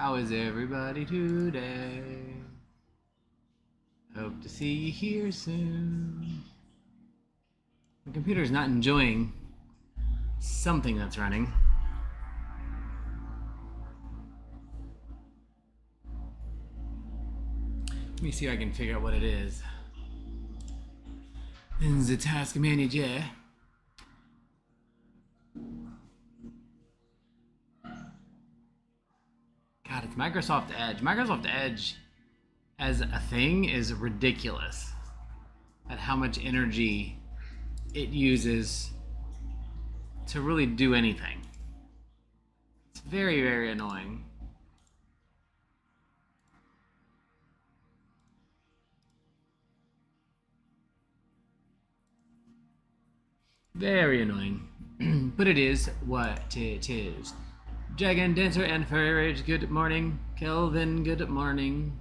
How is everybody today? Hope to see you here soon. My computer's not enjoying something that's running. Let me see if I can figure out what it is. The task manager. God, it's Microsoft Edge. Microsoft Edge as a thing is ridiculous at how much energy it uses to really do anything. It's very, very annoying. Very annoying. But it is what it is. Dragon Dancer and Fairy Rage, good morning. Kelvin, good morning.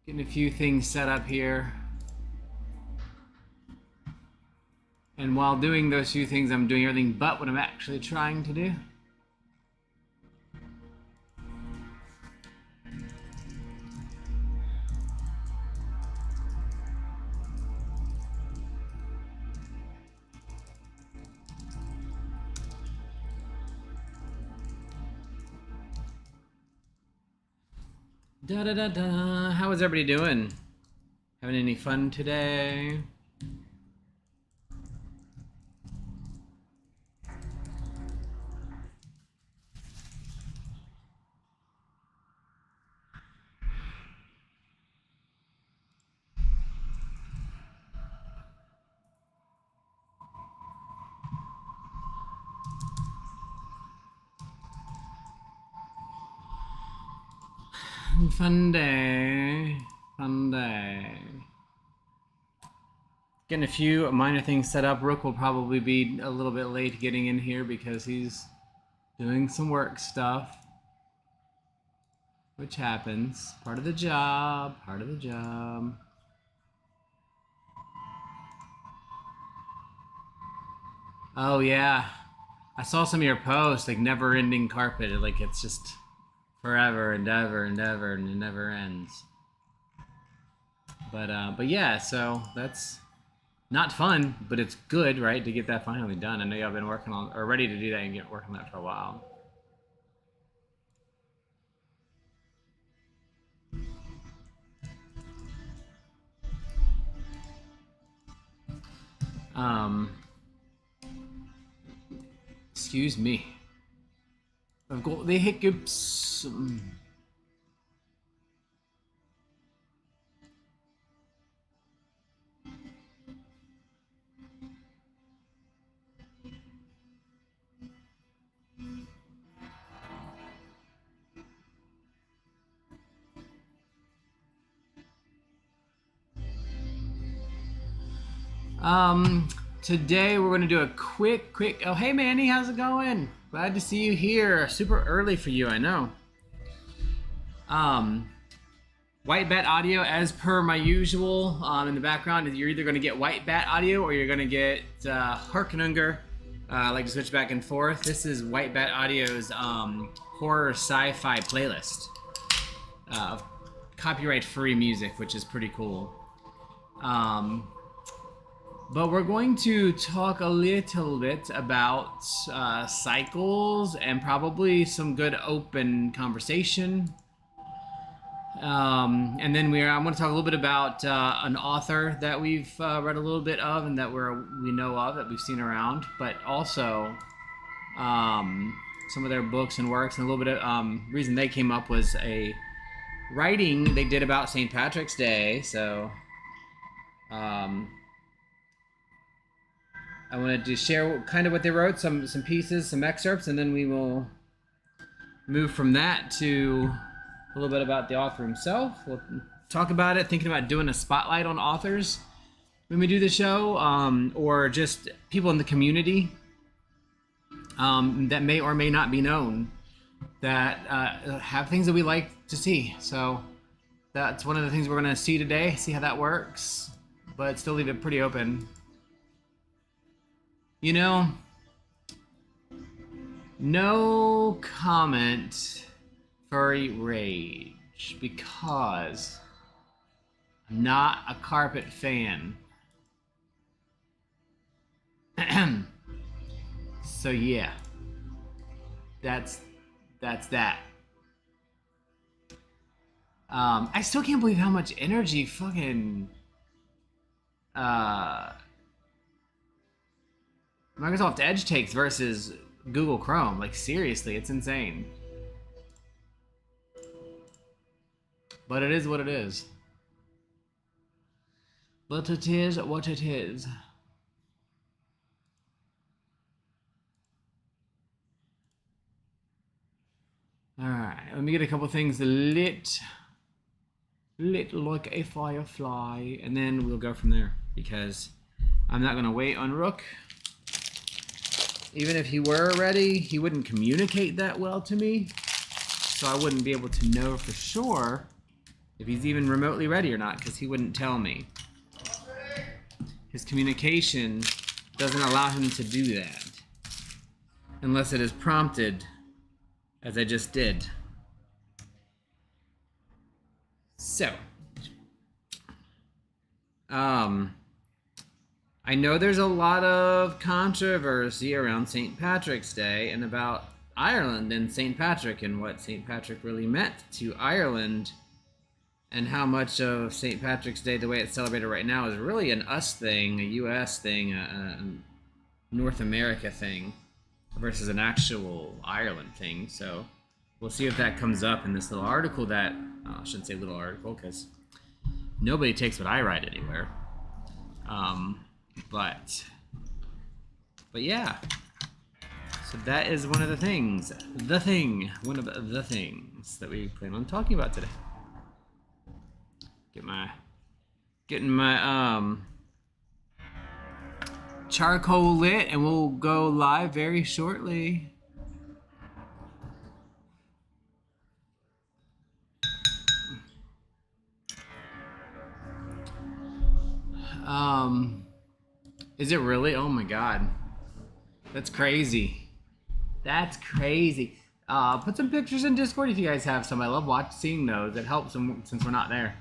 Getting a few things set up here. And while doing those few things, I'm doing everything but what I'm actually trying to do. Da da da da. How is everybody doing? Having any fun today? Fun day. Fun day. Getting a few minor things set up. Rook will probably be a little bit late getting in here because he's doing some work stuff. Which happens. Part of the job. Part of the job. Oh yeah. I saw some of your posts, like never-ending carpet. Like it's just forever and ever and ever, and it never ends. But yeah, so that's not fun, but it's good, right, to get that finally done. I know y'all been working on, or ready to do that and get working on that for a while. Excuse me. I've got the hiccups. Today we're going to do a quick, oh, hey Manny, how's it going? Glad to see you here. Super early for you, I know. White Bat audio, as per my usual, in the background, you're either going to get White Bat audio or you're going to get Harkenunger. I like to switch back and forth. This is White Bat Audio's horror sci-fi playlist of copyright-free music, which is pretty cool. But we're going to talk a little bit about cycles and probably some good open conversation. And then I want to talk a little bit about an author that we've read a little bit of and that we know of, that we've seen around, but also some of their books and works. And a little bit of reason they came up was a writing they did about St. Patrick's Day. So I wanted to share kind of what they wrote, some pieces, some excerpts, and then we will move from that to a little bit about the author himself. We'll talk about it, thinking about doing a spotlight on authors when we do the show, or just people in the community that may or may not be known, that have things that we like to see. So that's one of the things we're going to see today, see how that works, but still leave it pretty open. You know, No comment, furry rage, because I'm not a carpet fan. So yeah, that's that. I still can't believe how much energy fucking uh, Microsoft Edge takes versus Google Chrome. Like seriously, it's insane. But it is what it is. But it is what it is. Alright, let me get a couple things lit like a firefly, and then we'll go from there, because I'm not gonna wait on Rook. Even if he were ready, he wouldn't communicate that well to me, so I wouldn't be able to know for sure if he's even remotely ready or not, because he wouldn't tell me. His communication doesn't allow him to do that, unless it is prompted, as I just did. So, I know there's a lot of controversy around St. Patrick's Day and about Ireland and St. Patrick and what St. Patrick really meant to Ireland, and how much of St. Patrick's Day, the way it's celebrated right now, is really an us thing, a US thing, a North America thing, versus an actual Ireland thing. So we'll see if that comes up in this little article that, I shouldn't say little article, because nobody takes what I write anywhere. But yeah. So that is one of the things, one of the things that we plan on talking about today. Getting my charcoal lit, and we'll go live very shortly. Is it really? Oh my god. That's crazy. That's crazy. Put some pictures in Discord if you guys have some. I love seeing those. It helps them since we're not there.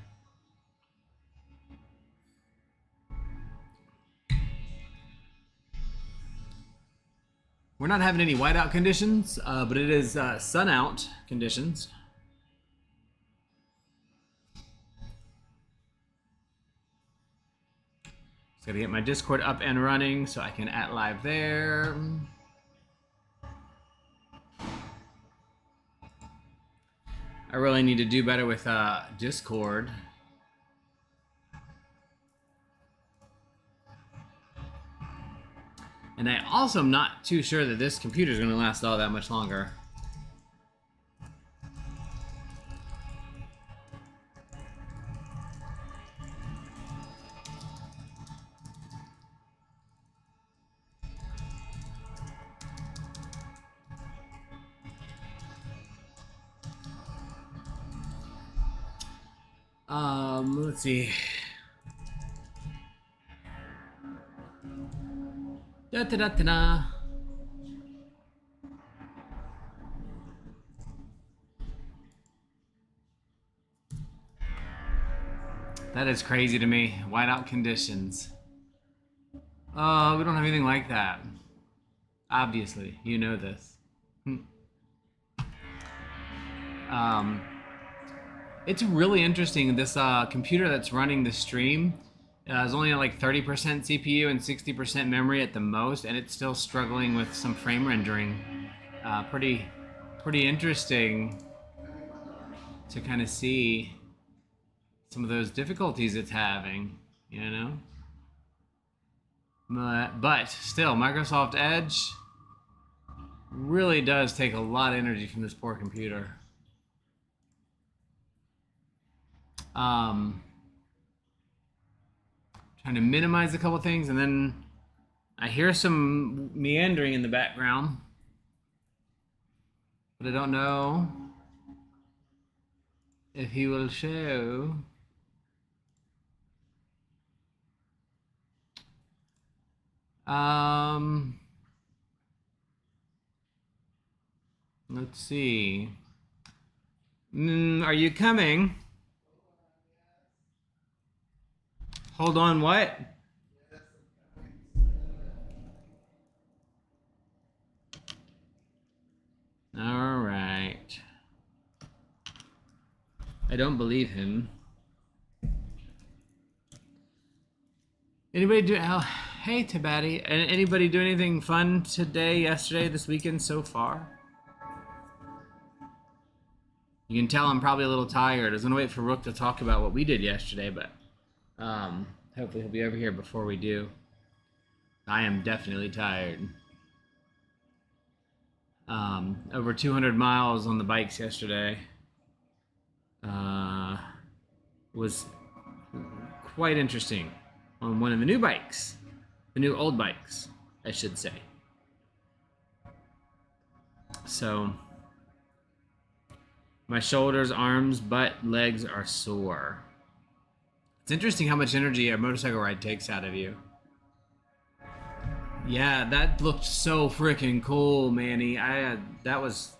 We're not having any whiteout conditions, but it is sun out conditions. Just gotta get my Discord up and running so I can @ live there. I really need to do better with Discord. And I also am not too sure that this computer is going to last all that much longer. Let's see. Da-da-da-da-da. That is crazy to me. Whiteout conditions. We don't have anything like that. Obviously, you know this. It's really interesting. This computer that's running the stream is only at like 30% CPU and 60% memory at the most, and it's still struggling with some frame rendering. Pretty interesting to kind of see some of those difficulties it's having, you know? But still, Microsoft Edge really does take a lot of energy from this poor computer. Trying to minimize a couple things, and then I hear some meandering in the background, but I don't know if he will show. Let's see. Are you coming? Hold on, what? All right. I don't believe him. Anybody do? Oh, hey, Tabati. Anybody do anything fun today, yesterday, this weekend so far? You can tell I'm probably a little tired. I was gonna wait for Rook to talk about what we did yesterday, but hopefully he'll be over here before we do. I am definitely tired. Over 200 miles on the bikes yesterday. Was quite interesting on one of the new bikes, the new old bikes, I should say. So my shoulders, arms, butt, legs are sore. It's interesting how much energy a motorcycle ride takes out of you. Yeah, that looked so freaking cool, Manny. That was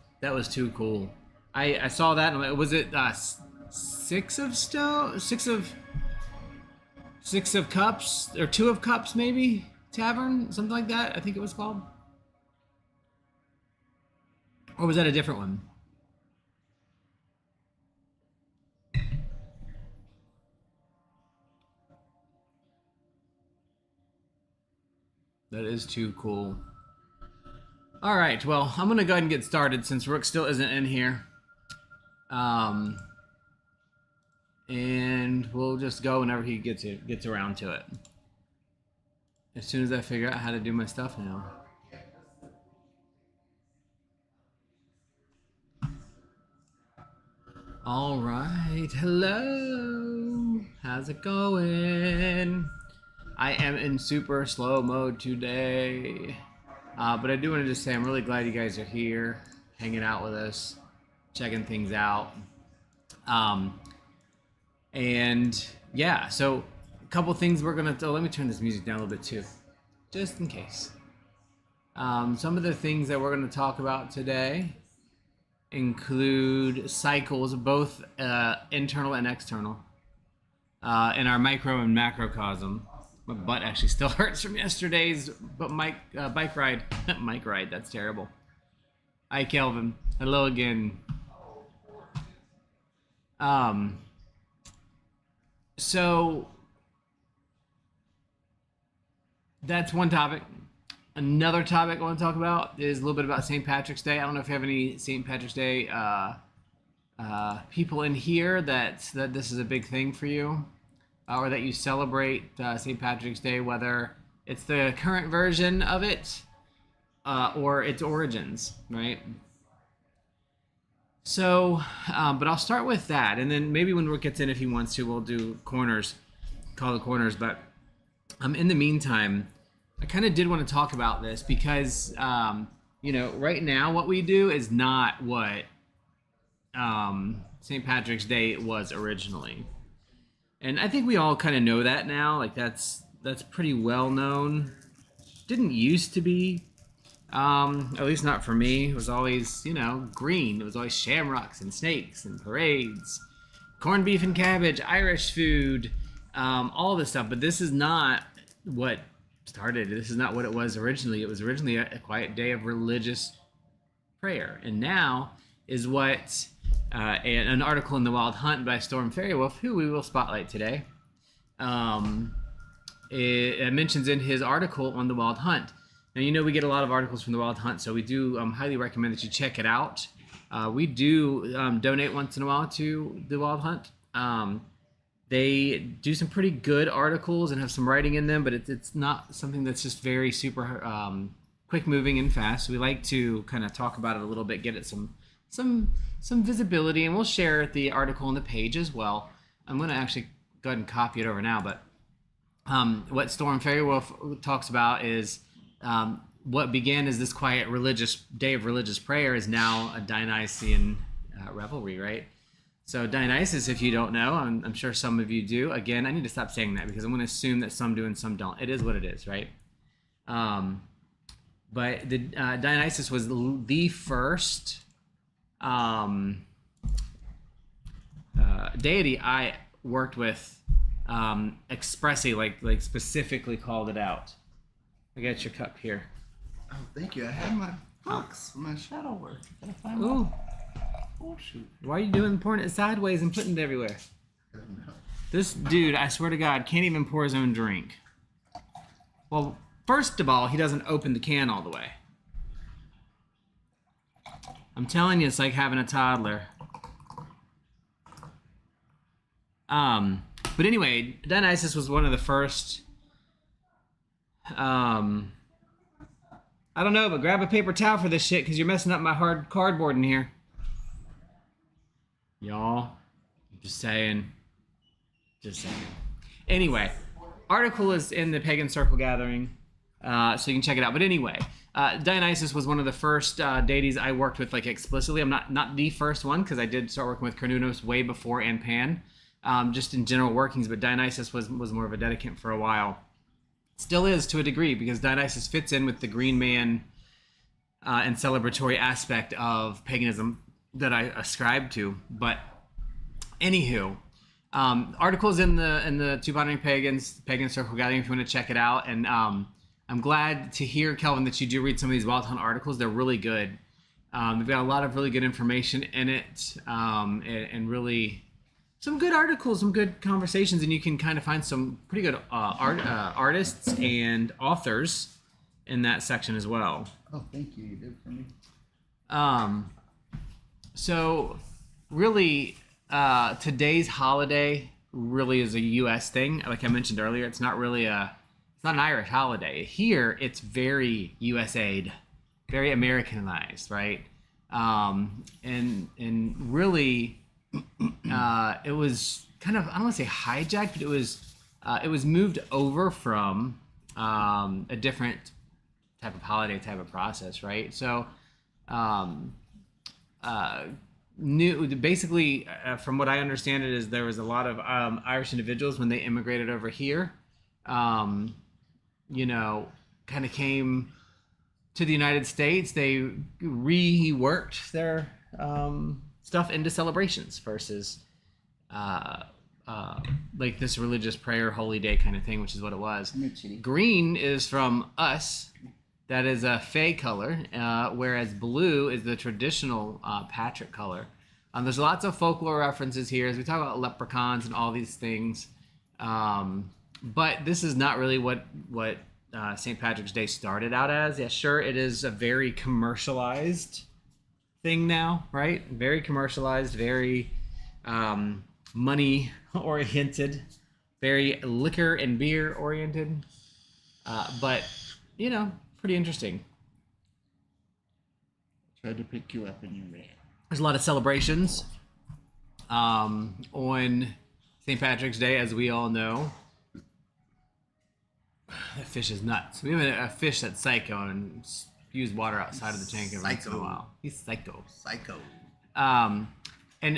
too cool. I saw that and was it six of cups or two of cups maybe tavern, something like that, I think it was called. Or was that a different one? That is too cool. All right, well, I'm gonna go ahead and get started since Rook still isn't in here. And we'll just go whenever he gets around to it. As soon as I figure out how to do my stuff now. All right, hello. How's it going? I am in super slow mode today. But I do want to just say I'm really glad you guys are here, hanging out with us, checking things out. And yeah, so a couple things we're gonna let me turn this music down a little bit too, just in case. Some of the things that we're gonna talk about today include cycles, both internal and external, in our micro and macrocosm. My butt actually still hurts from yesterday's bike ride. Mike ride, that's terrible. Hi, Kelvin. Hello again. So that's one topic. Another topic I want to talk about is a little bit about St. Patrick's Day. I don't know if you have any St. Patrick's Day people in here that this is a big thing for you, or that you celebrate St. Patrick's Day, whether it's the current version of it or its origins, right? So, but I'll start with that, and then maybe when Rook gets in, if he wants to, we'll do corners, call the corners. But in the meantime, I kind of did want to talk about this because, right now what we do is not what St. Patrick's Day was originally. And I think we all kind of know that now. Like that's pretty well known. Didn't used to be, at least not for me. It was always, green. It was always shamrocks and snakes and parades, corned beef and cabbage, Irish food, all this stuff. But this is not what started. This is not what it was originally. It was originally a quiet day of religious prayer. And now is what an article in The Wild Hunt by Storm Fairywolf, who we will spotlight today, it mentions in his article on The Wild Hunt. Now, we get a lot of articles from The Wild Hunt, so we do highly recommend that you check it out. We do donate once in a while to The Wild Hunt. They do some pretty good articles and have some writing in them, but it's not something that's just very super quick moving and fast. So we like to kind of talk about it a little bit, get it some visibility, and we'll share the article on the page as well. I'm going to actually go ahead and copy it over now, but what Storm Fairywolf talks about is what began as this quiet day of religious prayer is now a Dionysian revelry, right? So Dionysus, if you don't know, I'm sure some of you do. Again, I need to stop saying that because I'm going to assume that some do and some don't. It is what it is, right? But Dionysus was the first deity I worked with expressly, like specifically called it out. I got your cup here. Oh, thank you. I have my books, my shadow work. I gotta find Ooh. Oh, shoot. Why are you pouring it sideways and putting it everywhere? I don't know. This dude, I swear to God, can't even pour his own drink. Well, first of all, he doesn't open the can all the way. I'm telling you, it's like having a toddler. But anyway, Dionysus was one of the first. I don't know, but grab a paper towel for this shit because you're messing up my hard cardboard in here. Y'all, I'm just saying. Just saying. Anyway, article is in the Pagan Circle Gathering, so you can check it out. But anyway, Dionysus was one of the first deities I worked with like explicitly. I'm not the first one because I did start working with Carnunos way before and Pan, just in general workings. But Dionysus was more of a dedicant for a while. Still is to a degree because Dionysus fits in with the green man and celebratory aspect of paganism that I ascribe to. But anywho, articles in the Two Pondering Pagans, Pagan Circle Gathering if you want to check it out. And I'm glad to hear, Kelvin, that you do read some of these Wild Hunt articles. They're really good. They've got a lot of really good information in it, and really some good articles, some good conversations, and you can kind of find some pretty good artists and authors in that section as well. Oh, thank you. You did for me. So really, today's holiday really is a U.S. thing. Like I mentioned earlier, it's not really it's not an Irish holiday. Here, it's very USA'd, very Americanized, right? And really, it was kind of, I don't want to say hijacked, but it was moved over from a different type of holiday, type of process, right? So, basically, from what I understand it is there was a lot of Irish individuals when they immigrated over here, kind of came to the United States. They reworked their stuff into celebrations versus like this religious prayer, holy day kind of thing, which is what it was. Green is from us. That is a fey color, whereas blue is the traditional Patrick color. There's lots of folklore references here as we talk about leprechauns and all these things. But this is not really what St. Patrick's Day started out as. Yeah, sure, it is a very commercialized thing now, right? Very commercialized, very money-oriented, very liquor and beer-oriented. But, pretty interesting. Tried to pick you up and you ran. There's a lot of celebrations on St. Patrick's Day, as we all know. That fish is nuts. We have a fish that's psycho and spews water outside of the tank every once in a while. He's psycho. Psycho. And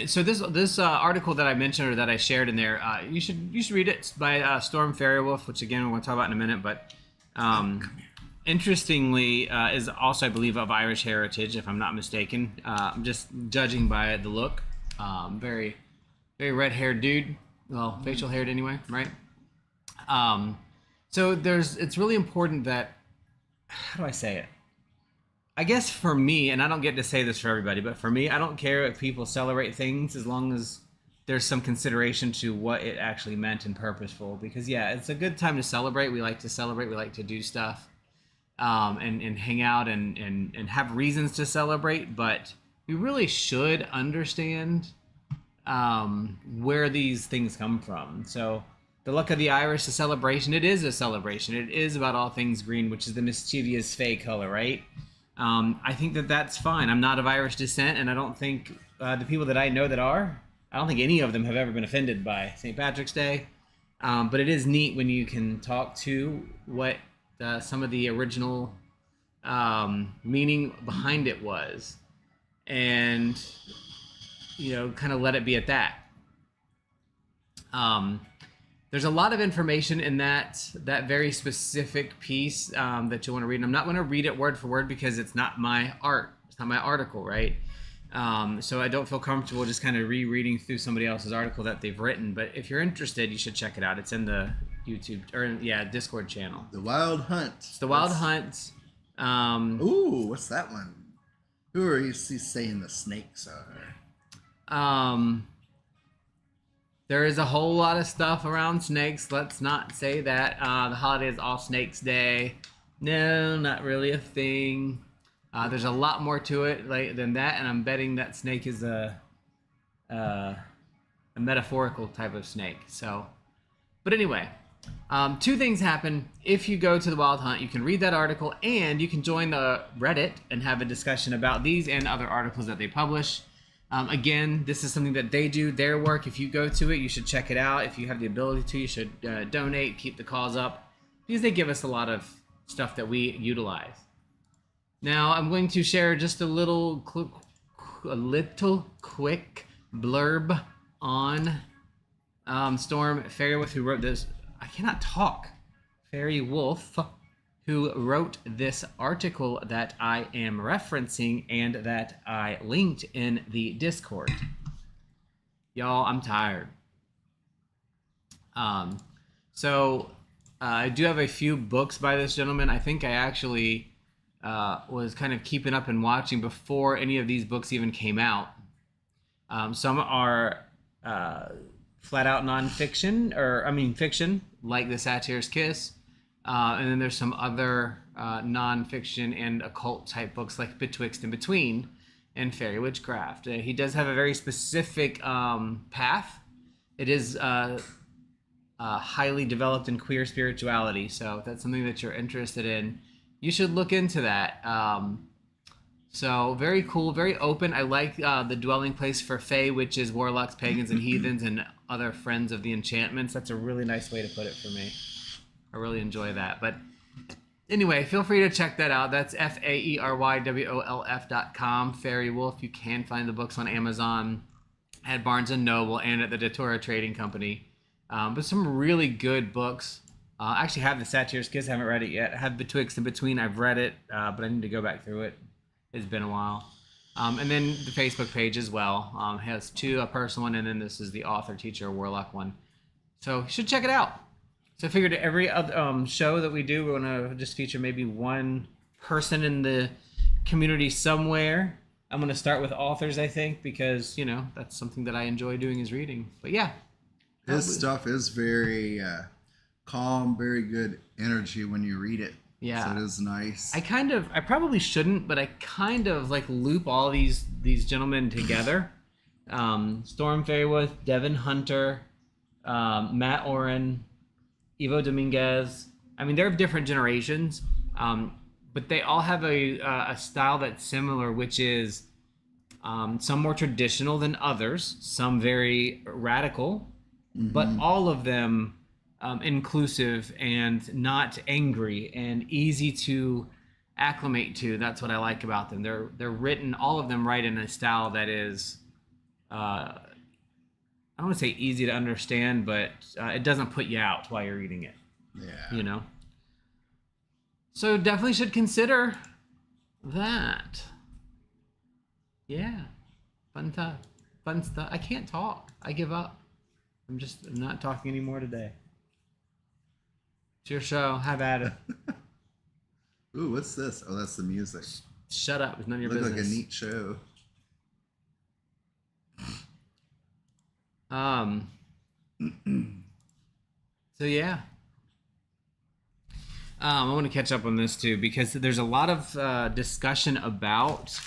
so this article that I mentioned or that I shared in there, you should read it. It's by Storm Fairywolf, which again we're going to talk about in a minute. But interestingly, is also I believe of Irish heritage, if I'm not mistaken. I'm just judging by the look. Very, very red-haired dude. Well, facial haired anyway, right? So it's really important that, how do I say it? I guess for me, and I don't get to say this for everybody, but for me, I don't care if people celebrate things as long as there's some consideration to what it actually meant and purposeful. Because yeah, it's a good time to celebrate. We like to celebrate. We like to do stuff, and hang out and have reasons to celebrate. But we really should understand where these things come from. So the Luck of the Irish, a celebration. It is a celebration. It is about all things green, which is the mischievous fey color, right? I think that's fine. I'm not of Irish descent, and I don't think the people that I know that are, I don't think any of them have ever been offended by St. Patrick's Day. But it is neat when you can talk to what some of the original meaning behind it was, and kind of let it be at that. There's a lot of information in that very specific piece that you'll want to read. And I'm not going to read it word for word because it's not my art. It's not my article, right? So I don't feel comfortable just kind of rereading through somebody else's article that they've written. But if you're interested, you should check it out. It's in the YouTube Discord channel. The Wild Hunt. It's the Wild Hunt. Ooh, what's that one? Who are you saying the snakes are? There is a whole lot of stuff around snakes. Let's not say that. The holiday is All Snakes Day. No, not really a thing. There's a lot more to it than that, and I'm betting that snake is a metaphorical type of snake. So, but anyway, two things happen. If you go to the Wild Hunt, you can read that article, and you can join the Reddit and have a discussion about these and other articles that they publish. Again, this is something that they do, their work. If you go to it, you should check it out. If you have the ability to, you should donate, keep the cause up, because they give us a lot of stuff that we utilize. Now, I'm going to share just a little quick blurb on Storm Fairy-Wolf, who wrote this. I cannot talk. Fairy-Wolf, who wrote this article that I am referencing and that I linked in the Discord. Y'all, I'm tired. So I do have a few books by this gentleman. I think I actually was kind of keeping up and watching before any of these books even came out. Some are flat out nonfiction, fiction, like The Satyr's Kiss. And then there's some other nonfiction and occult type books like Betwixt and Between and Fairy Witchcraft. He does have a very specific path. It is highly developed in queer spirituality. So if that's something that you're interested in, you should look into that. So very cool, very open. I like the dwelling place for fae, witches, warlocks, pagans, and heathens, and other friends of the enchantments. That's a really nice way to put it for me. I really enjoy that. But anyway, feel free to check that out. That's FAERYWOLF.com. Fairy-Wolf. You can find the books on Amazon, at Barnes & Noble, and at the Datura Trading Company. But some really good books. I actually have The Satyr's Kiss. I haven't read it yet. I have Betwixt and Between. I've read it, but I need to go back through it. It's been a while. And then the Facebook page as well. Has two, a personal one, and then this is the author, teacher, warlock one. So you should check it out. So I figured every other show that we do, we're going to just feature maybe one person in the community somewhere. I'm going to start with authors, I think, because, that's something that I enjoy doing is reading. But yeah. His stuff is very calm, very good energy when you read it. Yeah. So it is nice. I probably shouldn't, but I kind of loop all these gentlemen together. Storm Fairy-Wolf, Devin Hunter, Matt Oren, Ivo Dominguez. I mean, they're of different generations, but they all have a style that's similar, which is some more traditional than others, some very radical, but all of them inclusive and not angry and easy to acclimate to. That's what I like about them. They're written, all of them, right in a style that is I don't want to say easy to understand, but it doesn't put you out while you're reading it. Yeah. So definitely should consider that. Yeah. Fun stuff. I can't talk. I give up. I'm not talking anymore today. It's your show. Have at it. Ooh, what's this? Oh, that's the music. Shut up. It's none of your business. Look like a neat show. So yeah. I want to catch up on this too, because there's a lot of discussion about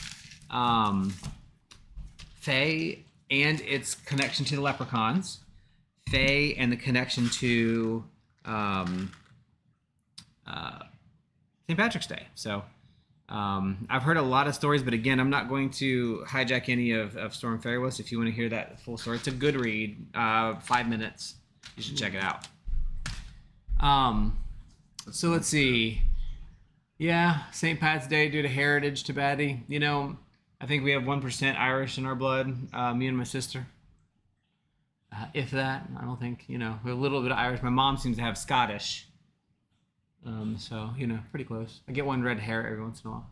Fae and its connection to the leprechauns, Fae and the connection to St. Patrick's Day. So I've heard a lot of stories, but again, I'm not going to hijack any of Storm Fairy-Wolf. If you want to hear that full story, it's a good read. 5 minutes. You should check it out. So let's see. Yeah, St. Pat's Day due to heritage to Batty. I think we have 1% Irish in our blood. Me and my sister. If that, I don't think, we're a little bit of Irish. My mom seems to have Scottish. So, pretty close. I get one red hair every once in a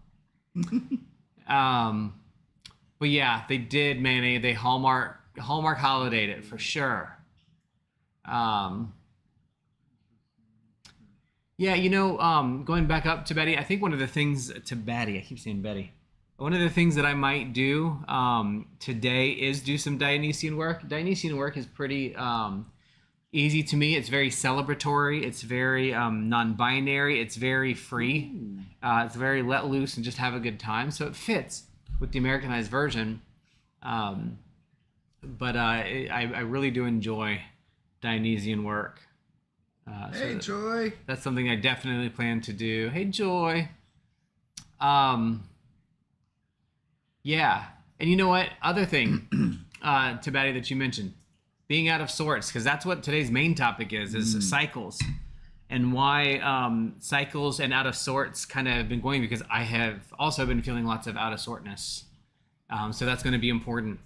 while. But yeah, they did, man. They Hallmark holidayed it for sure. Um, yeah, going back up to Betty, I think one of the things to Betty, I keep saying Betty. One of the things that I might do today is do some Dionysian work. Dionysian work is pretty easy to me. It's very celebratory. It's very non-binary. It's very free. It's very let loose and just have a good time. So it fits with the Americanized version. But I really do enjoy Dionysian work. Hey, Joy. That's something I definitely plan to do. Hey, Joy. Yeah. And you know what? Other thing, to Batty, that you mentioned, being out of sorts, because that's what today's main topic is cycles. And why cycles and out of sorts kind of have been going, because I have also been feeling lots of out of sortness. So that's going to be important.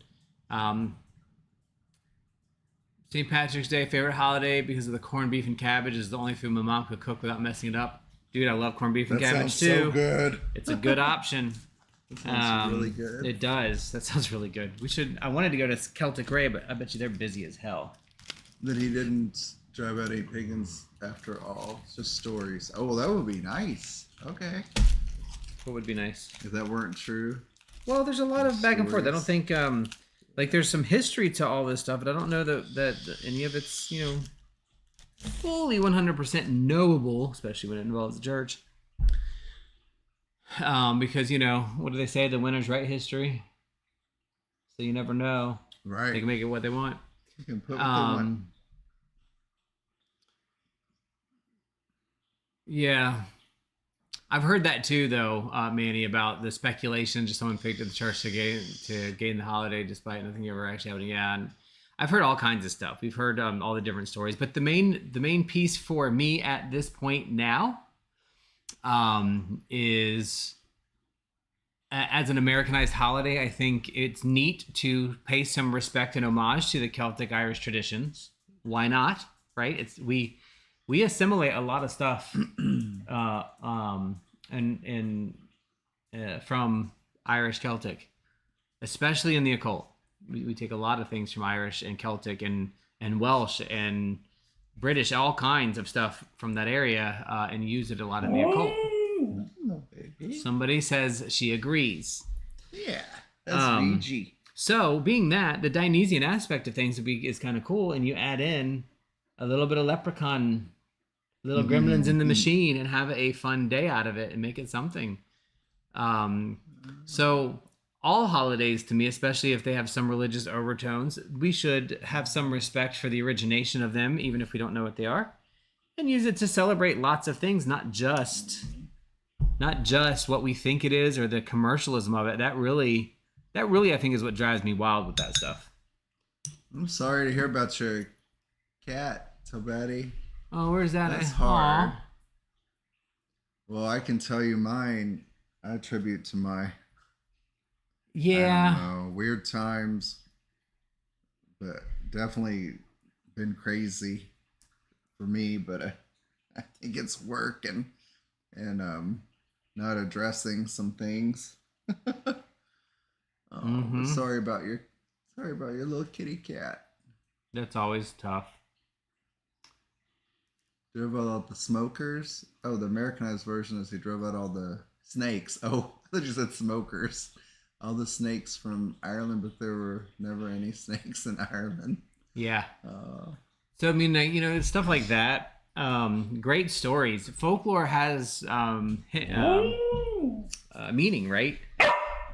St. Patrick's Day, favorite holiday because of the corned beef and cabbage is the only food my mom could cook without messing it up. Dude, I love corned beef and cabbage too. That sounds so good. It's a good option. That sounds really good. It does. That sounds really good. I wanted to go to Celtic Ray, but I bet you they're busy as hell. That he didn't drive out any pagans after all. It's just stories. Oh, well, that would be nice. Okay. What would be nice? If that weren't true. Well, there's a lot of back and forth. I don't think, there's some history to all this stuff, but I don't know that any of it's, fully 100% knowable, especially when it involves the church. Because, what do they say? The winners write history. So you never know. Right. They can make it what they want. You can put what they want. Yeah. I've heard that too, though, Manny, about the speculation just someone picked at the church to gain the holiday despite nothing ever actually happening. Yeah, and I've heard all kinds of stuff. We've heard all the different stories, but the main piece for me at this point now is, as an Americanized holiday, I think it's neat to pay some respect and homage to the Celtic Irish traditions. Why not? Right? We assimilate a lot of stuff from Irish Celtic, especially in the occult. We take a lot of things from Irish and Celtic and Welsh and British, all kinds of stuff from that area, and use it a lot in the occult. No, baby. Somebody says she agrees. Yeah, that's Ouija. So, being that, the Dionysian aspect of things is kind of cool, and you add in a little bit of leprechaun, little gremlins in the machine, and have a fun day out of it and make it something. So all holidays, to me, especially if they have some religious overtones, we should have some respect for the origination of them, even if we don't know what they are, and use it to celebrate lots of things, not just what we think it is or the commercialism of it. That really, I think, is what drives me wild with that stuff. I'm sorry to hear about your cat, Tobati. Oh, where's that? That's hard. Aww. Well, I can tell you mine. I attribute to my yeah, I don't know, weird times, but definitely been crazy for me. But I think it's work and not addressing some things. Sorry about your little kitty cat. That's always tough. Drove out all the smokers. Oh, the Americanized version is he drove out all the snakes. Oh, I thought you said smokers. All the snakes from Ireland, but there were never any snakes in Ireland. Yeah. So, I mean, stuff like that. Great stories. Folklore has meaning, right?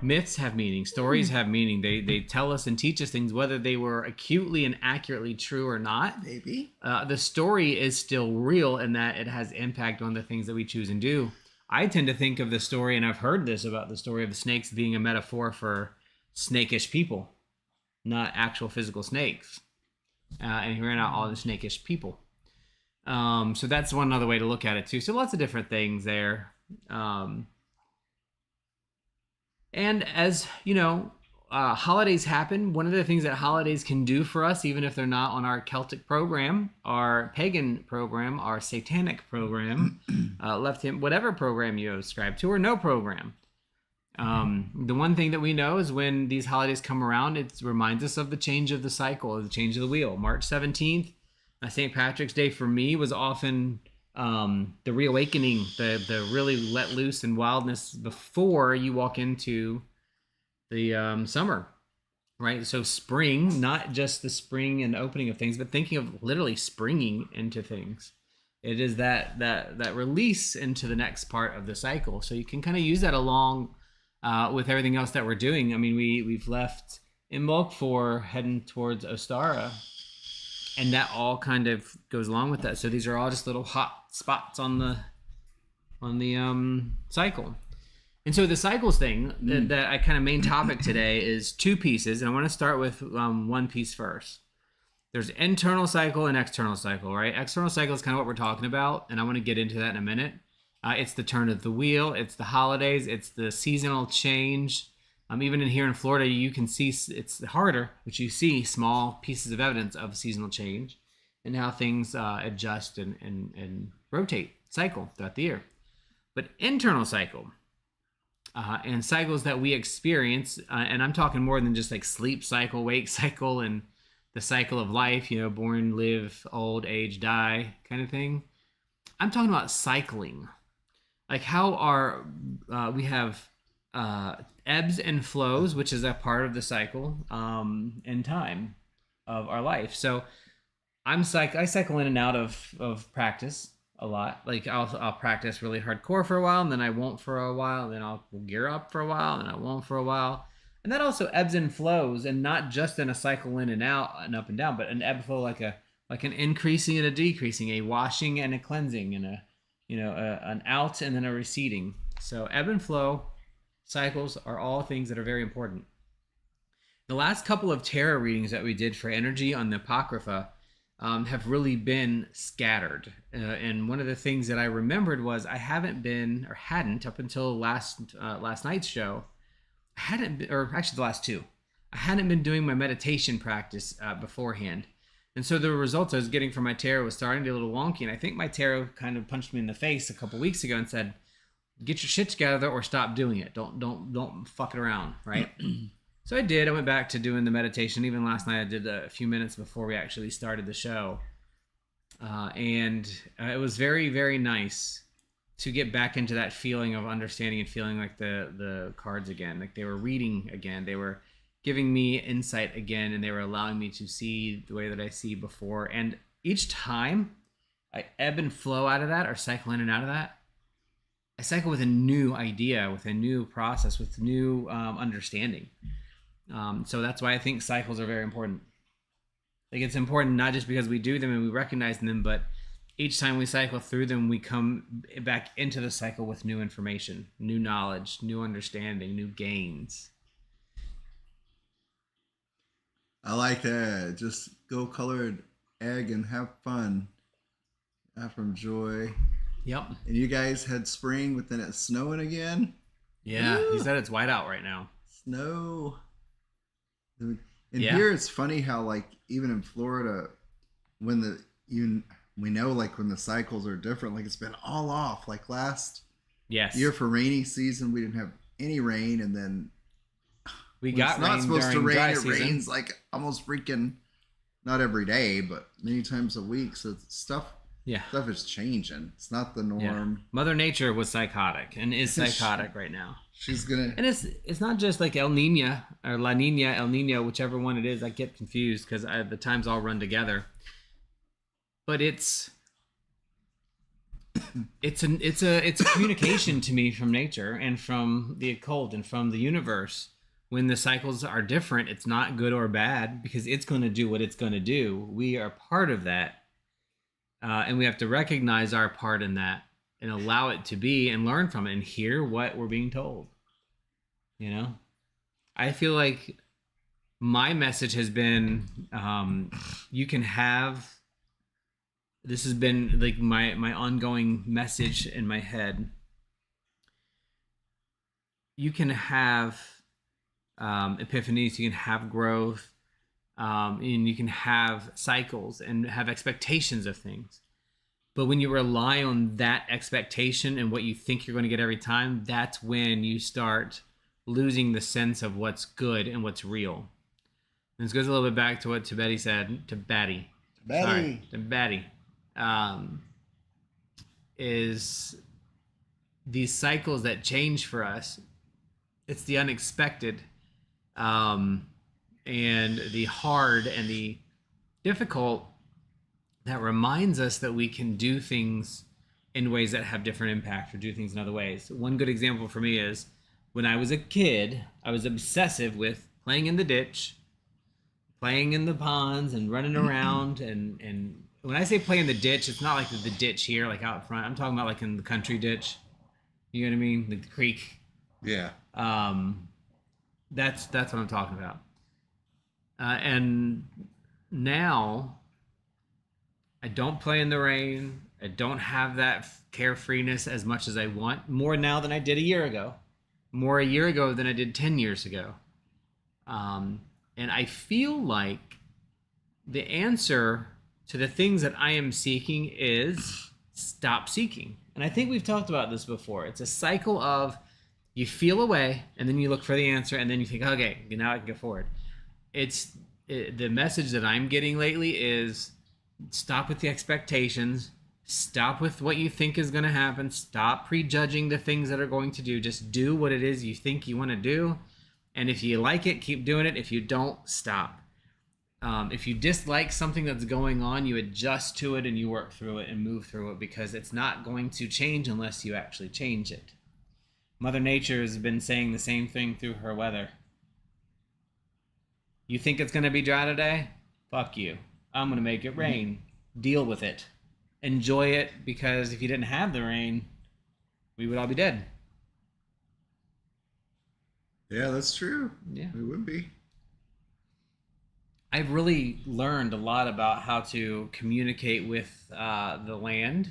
Myths have meaning. Stories have meaning. They tell us and teach us things, whether they were acutely and accurately true or not. Maybe. The story is still real in that it has impact on the things that we choose and do. I tend to think of the story, and I've heard this about the story of the snakes being a metaphor for snakish people, not actual physical snakes. And he ran out all the snakish people. So that's one other way to look at it too. So lots of different things there. And as you know, holidays happen. One of the things that holidays can do for us, even if they're not on our Celtic program, our pagan program, our satanic program, whatever program you subscribe to, or no program, The one thing that we know is when these holidays come around, it reminds us of the change of the cycle, the change of the wheel. March 17th, St. Patrick's Day for me was often the reawakening, the really let loose and wildness before you walk into the summer, right? So spring, not just the spring and opening of things, but thinking of literally springing into things. It is that release into the next part of the cycle. So you can kind of use that along with everything else that we're doing. I mean, we've left Imbolc for heading towards Ostara, and that all kind of goes along with that. So these are all just little hot spots on the cycle. And so the cycles thing that I kind of main topic today is two pieces, and I want to start with one piece first. There's internal cycle and external cycle, right? External cycle is kind of what we're talking about, and I want to get into that in a minute. It's the turn of the wheel, it's the holidays, it's the seasonal change. Even in here in Florida, you can see it's harder, but you see small pieces of evidence of seasonal change and how things adjust and rotate, cycle throughout the year. But internal cycle and cycles that we experience, and I'm talking more than just like sleep cycle, wake cycle, and the cycle of life, born, live, old, age, die kind of thing. I'm talking about cycling. Like how we have ebbs and flows, which is a part of the cycle and time of our life. So I cycle in and out of practice a lot. Like I'll practice really hardcore for a while, and then I won't for a while, and then I'll gear up for a while, and I won't for a while. And that also ebbs and flows, and not just in a cycle in and out and up and down, but an ebb and flow like an increasing and a decreasing, a washing and a cleansing, and an out and then a receding. So ebb and flow cycles are all things that are very important. The last couple of tarot readings that we did for energy on the Apocrypha have really been scattered. And one of the things that I remembered was I hadn't up until last night's show, the last two, I hadn't been doing my meditation practice beforehand. And so the results I was getting from my tarot was starting to be a little wonky. And I think my tarot kind of punched me in the face a couple weeks ago and said, get your shit together or stop doing it. Don't fuck it around, right? So I did. I went back to doing the meditation. Even last night I did a few minutes before we actually started the show. And it was very, very nice to get back into that feeling of understanding and feeling like the cards again. Like they were reading again. They were giving me insight again, and they were allowing me to see the way that I see before. And each time I ebb and flow out of that or cycle in and out of that, I cycle with a new idea, with a new process, with new understanding. So that's why I think cycles are very important. Like it's important not just because we do them and we recognize them, but each time we cycle through them, we come back into the cycle with new information, new knowledge, new understanding, new gains. I like that. Just go colored egg and have fun. Have from joy. Yep. And you guys had spring, but then it's snowing again? Yeah, he said it's white out right now. Snow. And here it's funny how, like, even in Florida, when we know, like, when the cycles are different, like, it's been all off. Like, last year for rainy season, we didn't have any rain, and then we got rain. It's not supposed to rain. It season. Rains, like, almost freaking, not every day, but many times a week. So stuff is changing. It's not the norm. Yeah. Mother Nature was psychotic and is psychotic right now. She's gonna, and it's not just like El Nino or La Nina, El Nino, whichever one it is. I get confused because the times all run together. But it's a communication to me from nature and from the occult and from the universe. When the cycles are different, it's not good or bad because it's going to do what it's going to do. We are part of that. And we have to recognize our part in that and allow it to be and learn from it and hear what we're being told. I feel like my message has been, you can have, this has been like my ongoing message in my head. You can have epiphanies, you can have growth, and you can have cycles and have expectations of things. But when you rely on that expectation and what you think you're going to get every time, that's when you start losing the sense of what's good and what's real. And this goes a little bit back to what Tibeti said. Tibeti. Is these cycles that change for us. It's the unexpected, and the hard and the difficult that reminds us that we can do things in ways that have different impact or do things in other ways. One good example for me is when I was a kid, I was obsessive with playing in the ditch, playing in the ponds and running around. And when I say play in the ditch, it's not like the ditch here, like out front. I'm talking about like in the country ditch. You know what I mean? Like the creek. Yeah. That's what I'm talking about. And now I don't play in the rain. I don't have that carefreeness as much as I want. More now than I did a year ago. More a year ago than I did 10 years ago. And I feel like the answer to the things that I am seeking is stop seeking. And I think we've talked about this before. It's a cycle of you feel a way, and then you look for the answer, and then you think, okay, now I can go forward. The message that I'm getting lately is stop with the expectations. Stop with what you think is going to happen. Stop prejudging the things that are going to do. Just do what it is you think you want to do. And if you like it, keep doing it. If you don't, stop. If you dislike something that's going on, you adjust to it and you work through it and move through it, because it's not going to change unless you actually change it. Mother Nature has been saying the same thing through her weather. You think it's going to be dry today? Fuck you. I'm going to make it rain. Deal with it. Enjoy it, because if you didn't have the rain, we would all be dead. Yeah, that's true. Yeah. We would be. I've really learned a lot about how to communicate with the land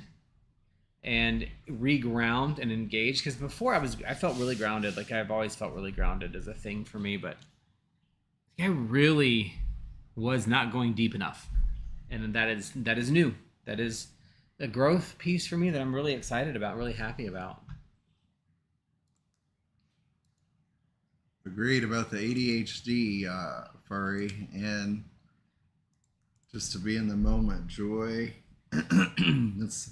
and reground and engage. Because before I felt really grounded. Like I've always felt really grounded as a thing for me, but I really was not going deep enough. And that is new. That is a growth piece for me that I'm really excited about, really happy about. Agreed about the ADHD, furry, and just to be in the moment, joy. It's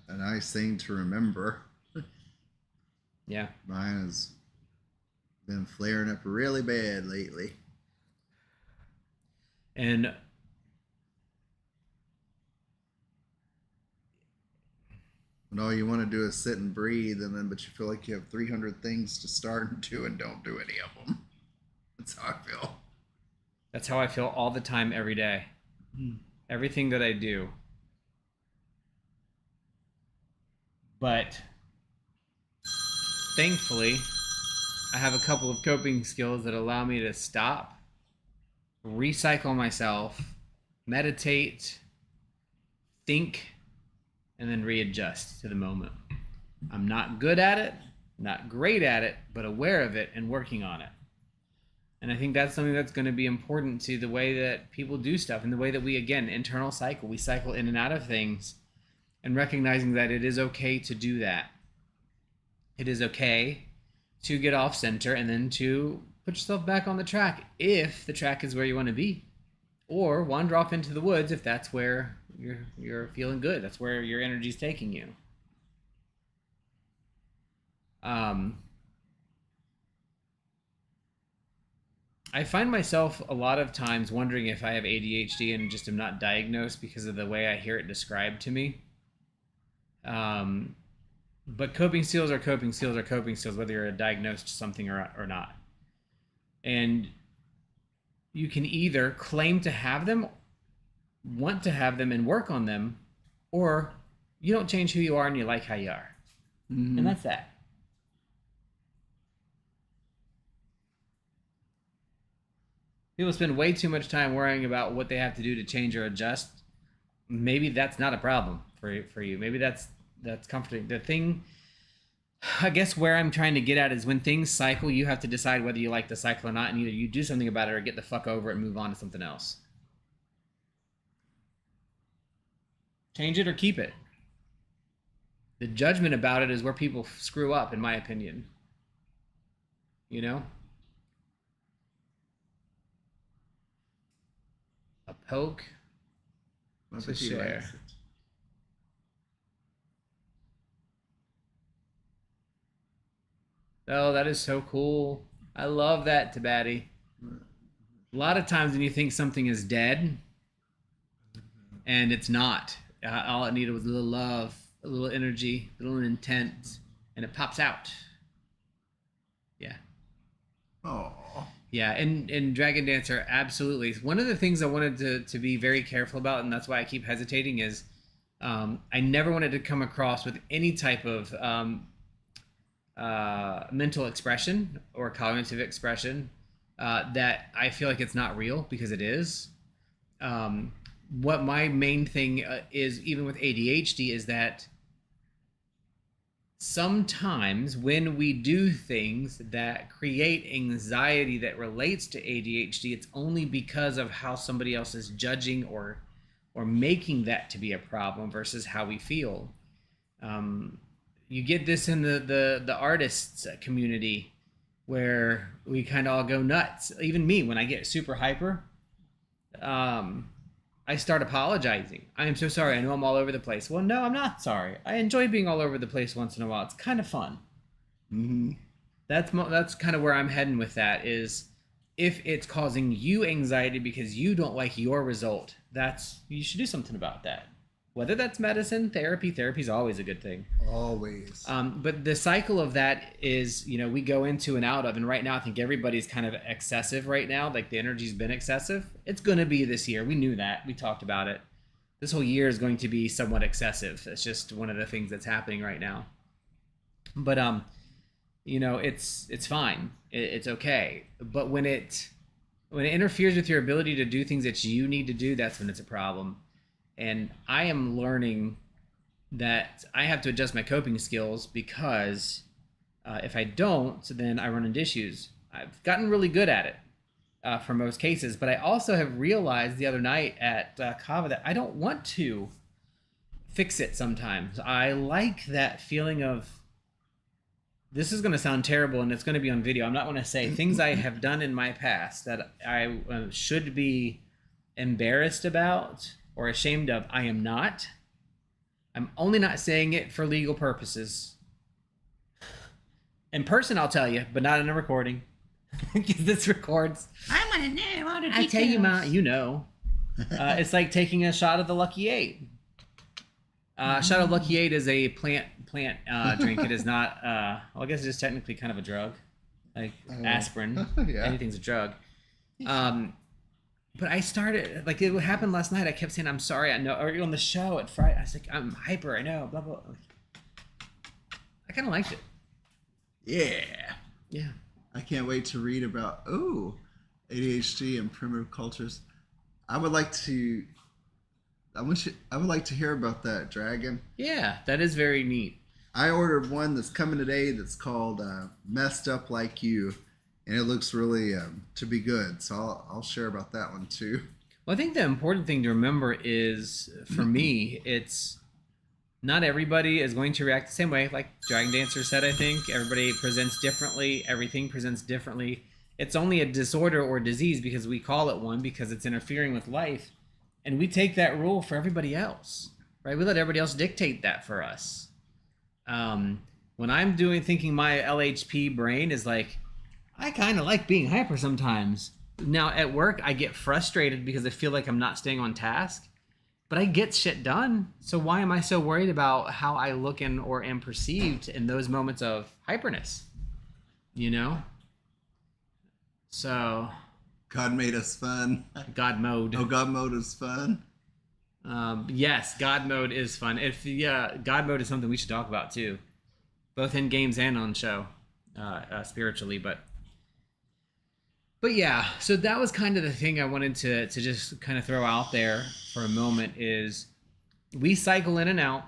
a nice thing to remember. Yeah. Mine has been flaring up really bad lately. And all you want to do is sit and breathe, but you feel like you have 300 things to start and do and don't do any of them. That's how I feel. That's how I feel all the time, every day. Everything that I do. But thankfully, I have a couple of coping skills that allow me to stop, recycle myself, meditate, think, and then readjust to the moment. I'm not good at it, not great at it, but aware of it and working on it. And I think that's something that's going to be important to the way that people do stuff and the way that we, again, internal cycle. We cycle in and out of things, and recognizing that it is okay to do that. It is okay to get off center and then to put yourself back on the track if the track is where you want to be. Or wander off into the woods if that's where you're feeling good. That's where your energy's taking you. I find myself a lot of times wondering if I have ADHD and just am not diagnosed because of the way I hear it described to me. But coping skills are coping skills are coping skills, whether you're diagnosed something or not. And you can either claim to have them, want to have them, and work on them, or you don't change who you are and you like how you are. Mm-hmm. And that's that. People spend way too much time worrying about what they have to do to change or adjust. Maybe that's not a problem for you. Maybe that's comforting. The thing, I guess, where I'm trying to get at is when things cycle, you have to decide whether you like the cycle or not, and either you do something about it or get the fuck over it and move on to something else. Change it or keep it. The judgment about it is where people screw up, in my opinion. you know? A poke I to bet he share. likes it. Oh, that is so cool. I love that, Tabati. A lot of times when you think something is dead and it's not, all it needed was a little love, a little energy, a little intent, and it pops out. Yeah. Oh. Yeah, and Dragon Dancer, absolutely. One of the things I wanted to be very careful about, and that's why I keep hesitating, is I never wanted to come across with any type of mental expression or cognitive expression that I feel like it's not real, because it is. What my main thing is, even with ADHD, is that sometimes when we do things that create anxiety that relates to ADHD, it's only because of how somebody else is judging or making that to be a problem versus how we feel. You get this in the artists community, where we kind of all go nuts. Even me, when I get super hyper, I start apologizing. I am so sorry. I know I'm all over the place. Well, no, I'm not sorry. I enjoy being all over the place once in a while. It's kind of fun. Mm-hmm. That's kind of where I'm heading with that, is if it's causing you anxiety because you don't like your result, you should do something about that. Whether that's medicine, therapy's always a good thing. Always. But the cycle of that is, we go into and out of, and right now I think everybody's kind of excessive right now. Like, the energy's been excessive. It's going to be this year. We knew that. We talked about it. This whole year is going to be somewhat excessive. It's just one of the things that's happening right now. But, it's fine. It's okay. But when it interferes with your ability to do things that you need to do, that's when it's a problem. And I am learning that I have to adjust my coping skills, because if I don't, then I run into issues. I've gotten really good at it for most cases, but I also have realized the other night at Kava that I don't want to fix it sometimes. I like that feeling of, this is going to sound terrible and it's going to be on video. I'm not going to say things I have done in my past that I should be embarrassed about or ashamed of. I am not. I'm only not saying it for legal purposes. In person, I'll tell you, but not in a recording, because this records. I want to know all the details. I tell you, it's like taking a shot of the Lucky 8. Shot of Lucky 8 is a plant drink. It is not. Well, I guess it is technically kind of a drug, like aspirin. Yeah. Anything's a drug. But I started, like, it happened last night. I kept saying, I'm sorry, I know, or on the show at Friday, I was like, I'm hyper, I know, blah, blah. I kind of liked it. Yeah. Yeah. I can't wait to read about, ADHD and primitive cultures. I would like to hear about that, Dragon. Yeah, that is very neat. I ordered one that's coming today that's called Messed Up Like You. And it looks really to be good. So I'll share about that one too. Well, I think the important thing to remember is, for me, it's not everybody is going to react the same way. Like Dragon Dancer said, I think everybody presents differently. Everything presents differently. It's only a disorder or disease because we call it one, because it's interfering with life. And we take that rule for everybody else, right? We let everybody else dictate that for us. When I'm thinking my LHP brain is like, I kind of like being hyper sometimes. Now, at work, I get frustrated because I feel like I'm not staying on task, but I get shit done. So why am I so worried about how I look or am perceived in those moments of hyperness? So. God made us fun. God mode. Oh, God mode is fun? Yes, God mode is fun. God mode is something we should talk about too, both in games and on show, spiritually, But yeah, so that was kind of the thing I wanted to just kind of throw out there for a moment, is we cycle in and out.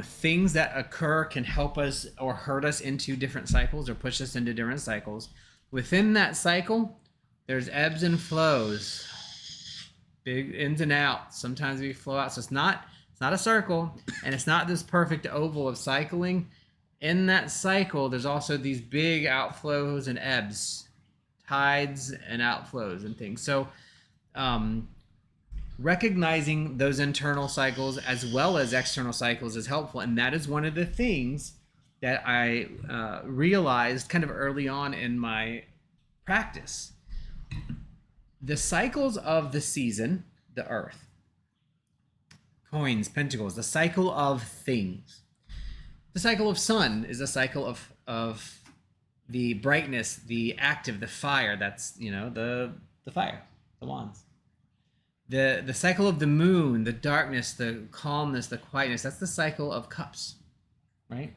Things that occur can help us or hurt us into different cycles or push us into different cycles. Within that cycle, there's ebbs and flows, big ins and outs. Sometimes we flow out. So it's not a circle, and it's not this perfect oval of cycling. in that cycle, there's also these big outflows and ebbs, tides and outflows and things. So, recognizing those internal cycles as well as external cycles is helpful. And that is one of the things that I realized kind of early on in my practice. The cycles of the season, the earth, coins, pentacles, the cycle of things. The cycle of sun is a cycle of the brightness, the active, the fire. That's, the fire, the wands. The cycle of the moon, the darkness, the calmness, the quietness. That's the cycle of cups, right?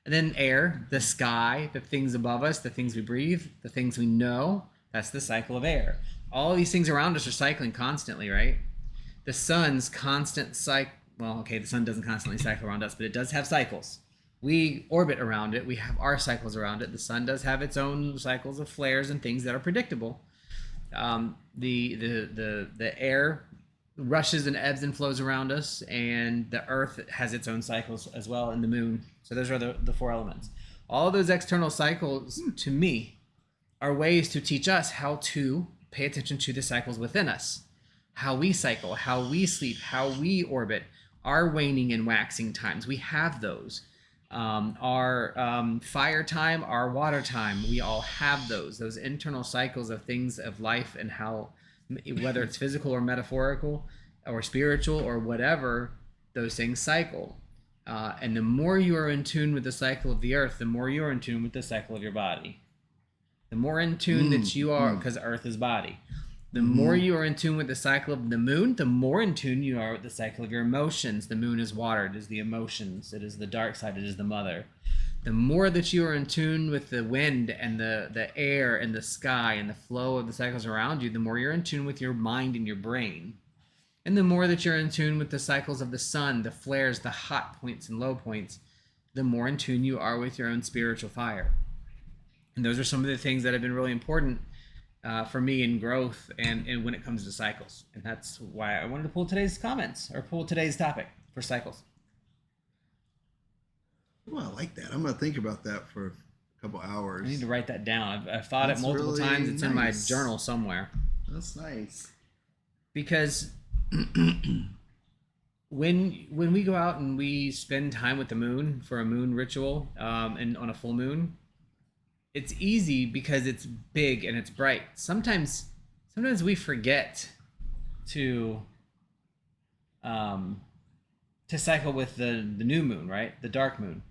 And then air, the sky, the things above us, the things we breathe, the things we know. That's the cycle of air. All these things around us are cycling constantly, right? The sun's constant cycle. Well, okay, the sun doesn't constantly cycle around us, but it does have cycles. We orbit around it. We have our cycles around it. The sun does have its own cycles of flares and things that are predictable. The air rushes and ebbs and flows around us, and the earth has its own cycles as well, and the moon. So those are the four elements. All of those external cycles, to me, are ways to teach us how to pay attention to the cycles within us, how we cycle, how we sleep, how we orbit, our waning and waxing times. We have those. Our fire time, our water time, we all have those internal cycles of things of life, and how, whether it's physical or metaphorical or spiritual or whatever, those things cycle. And the more you are in tune with the cycle of the earth, the more you are in tune with the cycle of your body. The more in tune that you are, because earth is body. The more you are in tune with the cycle of the moon, the more in tune you are with the cycle of your emotions. The moon is water. It is the emotions. It is the dark side. It is the mother. The more that you are in tune with the wind and the air and the sky and the flow of the cycles around you, the more you're in tune with your mind and your brain. And the more that you're in tune with the cycles of the sun, the flares, the hot points and low points, the more in tune you are with your own spiritual fire. And those are some of the things that have been really important for me in growth and when it comes to cycles. And that's why I wanted to pull today's comments, or pull today's topic for cycles. Well, I like that. I'm going to think about that for a couple hours. I need to write that down. I've thought it multiple really times. It's in my nice. journal somewhere. That's nice. Because when we go out and we spend time with the moon for a moon ritual, and on a full moon, it's easy because it's big and it's bright. Sometimes we forget to cycle with the new moon, right? The dark moon,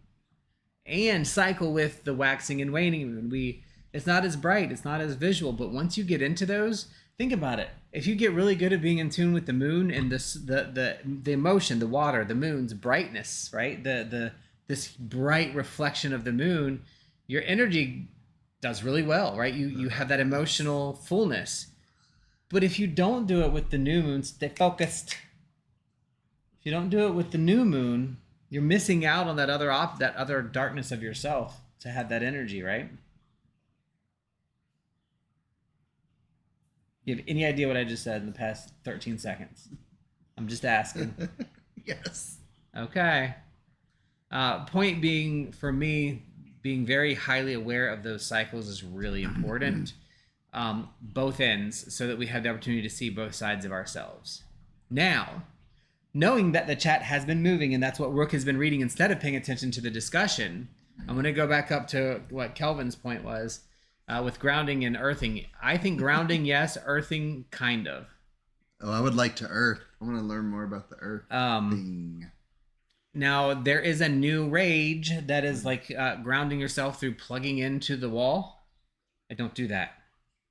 and cycle with the waxing and waning moon. It's not as bright, it's not as visual, but once you get into those, think about it. If you get really good at being in tune with the moon and the emotion, the water, the moon's brightness, right? This bright reflection of the moon, your energy does really well, right? You have that emotional fullness. But if you don't do it with the new moon, stay focused. If you don't do it with the new moon, you're missing out on that other darkness of yourself to have that energy, right? You have any idea what I just said in the past 13 seconds? I'm just asking. Yes. Okay. Point being, for me, being very highly aware of those cycles is really important. Both ends, so that we have the opportunity to see both sides of ourselves. Now, knowing that the chat has been moving, and that's what Rook has been reading instead of paying attention to the discussion, I'm going to go back up to what Kelvin's point was with grounding and earthing. I think grounding, yes. Earthing, kind of. Oh, I would like to earth. I want to learn more about the earth thing. Now, there is a new rage that is like grounding yourself through plugging into the wall. I don't do that.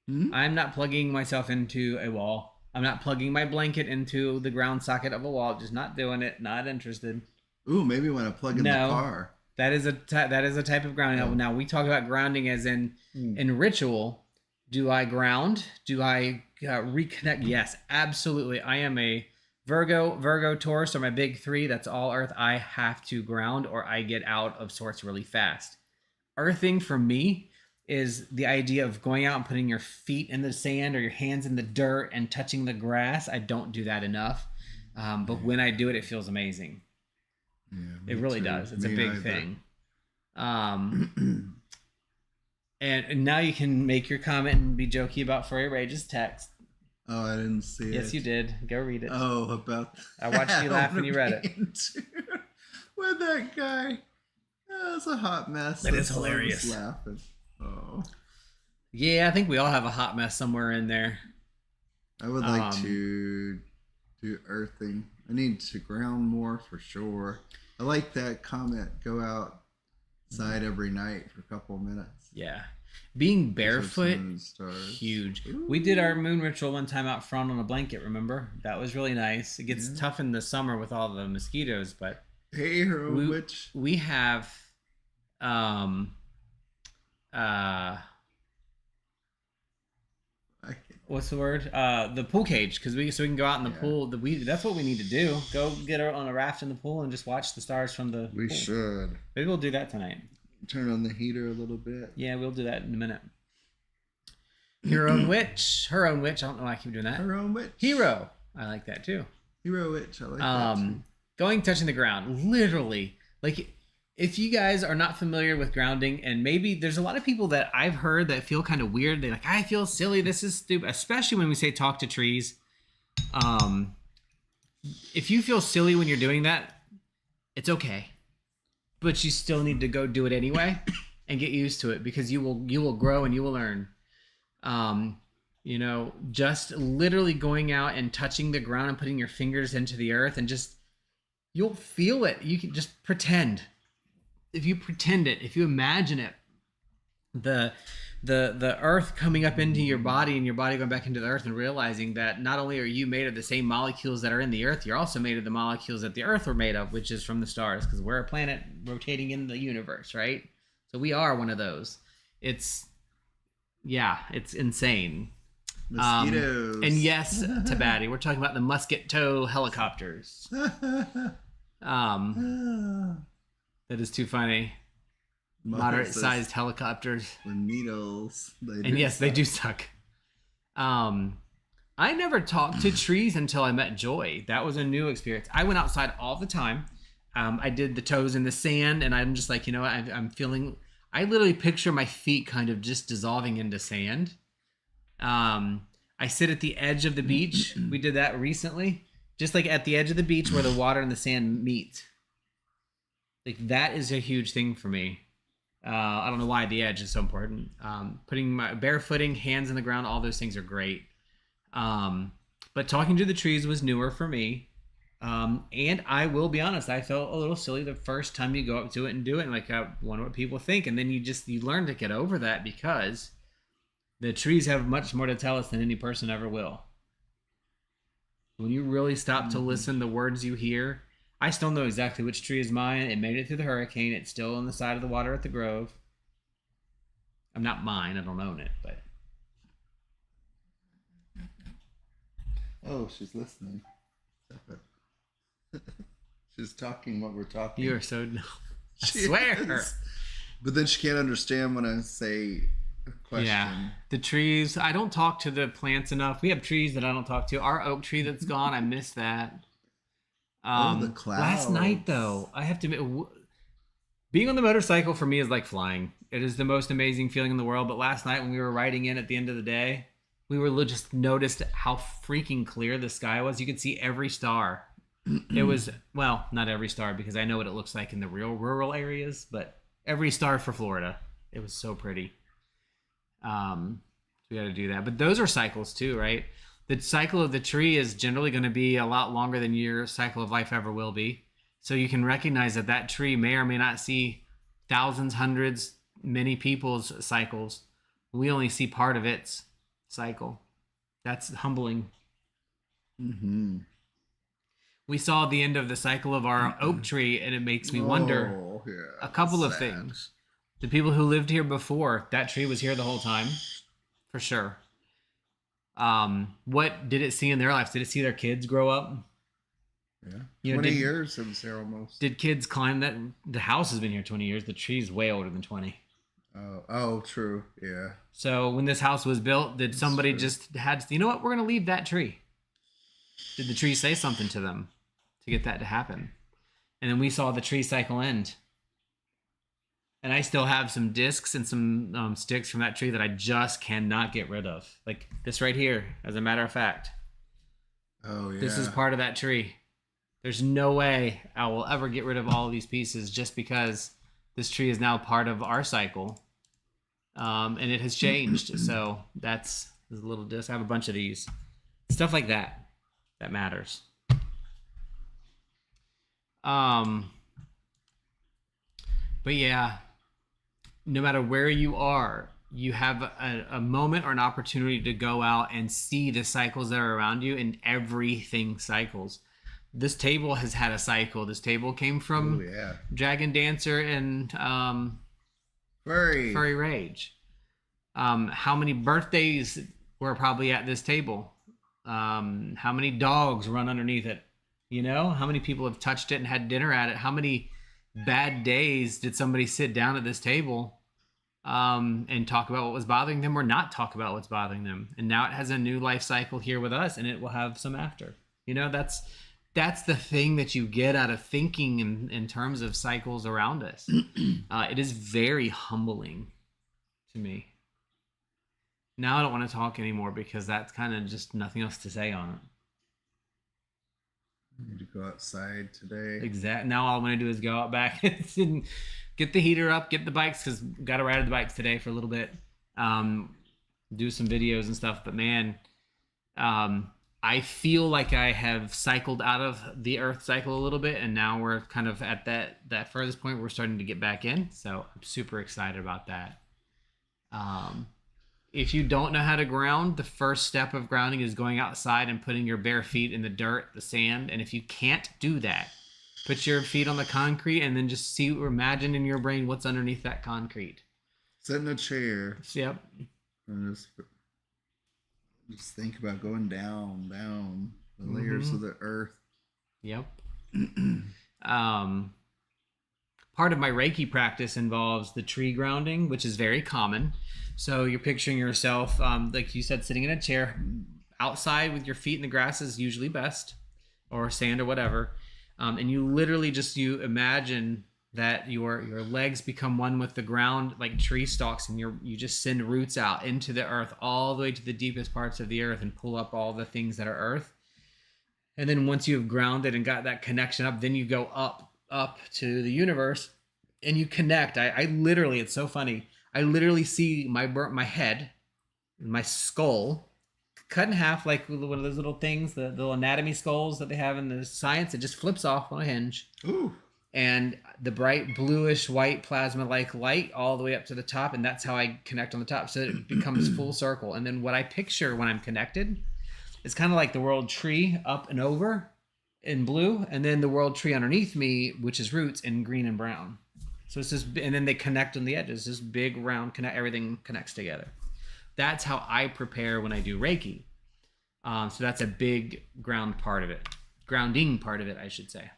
I'm not plugging myself into a wall. I'm not plugging my blanket into the ground socket of a wall. Just not doing it. Not interested. Ooh, maybe when I plug in the car. That is a type of grounding. Oh. Now we talk about grounding as in ritual. Do I ground? Do I reconnect? Yes, absolutely. I am a Virgo, Taurus are my big three. That's all earth. I have to ground or I get out of sorts really fast. Earthing for me is the idea of going out and putting your feet in the sand or your hands in the dirt and touching the grass. I don't do that enough. But when I do it, it feels amazing. Yeah, It me really too. does. It's a Me big either. thing. And now you can make your comment and be jokey about Furry Rage's text. Oh, I didn't see it. Yes, you did. Go read it. Oh, about I watched you laugh when you read it. With that guy. Oh, it's a hot mess. That is That's why I was hilarious. laughing. Oh. Yeah, I think we all have a hot mess somewhere in there. I would like to do earthing. I need to ground more for sure. I like that comment. Go outside every night for a couple of minutes. Yeah. Being barefoot, Stars. huge. Ooh. We did our moon ritual one time out front on a blanket, remember? That was really nice. It gets tough in the summer with all the mosquitoes, but Hey, hero witch. we have what's the word? The pool cage, because we can go out in the pool. That's what we need to do. Go get on a raft in the pool and just watch the stars from the We pool. should. Maybe we'll do that tonight. Turn on the heater a little bit. Yeah, we'll do that in a minute. Her own witch. Her own witch. I don't know why I keep doing that. Her own witch. Hero. I like that too. Hero witch. I like that too. Going touching the ground. Literally. Like, if you guys are not familiar with grounding, and maybe there's a lot of people that I've heard that feel kind of weird. They're like, I feel silly. This is stupid. Especially when we say talk to trees. If you feel silly when you're doing that, it's okay. But you still need to go do it anyway and get used to it, because you will grow and you will learn. Just literally going out and touching the ground and putting your fingers into the earth, and just, you'll feel it. You can just pretend. If you pretend it, if you imagine it, the earth coming up into your body and your body going back into the earth, and realizing that not only are you made of the same molecules that are in the earth, you're also made of the molecules that the earth were made of, which is from the stars, because we're a planet rotating in the universe, right? So we are one of those. It's insane. Mosquitoes. And yes, Tabati, we're talking about the musket tow helicopters. That is too funny. Moderate-sized helicopters. The needles. They do suck. I never talked to trees until I met Joy. That was a new experience. I went outside all the time. I did the toes in the sand, and I'm just like, I'm feeling... I literally picture my feet kind of just dissolving into sand. I sit at the edge of the beach. We did that recently. Just like at the edge of the beach where the water and the sand meet. Like, that is a huge thing for me. I don't know why the edge is so important. Putting my barefooting, hands in the ground, all those things are great. But talking to the trees was newer for me. And I will be honest, I felt a little silly the first time you go up to it and do it. And like, I wonder what people think. And then you learn to get over that, because the trees have much more to tell us than any person ever will. When you really stop to listen, the words you hear. I still know exactly which tree is mine. It made it through the hurricane. It's still on the side of the water at the Grove. I'm not mine. I don't own it, but. Oh, she's listening. She's talking what we're talking. You are so. I swear. Is. But then she can't understand when I say a question. Yeah, the trees. I don't talk to the plants enough. We have trees that I don't talk to. Our oak tree that's gone, I miss that. The clouds. Last night, though, I have to admit, being on the motorcycle for me is like flying. It is the most amazing feeling in the world. But last night when we were riding in at the end of the day, we were just noticed how freaking clear the sky was. You could see every star. It was, well, not every star, because I know what it looks like in the real rural areas, but every star for Florida. It was so pretty. We got to do that. But those are cycles too, right? The cycle of the tree is generally going to be a lot longer than your cycle of life ever will be. So you can recognize that tree may or may not see thousands, hundreds, many people's cycles. We only see part of its cycle. That's humbling. Mm-hmm. We saw the end of the cycle of our oak tree, and it makes me wonder a couple of things. The people who lived here before, that tree was here the whole time, for sure. What did it see in their lives? Did it see their kids grow up? Yeah. 20 years it was here almost. Did kids climb that? The house has been here 20 years. The tree's way older than 20. Oh, true. Yeah. So when this house was built, did somebody just had, you know what, we're going to leave that tree? Did the tree say something to them to get that to happen? And then we saw the tree cycle end. And I still have some discs and some sticks from that tree that I just cannot get rid of. Like this right here, as a matter of fact. Oh, yeah. This is part of that tree. There's no way I will ever get rid of all of these pieces just because this tree is now part of our cycle. And it has changed. So that's a little disc. I have a bunch of these. Stuff like that. That matters. But yeah, no matter where you are, you have a moment or an opportunity to go out and see the cycles that are around you, and everything cycles. This table has had a cycle. This table came from Dragon Dancer and Furry Rage. How many birthdays were probably at this table? How many dogs run underneath it? You know, how many people have touched it and had dinner at it? How many bad days did somebody sit down at this table and talk about what was bothering them or not talk about what's bothering them? And now it has a new life cycle here with us, and it will have some after. You know, that's the thing that you get out of thinking in terms of cycles around us. It is very humbling to me. Now I don't want to talk anymore because that's kind of just nothing else to say on it. I need to go outside today. Exactly. Now all I'm going to do is go out back and get the heater up, get the bikes, because got to ride the bikes today for a little bit. Do some videos and stuff. But man, I feel like I have cycled out of the Earth cycle a little bit, and now we're kind of at that furthest point where we're starting to get back in. So I'm super excited about that. If you don't know how to ground, the first step of grounding is going outside and putting your bare feet in the dirt, the sand. And if you can't do that, put your feet on the concrete and then just see or imagine in your brain what's underneath that concrete. Sit in a chair. Yep. And just think about going down the layers of the earth. Yep. Part of my Reiki practice involves the tree grounding, which is very common. So you're picturing yourself, like you said, sitting in a chair outside with your feet in the grass is usually best, or sand or whatever. And you literally you imagine that your legs become one with the ground like tree stalks, and you just send roots out into the earth all the way to the deepest parts of the earth and pull up all the things that are earth. And then once you've grounded and got that connection up, then you go up to the universe and you connect. I literally, it's so funny. I literally see my head, my skull, cut in half like one of those little things, the little anatomy skulls that they have in the science. It just flips off on a hinge. Ooh. And the bright bluish white plasma-like light all the way up to the top, and that's how I connect on the top. So it becomes full circle. And then what I picture when I'm connected is kind of like the world tree up and over in blue, and then the world tree underneath me, which is roots, in green and brown. So it's just, and then they connect on the edges. This big round connect, everything connects together. That's how I prepare when I do Reiki. So that's a big grounding part of it, I should say.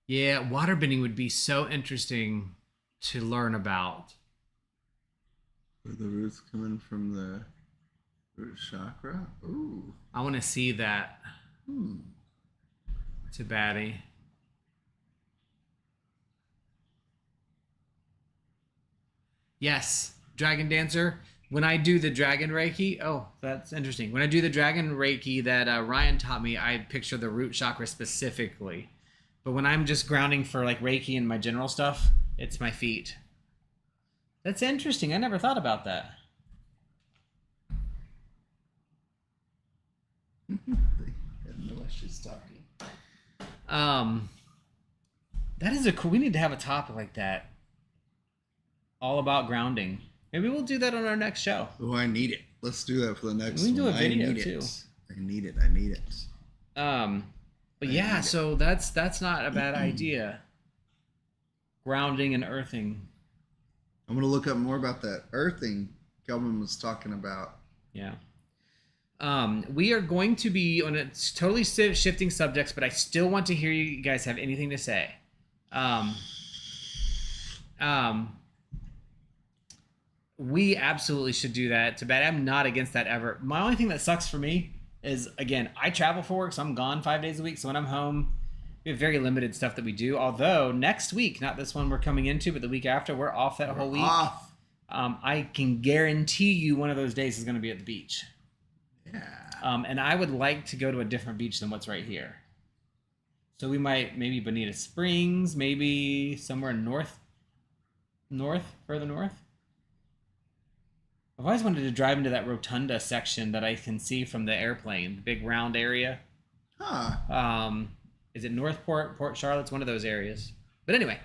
Yeah, waterbending would be so interesting to learn about. Where the roots coming from the root chakra? Ooh. I want to see that. To Batty. Yes, Dragon Dancer. When I do the Dragon Reiki, oh, that's interesting. When I do the Dragon Reiki that Ryan taught me, I picture the root chakra specifically. But when I'm just grounding for like Reiki and my general stuff, it's my feet. That's interesting. I never thought about that. I didn't know why she's talking. That is a cool. We need to have a topic like that, all about grounding. Maybe we'll do that on our next show. Oh, I need it. Let's do that for the next one. We can do a video too. I need it. But yeah, so that's not a bad idea. Grounding and earthing. I'm gonna look up more about that earthing Kelvin was talking about. Yeah. We are going to be on a totally shifting subjects, but I still want to hear you guys have anything to say. We absolutely should do that. Too bad I'm not against that ever. My only thing that sucks for me is, again, I travel for work, so I'm gone 5 days a week. So when I'm home, we have very limited stuff that we do. Although next week, not this one we're coming into, but the week after, we're off that whole week. Off. I can guarantee you one of those days is going to be at the beach. Yeah. And I would like to go to a different beach than what's right here. So we might maybe Bonita Springs, maybe somewhere further north. I've always wanted to drive into that rotunda section that I can see from the airplane, the big round area. Huh. Is it Northport, Port Charlotte's, one of those areas? But anyway,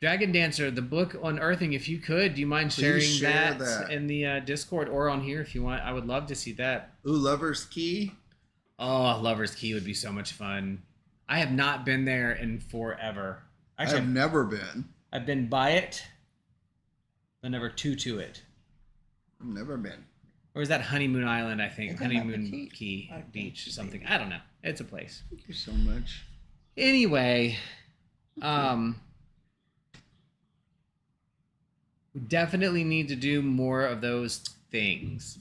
Dragon Dancer, the book Unearthing, if you could, do you mind sharing share that in the Discord or on here if you want? I would love to see that. Ooh, Lover's Key. Oh, Lover's Key would be so much fun. I have not been there in forever. Actually, I've never been. I've been by it, but never to it. I've never been. Or is that Honeymoon Island, I think? Isn't that Honeymoon the Key I Beach think or something. I don't know. It's a place. Thank you so much. Anyway, we definitely need to do more of those things.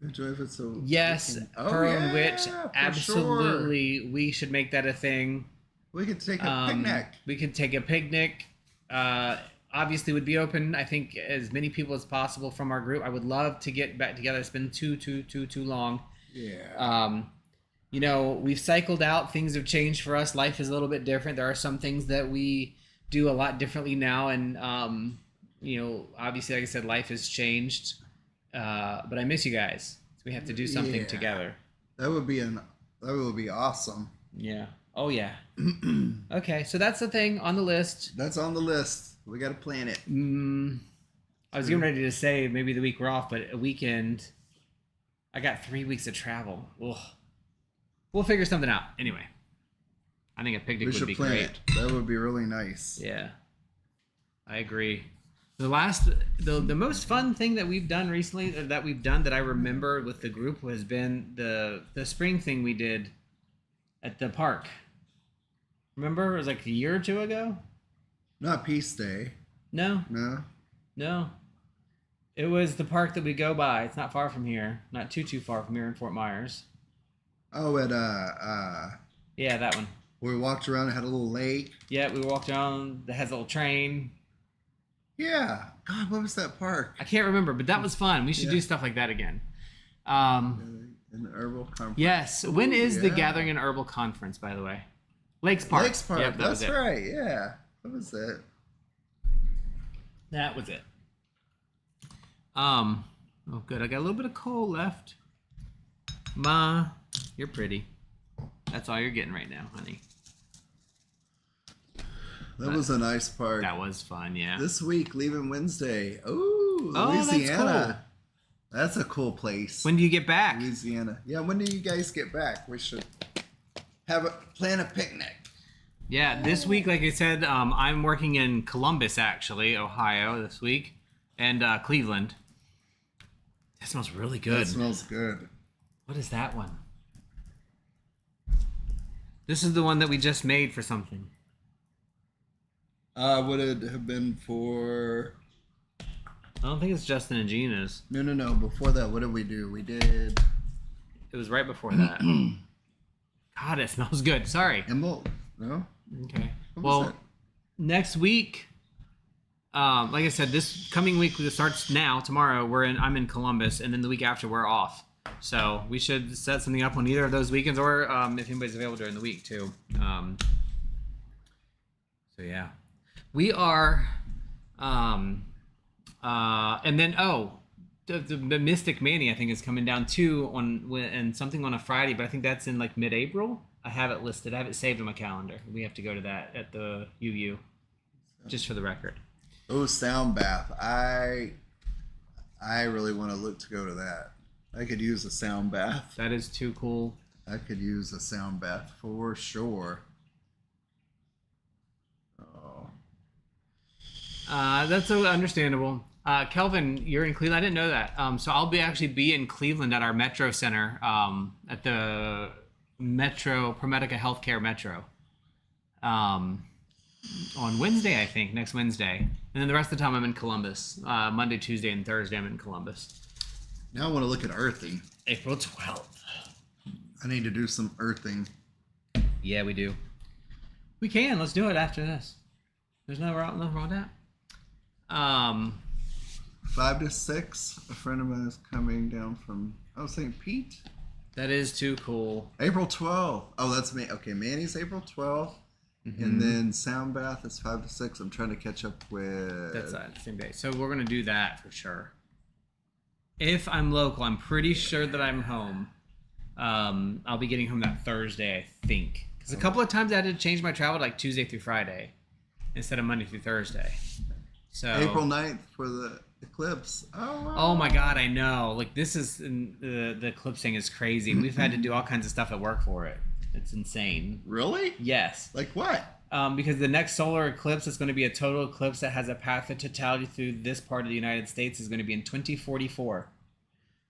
Enjoy if it's so. Yes, Oh, Pearl yeah, and Witch, for absolutely. sure. We should make that a thing. We could take a picnic. We could take a picnic. Obviously, would be open. I think as many people as possible from our group. I would love to get back together. It's been too long. Yeah. You know, we've cycled out. Things have changed for us. Life is a little bit different. There are some things that we do a lot differently now, and you know, obviously, like I said, life has changed. But I miss you guys. So we have to do something together. That would be awesome. Yeah. Oh yeah. Okay, so that's the thing on the list. That's on the list. We got to plan it. I was getting ready to say maybe the week we're off, but a weekend. I got 3 weeks of travel. Ugh. We'll figure something out. Anyway, I think a picnic would be plan great. it. That would be really nice. Yeah, I agree. The most fun thing that we've done recently, that I remember with the group, has been the spring thing we did at the park. Remember, it was like a year or two ago. Not Peace Day. No. No. It was the park that we go by. It's not far from here. Not too far from here in Fort Myers. Oh, at Yeah, that one. we walked around and had a little lake. Yeah, we walked around. That has a little train. Yeah. God, what was that park? I can't remember, but that was fun. We should do stuff like that again. An herbal conference. Yes. When is the yeah. Gathering and Herbal Conference, by the way? Lakes Park. Lakes Park. Yep, That's right. Yeah. What was it? That was it. Oh, good. I got a little bit of coal left. Ma, you're pretty. That's all you're getting right now, honey. That was a nice park. That was fun, yeah. This week, leaving Wednesday. Ooh, Oh, that's Louisiana. That's a cool place. When do you get back? Louisiana. Yeah, when do you guys get back? We should plan a picnic. Yeah, this week, like I said, I'm working in Columbus, actually, Ohio, this week, and Cleveland. That smells really good. That smells good. What is that one? This is the one that we just made for something. Would it have been for... I don't think it's Justin and Gina's. No. Before that, what did we do? We did... It was right before that. God, it smells good. Sorry. Emerald? No? Okay. What was Well, that? next week, like I said, this coming week starts now. Tomorrow, I'm in Columbus, and then the week after, we're off. So we should set something up on either of those weekends, or if anybody's available during the week too. So yeah, we are. And then the Mystic Manny I think is coming down too and something on a Friday, but I think that's in like mid-April. I have it listed. I have it saved on my calendar. We have to go to that at the UU, just for the record. Oh, sound bath. I really want to look to go to that. I could use a sound bath. That is too cool. I could use a sound bath for sure. Oh. That's so understandable. Kelvin, you're in Cleveland. I didn't know that. So I'll actually be in Cleveland at our Metro Center, at the Metro ProMedica Healthcare Metro, on Wednesday, I think, next Wednesday. And then the rest of the time I'm in Columbus. Monday, Tuesday, and Thursday I'm in Columbus. Now I want to look at earthing. April 12th. I need to do some earthing. Yeah, we do. We can. Let's do it after this. There's nothing wrong with that. 5 to 6. A friend of mine is coming down from St. Pete. That is too cool. April 12th. Oh, that's me. Okay, Manny's April 12th. Mm-hmm. And then Sound Bath is 5 to 6. I'm trying to catch up with... That's the same day. So we're going to do that for sure. If I'm local, I'm pretty sure that I'm home. I'll be getting home that Thursday, I think. Because a couple of times I had to change my travel to like Tuesday through Friday instead of Monday through Thursday. So April 9th for the eclipse. Oh, wow. Oh my God, I know. Like this is the eclipse thing is crazy. We've had to do all kinds of stuff at work for it. It's insane. Really? Yes. Like what? Because the next solar eclipse is going to be a total eclipse that has a path of totality through this part of the United States is going to be in 2044.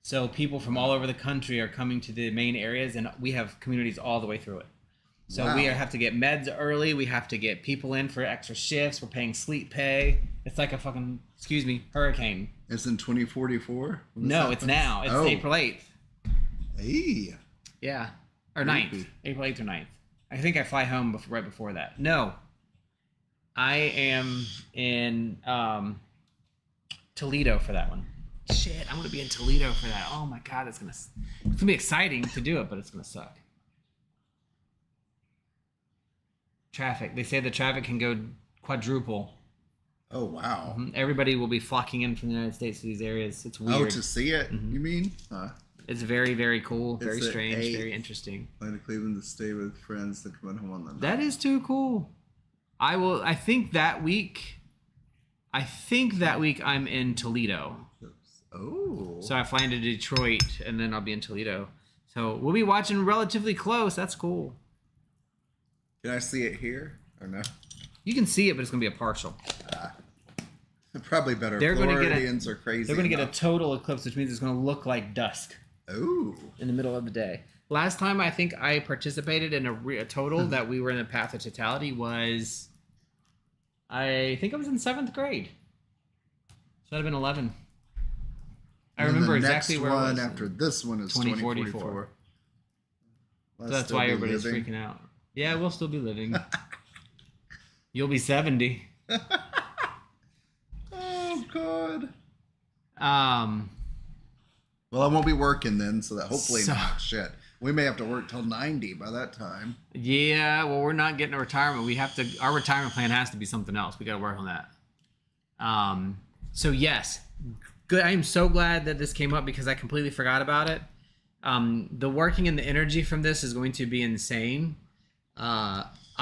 So people from all over the country are coming to the main areas, and we have communities all the way through it. So wow. We have to get meds early. We have to get people in for extra shifts. We're paying sleep pay. It's like a fucking, hurricane. It's in 2044? No, it's now. It's April 8th. Hey. Yeah. Or 9th. April 8th or 9th. I think I fly home right before that. No. I am in Toledo for that one. Shit, I'm going to be in Toledo for that. Oh my God, it's going to be exciting to do it, but it's going to suck. Traffic. They say the traffic can go quadruple. Oh, wow. Mm-hmm. Everybody will be flocking in from the United States to these areas. It's weird. Oh, to see it, you mean? It's very, very cool, very it's strange, very interesting. Going to Cleveland to stay with friends that come home on the night. That is too cool. I think that week I'm in Toledo. Oh. So I fly into Detroit, and then I'll be in Toledo. So we'll be watching relatively close. That's cool. Can I see it here or no? You can see it, but it's going to be a partial. Probably better. Floridians are crazy. They're going to get a total eclipse, which means it's going to look like dusk. Oh. In the middle of the day. Last time I think I participated in a total that we were in the path of totality was, I think I was in 7th grade. So that'd have been 11. I remember exactly where the next it was. one after this one is 2044. So that's why everybody's freaking out. Yeah, we'll still be living. You'll be 70. Oh, God. Well, I won't be working then, so that hopefully not. Shit. We may have to work till 90 by that time. Yeah, well, we're not getting a retirement. Our retirement plan has to be something else. We got to work on that. So yes, good. I am so glad that this came up because I completely forgot about it. The working and the energy from this is going to be insane.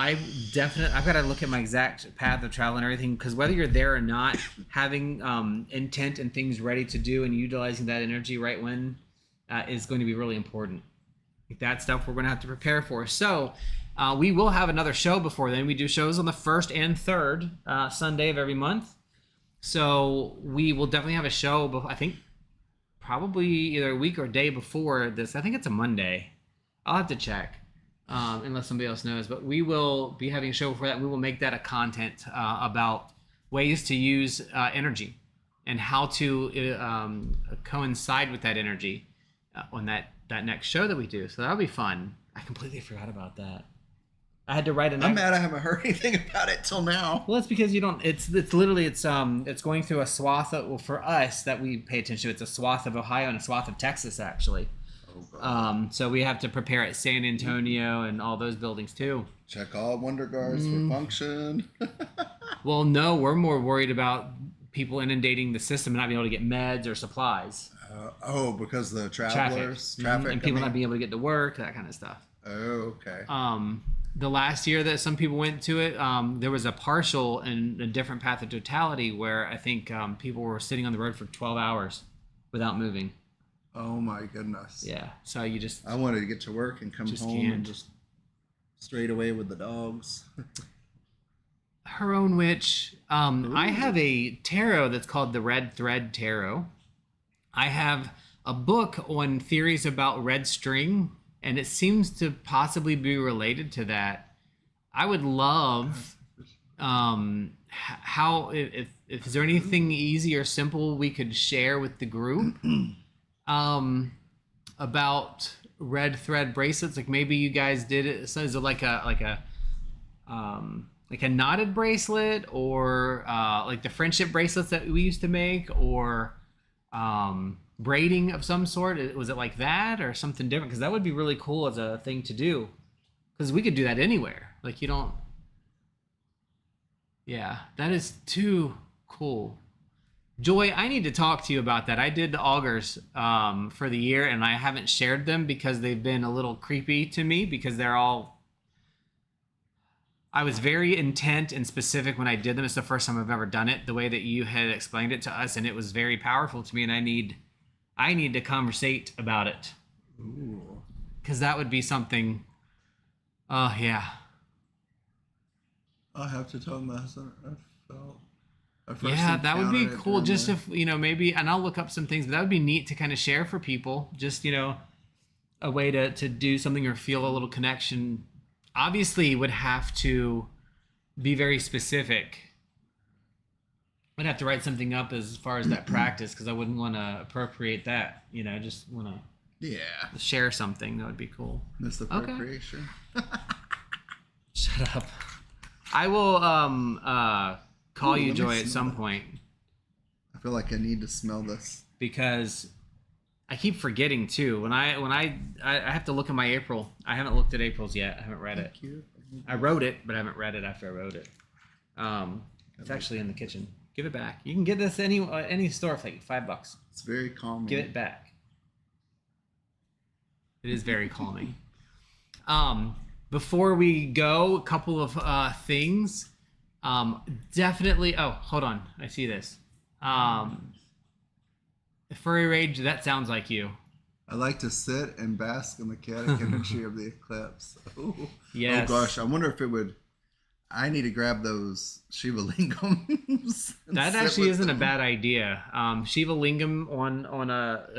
I've got to look at my exact path of travel and everything, because whether you're there or not, having intent and things ready to do and utilizing that energy right when is going to be really important. Like that stuff we're going to have to prepare for. So we will have another show before then. We do shows on the 1st and 3rd Sunday of every month. So we will definitely have a show, I think probably either a week or a day before this. I think it's a Monday. I'll have to check. Unless somebody else knows, but we will be having a show before that. And we will make that a content about ways to use energy and how to coincide with that energy on that next show that we do. So that'll be fun. I completely forgot about that. I had to write I'm mad I haven't heard anything about it till now. Well, it's because you don't. It's literally it's going through a swath of, well, for us that we pay attention to. It's a swath of Ohio and a swath of Texas actually. So we have to prepare at San Antonio and all those buildings too. Check all Wonder Guards for function. Well, no, we're more worried about people inundating the system and not being able to get meds or supplies. Because the travelers, traffic, and people not being able to get to work, that kind of stuff. Oh, okay. The last year that some people went to it, there was a partial and a different path of totality where I think people were sitting on the road for 12 hours without moving. Oh my goodness. Yeah. So you just... I wanted to get to work and come home and just straight away with the dogs. Her own witch. I have a tarot that's called the Red Thread Tarot. I have a book on theories about red string, and it seems to possibly be related to that. I would love how if is there anything easy or simple we could share with the group? about red thread bracelets. Like maybe you guys did it. So is it like a knotted bracelet, or like the friendship bracelets that we used to make, or braiding of some sort? Was it like that or something different? Because that would be really cool as a thing to do. Because we could do that anywhere. Like you don't. Yeah, that is too cool. Joy, I need to talk to you about that. I did the augurs for the year, and I haven't shared them because they've been a little creepy to me because they're all. I was very intent and specific when I did them. It's the first time I've ever done it the way that you had explained it to us, and it was very powerful to me. And I need to conversate about it. Ooh. Because that would be something. Oh yeah. I have to tell my husband I felt. Yeah, that would be cool. Just if, maybe, and I'll look up some things, but that would be neat to kind of share for people. Just, a way to do something or feel a little connection. Obviously, would have to be very specific. I'd have to write something up as far as that practice, because I wouldn't want to appropriate that. Just want to share something. That would be cool. Misappropriation. Okay. Shut up. I will call you, Joy, at some point. I feel like I need to smell this. Because I keep forgetting too. When I have to look at my April. I haven't looked at April's yet. I haven't read it. I wrote it, but I haven't read it after I wrote it. It's actually in the kitchen. Give it back. You can get this any store for like $5. It's very calming. Give it back. It is very calming. Before we go, a couple of things. Definitely. Oh, hold on. I see this. Furry Rage. That sounds like you. I like to sit and bask in the chaotic energy of the eclipse. Ooh. Yes. Oh gosh, I wonder if it would. I need to grab those Shiva Lingams. That actually isn't a bad idea. Shiva Lingam on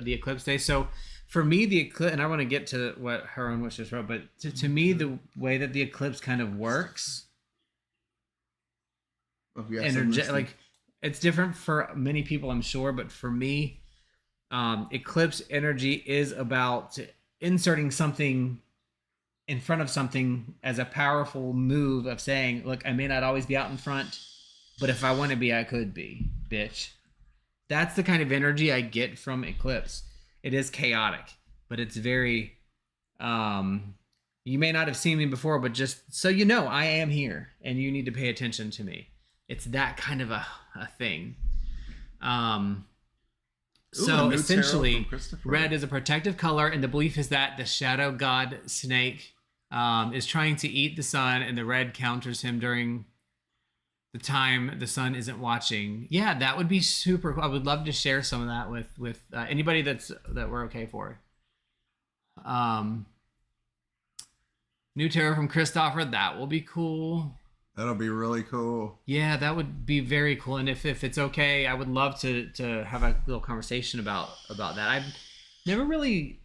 the eclipse day. So for me, the eclipse, and I want to get to what her own wishes wrote, but to me, the way that the eclipse kind of works, like it's different for many people, I'm sure, but for me, eclipse energy is about inserting something in front of something as a powerful move of saying, look, I may not always be out in front, but if I want to be, I could be, bitch. That's the kind of energy I get from eclipse. It is chaotic, but it's very, you may not have seen me before, but just so you know, I am here and you need to pay attention to me. It's that kind of a thing. So essentially, red is a protective color, and the belief is that the shadow god snake is trying to eat the sun, and the red counters him during the time the sun isn't watching. Yeah, that would be super cool. I would love to share some of that with anybody that we're okay for. New tarot from Christopher. That will be cool. That'll be really cool. Yeah, that would be very cool. And if it's okay, I would love to have a little conversation about that. I've never really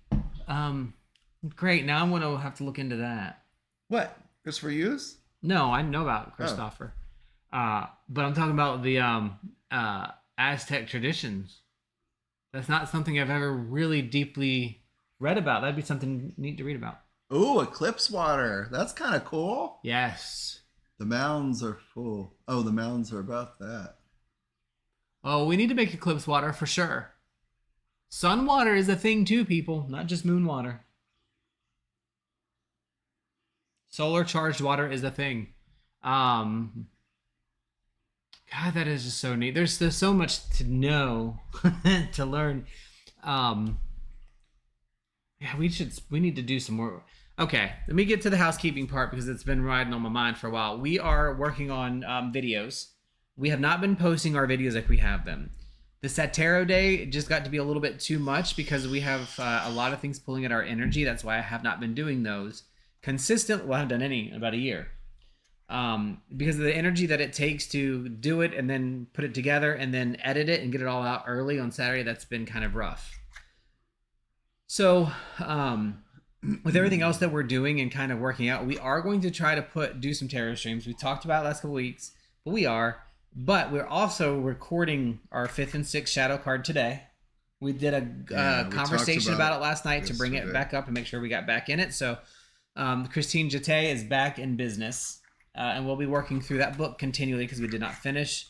great. Now I'm gonna have to look into that. What? Christopher Hughes? No, I know about Christopher. But I'm talking about the Aztec traditions. That's not something I've ever really deeply read about. That'd be something neat to read about. Ooh, eclipse water. That's kind of cool. Yes. The mounds are full. Oh, the mounds are about that. Oh, we need to make eclipse water for sure. Sun water is a thing too, people. Not just moon water. Solar charged water is a thing. God, that is just so neat. There's so much to know, to learn. Yeah, we need to do some more. Okay, let me get to the housekeeping part because it's been riding on my mind for a while. We are working on videos. We have not been posting our videos like we have them. The Satero Day just got to be a little bit too much because we have a lot of things pulling at our energy. That's why I have not been doing those consistent. Well, I haven't done any in about a year. Because of the energy that it takes to do it and then put it together and then edit it and get it all out early on Saturday, that's been kind of rough. So, with everything else that we're doing and kind of working out, we are going to try to do some tarot streams. We talked about it last couple weeks, but we're also recording our 5th and 6th shadow card today. We did a Yeah, we conversation talked about about it last night to bring it yesterday. back up and make sure we got back in it. So Christine Jete is back in business, and we'll be working through that book continually because we did not finish.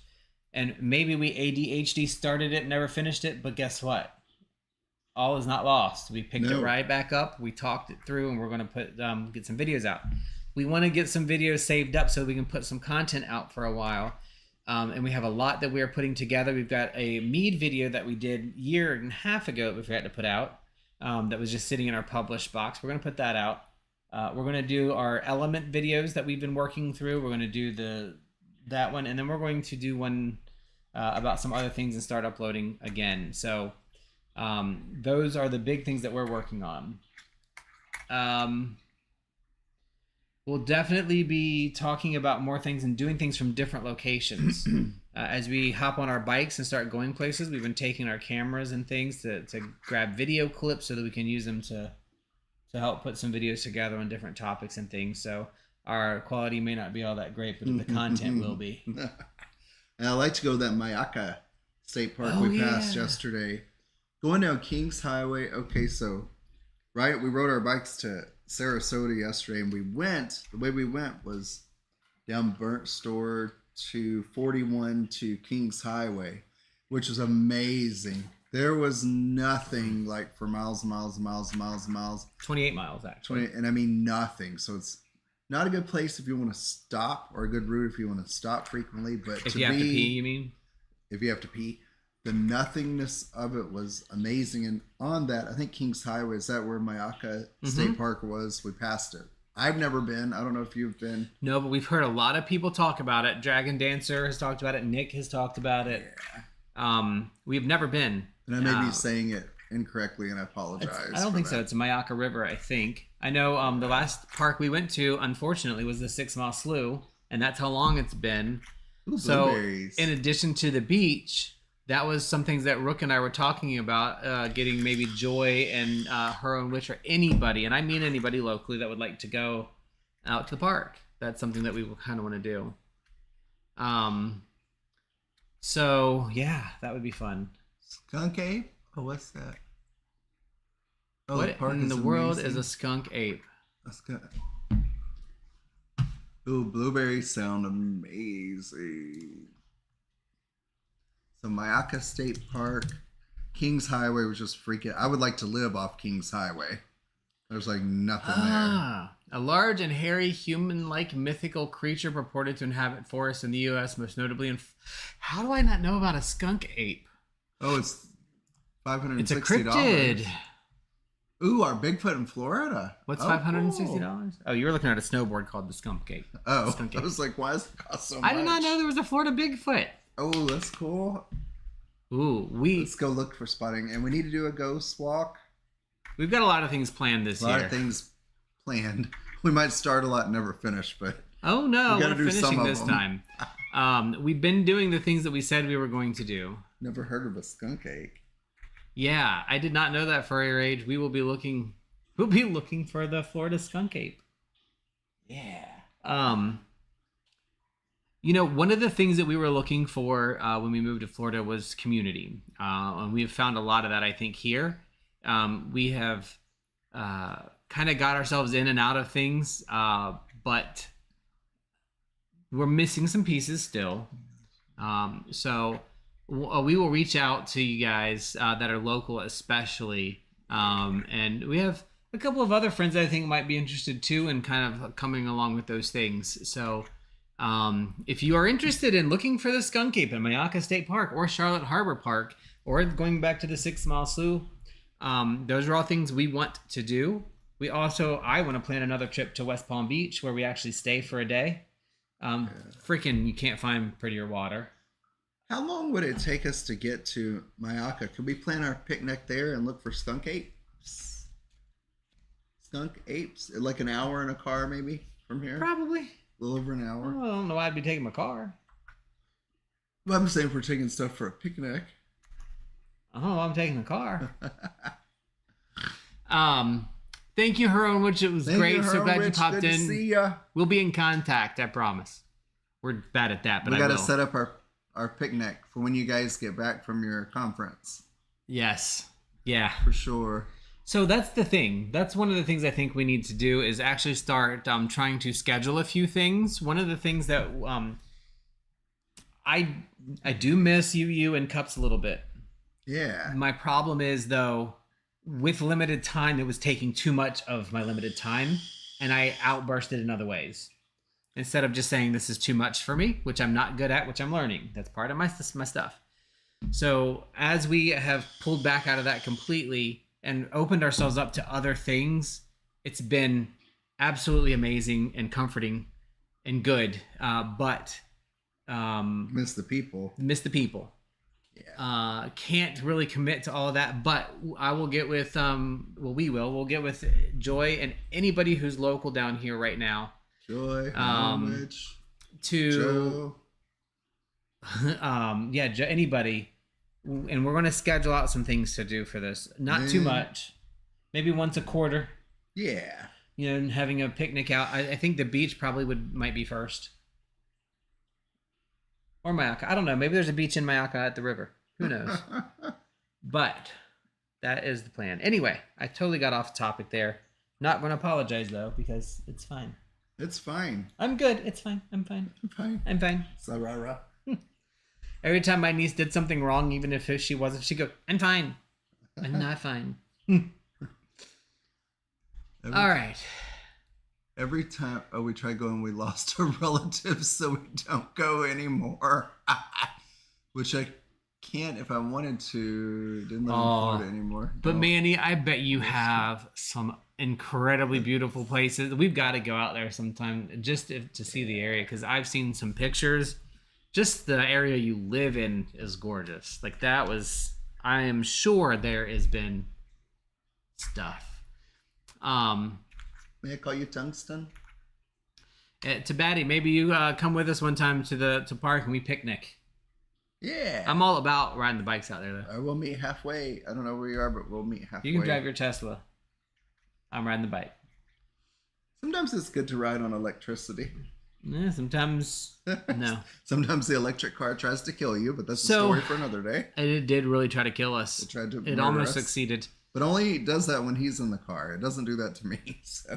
And maybe we ADHD started it, never finished it, but guess what? All is not lost. We picked it right back up. We talked it through, and we're going to put get some videos out. We want to get some videos saved up so we can put some content out for a while. And we have a lot that we are putting together. We've got a mead video that we did 1.5 years ago that we forgot to put out. That was just sitting in our published box. We're going to put that out. We're going to do our element videos that we've been working through. We're going to do that one, and then we're going to do one about some other things and start uploading again. So those are the big things that we're working on. We'll definitely be talking about more things and doing things from different locations. As we hop on our bikes and start going places, we've been taking our cameras and things to grab video clips so that we can use them to help put some videos together on different topics and things. So our quality may not be all that great, but the content will be. And I like to go to that Mayaka State Park we passed yesterday. Going down Kings Highway. Okay, so, right, we rode our bikes to Sarasota yesterday, and the way we went was down Burnt Store to 41 to Kings Highway, which was amazing. There was nothing like for miles and miles and miles and miles and miles. 28 miles, actually. And I mean nothing. So it's not a good place if you want to stop, or a good route if you want to stop frequently. But if you have to pee, you mean? If you have to pee. The nothingness of it was amazing. And on that, I think Kings Highway, is that where Mayaka State Park was? We passed it. I've never been. I don't know if you've been. No, but we've heard a lot of people talk about it. Dragon Dancer has talked about it. Nick has talked about it. Yeah. We've never been. And I may be saying it incorrectly, and I apologize. I don't think so. It's Mayaka River, I think. I know the last park we went to, unfortunately, was the 6 Mile Slough, and that's how long it's been. Ooh, so, blueberries. In addition to the beach, that was some things that Rook and I were talking about, getting maybe Joy and her own witch, or anybody, and I mean anybody locally that would like to go out to the park. That's something that we kind of want to do. So yeah, that would be fun. Skunk ape? Oh, what's that? Oh, what in the world is a skunk ape? Ooh, blueberries sound amazing. So Mayaka State Park, Kings Highway was just freaking. I would like to live off Kings Highway. There's like nothing there. A large and hairy human-like mythical creature purported to inhabit forests in the U.S., most notably in. How do I not know about a skunk ape? Oh, it's $560. It's a cryptid. Ooh, our Bigfoot in Florida. What's $560? Cool. Oh, you were looking at a snowboard called the skunk ape. Oh, skunk ape. I was like, why does it cost so much? I did not know there was a Florida Bigfoot. Oh, that's cool. Ooh, let's go look for spotting, and we need to do a ghost walk. We've got a lot of things planned this year. A lot of things planned. We might start a lot and never finish, but oh no, we're finishing this time. We've been doing the things that we said we were going to do. Never heard of a skunk ape. Yeah, I did not know that for your age. We'll be looking for the Florida skunk ape. Yeah. You know, one of the things that we were looking for when we moved to Florida was community. And we've found a lot of that, I think, here. We have kind of got ourselves in and out of things, but we're missing some pieces still. So we will reach out to you guys that are local especially. And we have a couple of other friends that I think might be interested too in kind of coming along with those things. So if you are interested in looking for the skunk ape in Mayaka State Park or Charlotte Harbor Park, or going back to the 6 Mile Slough, those are all things we want to do. I want to plan another trip to West Palm Beach where we actually stay for a day. Freaking, you can't find prettier water. How long would it take us to get to Mayaka? Could we plan our picnic there and look for skunk apes? Skunk apes? Like an hour in a car maybe from here? Probably. A little over an hour. Well, I don't know why I'd be taking my car. Well, I'm saying if we're taking stuff for a picnic. Oh, I'm taking the car. Thank you, Her Own Witch. It was great. So glad you popped in. To see ya. We'll be in contact, I promise. We're bad at that, but we got to set up our picnic for when you guys get back from your conference. Yes. Yeah. for sure. So that's the thing. That's one of the things I think we need to do is actually start trying to schedule a few things. One of the things that I I do miss you and Cups a little bit. Yeah. My problem is though, with limited time, it was taking too much of my limited time, and I outbursted in other ways. Instead of just saying this is too much for me, which I'm not good at, which I'm learning. That's part of my stuff. So as we have pulled back out of that completely and opened ourselves up to other things, it's been absolutely amazing and comforting and good. But Miss the people. miss the people. Yeah. Can't really commit to all of that, but I will get with we'll get with Joy and anybody who's local down here right now Joy, Witch, to Joe. anybody, and we're going to schedule out some things to do for this. Not too much, maybe once a quarter. Yeah. You know, and having a picnic out. I think the beach probably might be first. Or Mayaka. I don't know. Maybe there's a beach in Mayaka at the river. Who knows? But that is the plan. Anyway, I totally got off topic there. Not going to apologize, though, because it's fine. It's fine. I'm good. It's fine. I'm fine. I'm fine. I'm fine. Sarara. Every time my niece did something wrong, even if she wasn't, she'd go, I'm fine. I'm not fine. All right. Every time we try going, we lost our relatives, so we don't go anymore. Which I can't if I wanted to. Didn't live in Florida anymore. But Manny, I bet you have some incredibly beautiful places. We've got to go out there sometime just to see the area, because I've seen some pictures. Just the area you live in is gorgeous. Like that was, I am sure there has been stuff. May I call you Tungsten? To Batty, maybe you come with us one time to park and we picnic. Yeah. I'm all about riding the bikes out there though. We'll meet halfway. I don't know where you are, but we'll meet halfway. You can drive your Tesla. I'm riding the bike. Sometimes it's good to ride on electricity. Yeah, sometimes no. Sometimes the electric car tries to kill you, but that's a story for another day. It did really try to kill us. It tried to. It almost succeeded. But only does that when he's in the car. It doesn't do that to me. So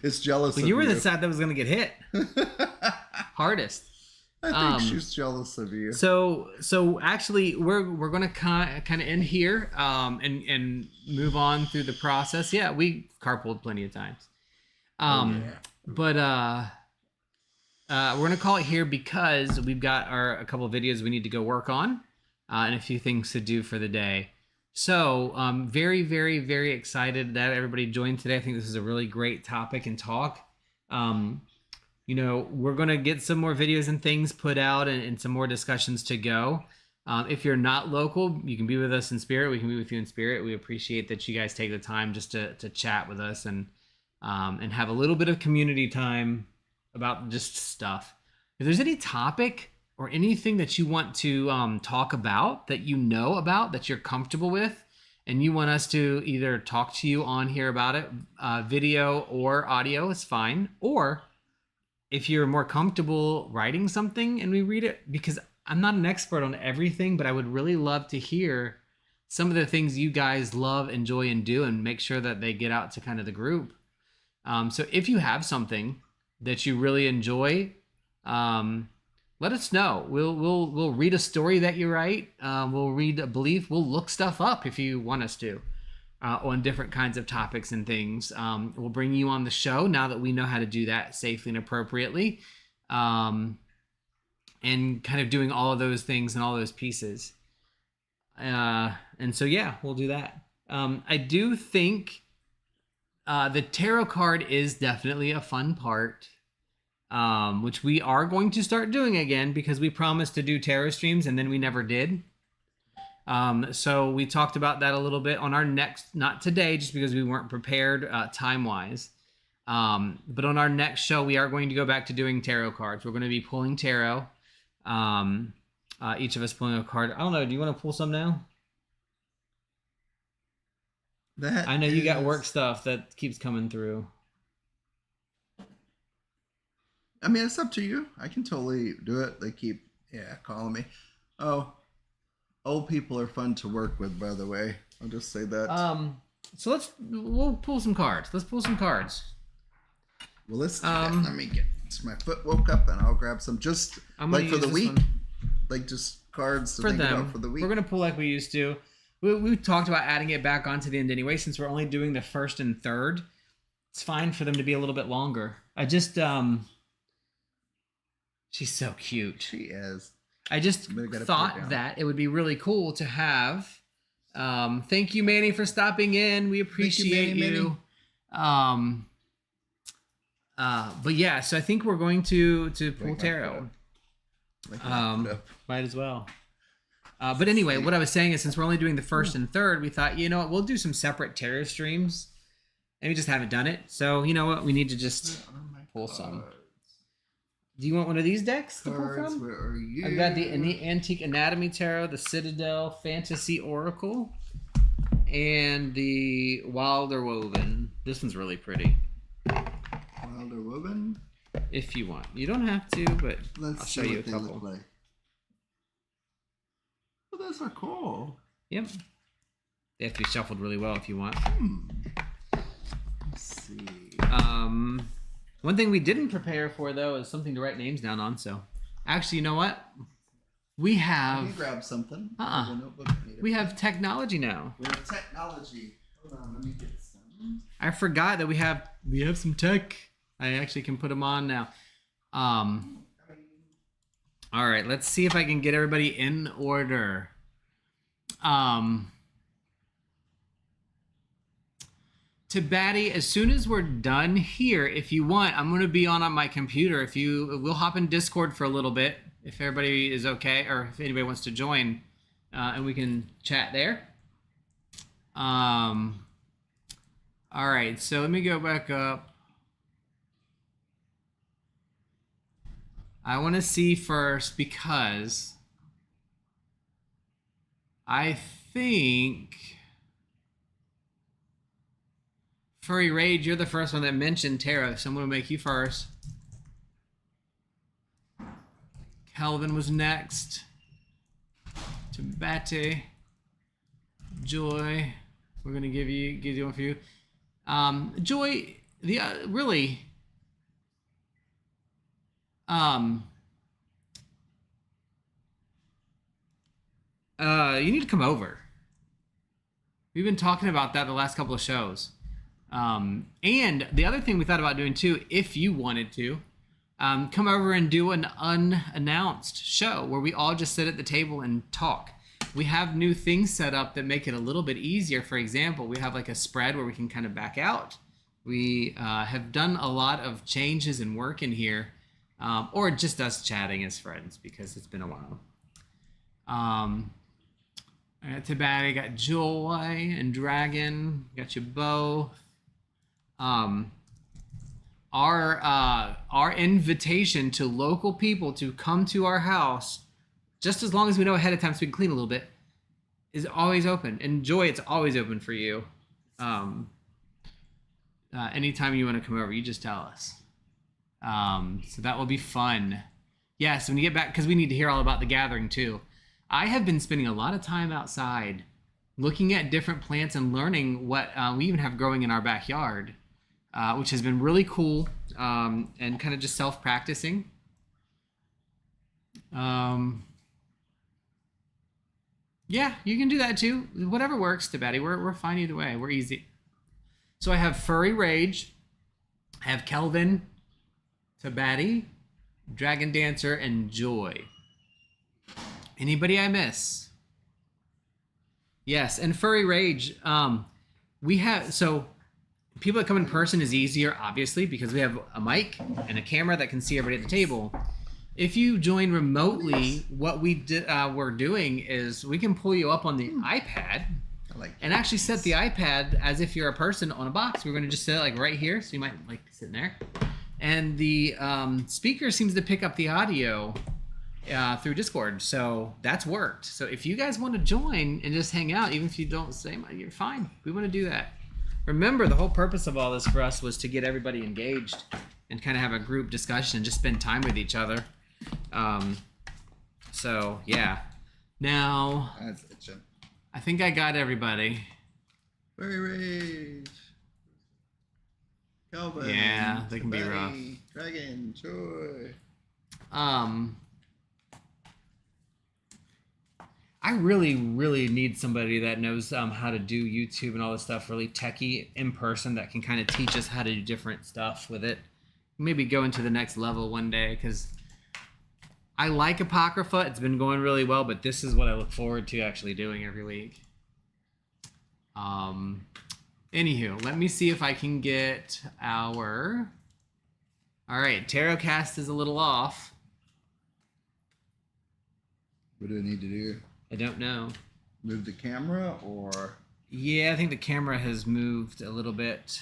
it's jealous of you. You were the side that was going to get hit. Hardest. I think she's jealous of you. So actually, we're going to kind of end here and move on through the process. Yeah, we carpooled plenty of times. But we're going to call it here because we've got a couple of videos we need to go work on and a few things to do for the day. So very, very, very excited that everybody joined today. I think this is a really great topic and talk. You know, we're going to get some more videos and things put out and some more discussions to go. If you're not local, you can be with us in spirit. We can be with you in spirit. We appreciate that you guys take the time just to chat with us and have a little bit of community time about just stuff. If there's any topic or anything that you want to talk about, that you know about, that you're comfortable with, and you want us to either talk to you on here about it, video or audio is fine. Or if you're more comfortable writing something and we read it, because I'm not an expert on everything, but I would really love to hear some of the things you guys love, enjoy, and do, and make sure that they get out to kind of the group. So if you have something that you really enjoy, let us know. We'll read a story that you write. We'll read a belief. We'll look stuff up if you want us to on different kinds of topics and things. We'll bring you on the show now that we know how to do that safely and appropriately, and kind of doing all of those things and all those pieces. And so yeah, we'll do that. I do think the tarot card is definitely a fun part. Which we are going to start doing again because we promised to do tarot streams and then we never did. So we talked about that a little bit on our next, not today, just because we weren't prepared time-wise. But on our next show, we are going to go back to doing tarot cards. We're going to be pulling tarot. Each of us pulling a card. I don't know. Do you want to pull some now? I know you got work stuff that keeps coming through. I mean, it's up to you. I can totally do it. They keep, calling me. Oh, Old people are fun to work with, by the way. I'll just say that. So we'll pull some cards. Let's pull some cards. Well, let's do that. Let me get. My foot woke up, and I'll grab some. Just like for the week, like just cards to for think them. about for the week. We're gonna pull like we used to. We talked about adding it back onto the end anyway, since we're only doing the first and third. It's fine for them to be a little bit longer. I just she's so cute. She is. I just thought that it would be really cool to have. Thank you, Manny, for stopping in. We appreciate you. But yeah, so I think we're going to pull tarot. Might as well. But anyway, what I was saying is, since we're only doing the first and third, we thought, you know what, we'll do some separate tarot streams. And we just haven't done it. So, you know what, we need to just pull some. Do you want one of these decks to pull from? Where are you? I've got the Antique Anatomy Tarot, the Citadel Fantasy Oracle, and the Wilder Woven. This one's really pretty. Wilder Woven? If you want. You don't have to, but I'll show you a couple. Like. Well, those are cool. Yep. They have to be shuffled really well if you want. Let's see. One thing we didn't prepare for, though, is something to write names down on. So, actually, you know what? We have... Let me grab something. We have technology now. We have technology. Hold on, let me get some. I forgot that we have some tech. I actually can put them on now. All right, let's see if I can get everybody in order. To Batty, as soon as we're done here, if you want, I'm going to be on my computer. We'll hop in Discord for a little bit, if everybody is okay, or if anybody wants to join, and we can chat there. All right, so let me go back up. I want to see first, because I think... Furry Rage, you're the first one that mentioned tarot, so I'm going to make you first. Kelvin was next. Tabate. Joy. We're going to give you one for you. Joy, really... you need to come over. We've been talking about that the last couple of shows. And the other thing we thought about doing too, if you wanted to, come over and do an unannounced show where we all just sit at the table and talk. We have new things set up that make it a little bit easier. For example, we have like a spread where we can kind of back out. We have done a lot of changes and work in here, or just us chatting as friends because it's been a while. I got Tabata, got Joy and Dragon, got you both. Our invitation to local people to come to our house, just as long as we know ahead of time so we can clean a little bit, is always open. And Joy, it's always open for you. Anytime you want to come over, you just tell us. So that will be fun. Yes, when you get back, because we need to hear all about the gathering too. I have been spending a lot of time outside looking at different plants and learning what we even have growing in our backyard, which has been really cool, and kind of just self-practicing. Yeah, you can do that too. Whatever works, Tabati. We're fine either way. We're easy. So I have Furry Rage, I have Kelvin, Tabati, Dragon Dancer, and Joy. Anybody I miss? Yes, and Furry Rage. We have, so people that come in person is easier, obviously, because we have a mic and a camera that can see everybody at the table. If you join remotely, what we're doing is we can pull you up on the iPad and actually set the iPad as if you're a person on a box. We're going to just set it like right here, so you might like be sitting there. And the speaker seems to pick up the audio through Discord, so that's worked. So if you guys want to join and just hang out, even if you don't say much, you're fine. We want to do that. Remember, the whole purpose of all this for us was to get everybody engaged and kind of have a group discussion and just spend time with each other. So yeah, Now, That's itching. I think I got everybody. Furry Rage. Calvin. Yeah, they can be rough. Dragon. Joy. I really need somebody that knows how to do YouTube and all this stuff, really techie in person, that can kind of teach us how to do different stuff with it. Maybe go into the next level one day, because I like Apocrypha. It's been going really well, but this is what I look forward to actually doing every week. Anywho, let me see if I can get our... All right, Tarotcast is a little off. What do I need to do? I don't know. Move the camera or... Yeah, I think the camera has moved a little bit.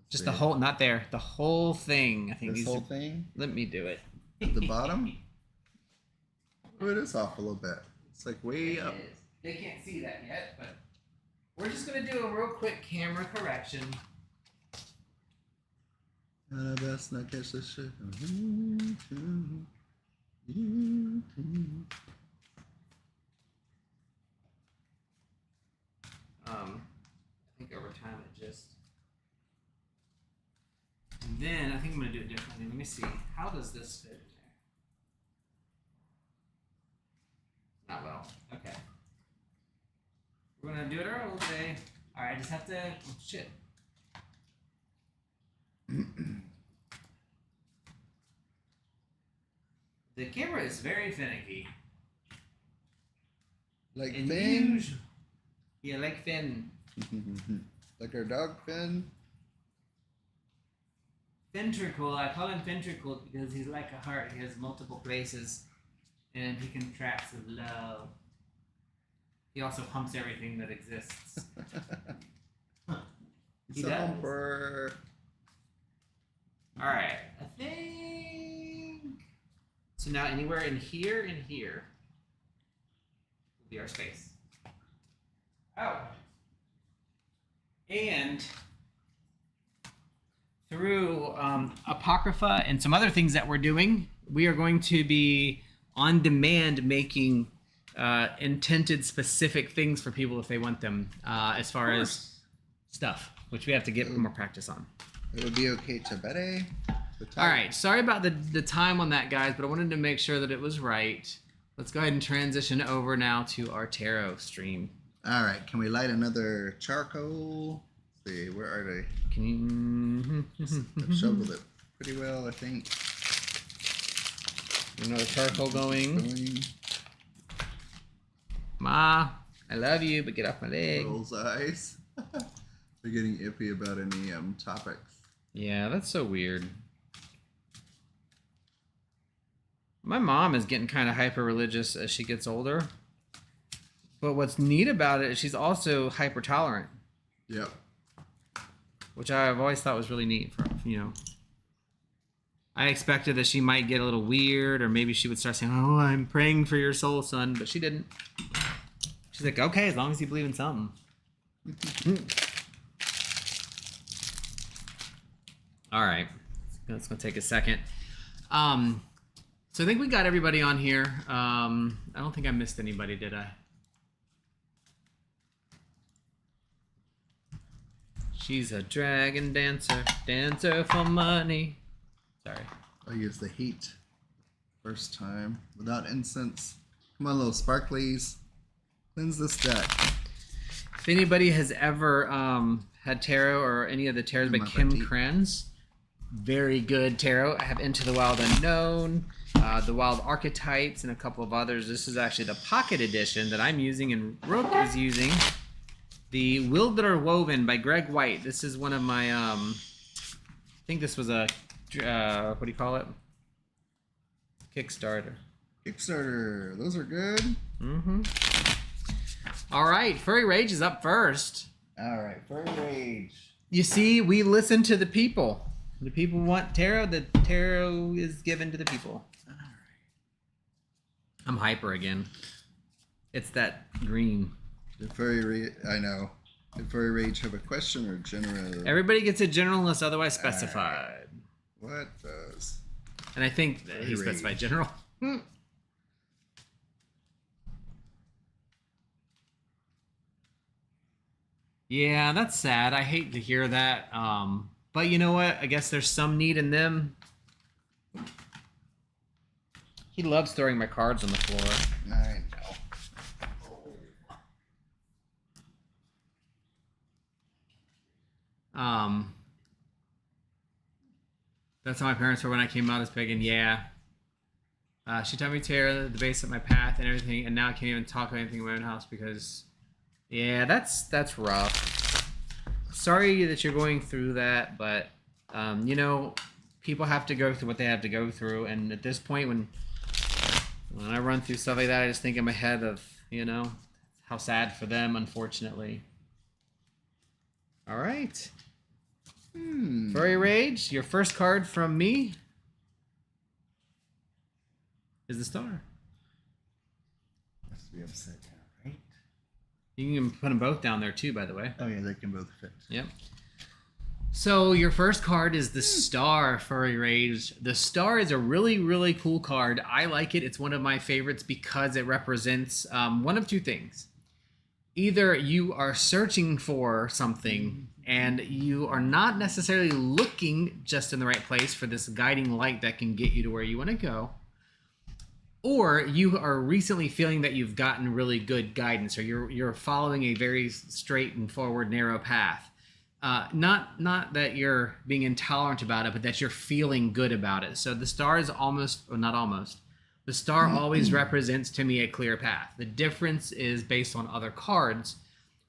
Just the whole, not there. The whole thing. I think this whole thing? Let me do it. At the bottom? Oh, it is off a little bit. It's like way up. They can't see that yet, but we're just going to do a real quick camera correction. Best not catch this shit. I think over time it just... And then I think I'm going to do it differently. Let me see. How does this fit in there? Not well. Okay. We're going to do it our old way. Alright, I just have to... Oh, shit. The camera is very finicky. Like And Finn? Yeah, like Finn. Like our dog Finn? Ventricle. I call him Ventricle because he's like a heart. He has multiple places, and he contracts with love. He also pumps everything that exists. He does. Thumper. All right, I think. So now anywhere in here and here will be our space. Oh. And through Apocrypha and some other things that we're doing, we are going to be on demand making intended specific things for people if they want them, as far as stuff, which we have to get more practice on. It would be okay to bere. All right, sorry about the time on that, guys, but I wanted to make sure that it was right. Let's go ahead and transition over now to our tarot stream. All right, can we light another charcoal? Let's see, where are they? Can you... I've shoveled it pretty well, I think. Another charcoal going. Ma, I love you, but get off my leg. Rolls eyes. They're getting iffy about any topics. Yeah, that's so weird. My mom is getting kind of hyper-religious as she gets older. But what's neat about it is she's also hyper-tolerant. Yep. Which I've always thought was really neat for, you know. I expected that she might get a little weird, or maybe she would start saying, "Oh, I'm praying for your soul, son," but she didn't. She's like, "Okay, as long as you believe in something." All right, that's gonna take a second. So I think we got everybody on here. I don't think I missed anybody, did I? She's a dragon dancer, dancer for money. Sorry. I used the heat first time without incense. Come on, little sparklies. Cleanse this deck. If anybody has ever had tarot or any of the tarots by Kim Kranz, very good tarot. I have Into the Wild Unknown, the Wild Archetypes, and a couple of others. This is actually the pocket edition that I'm using and Rook is using. The Wilder Woven by Greg White. This is one of my, I think this was a, what do you call it? Kickstarter. Kickstarter. Those are good. Mm-hmm. All right, Furry Rage is up first. All right, Furry Rage. You see, we listen to the people. The people want tarot. The tarot is given to the people. All right. I'm hyper again. It's that green. Did Furry Rage, I know. Did Furry Rage have a question or general? Everybody gets a general unless otherwise specified. What does? And I think that he specified general. Yeah, that's sad. I hate to hear that. But you know what? I guess there's some need in them. He loves throwing my cards on the floor. I know. That's how my parents were when I came out as Pagan. Yeah. She taught me to tear the base of my path and everything, and now I can't even talk about anything in my own house because, yeah, that's rough. Sorry that you're going through that, but you know, people have to go through what they have to go through, and at this point, when I run through stuff like that, I just think in my head of, you know, how sad for them, unfortunately. All right. Furry Rage, your first card from me is the star. Has to be upside down, right? You can put them both down there too, by the way. Oh yeah, they can both fit. Yep. So your first card is the Star, Furry Rage. The Star is a really, really cool card. I like it. It's one of my favorites because it represents one of two things. Either you are searching for something and you are not necessarily looking just in the right place for this guiding light that can get you to where you want to go, or you are recently feeling that you've gotten really good guidance, or you're following a very straight and forward narrow path. Not that you're being intolerant about it, but that you're feeling good about it. So the star is almost, or not almost, the star always represents to me a clear path. The difference is based on other cards,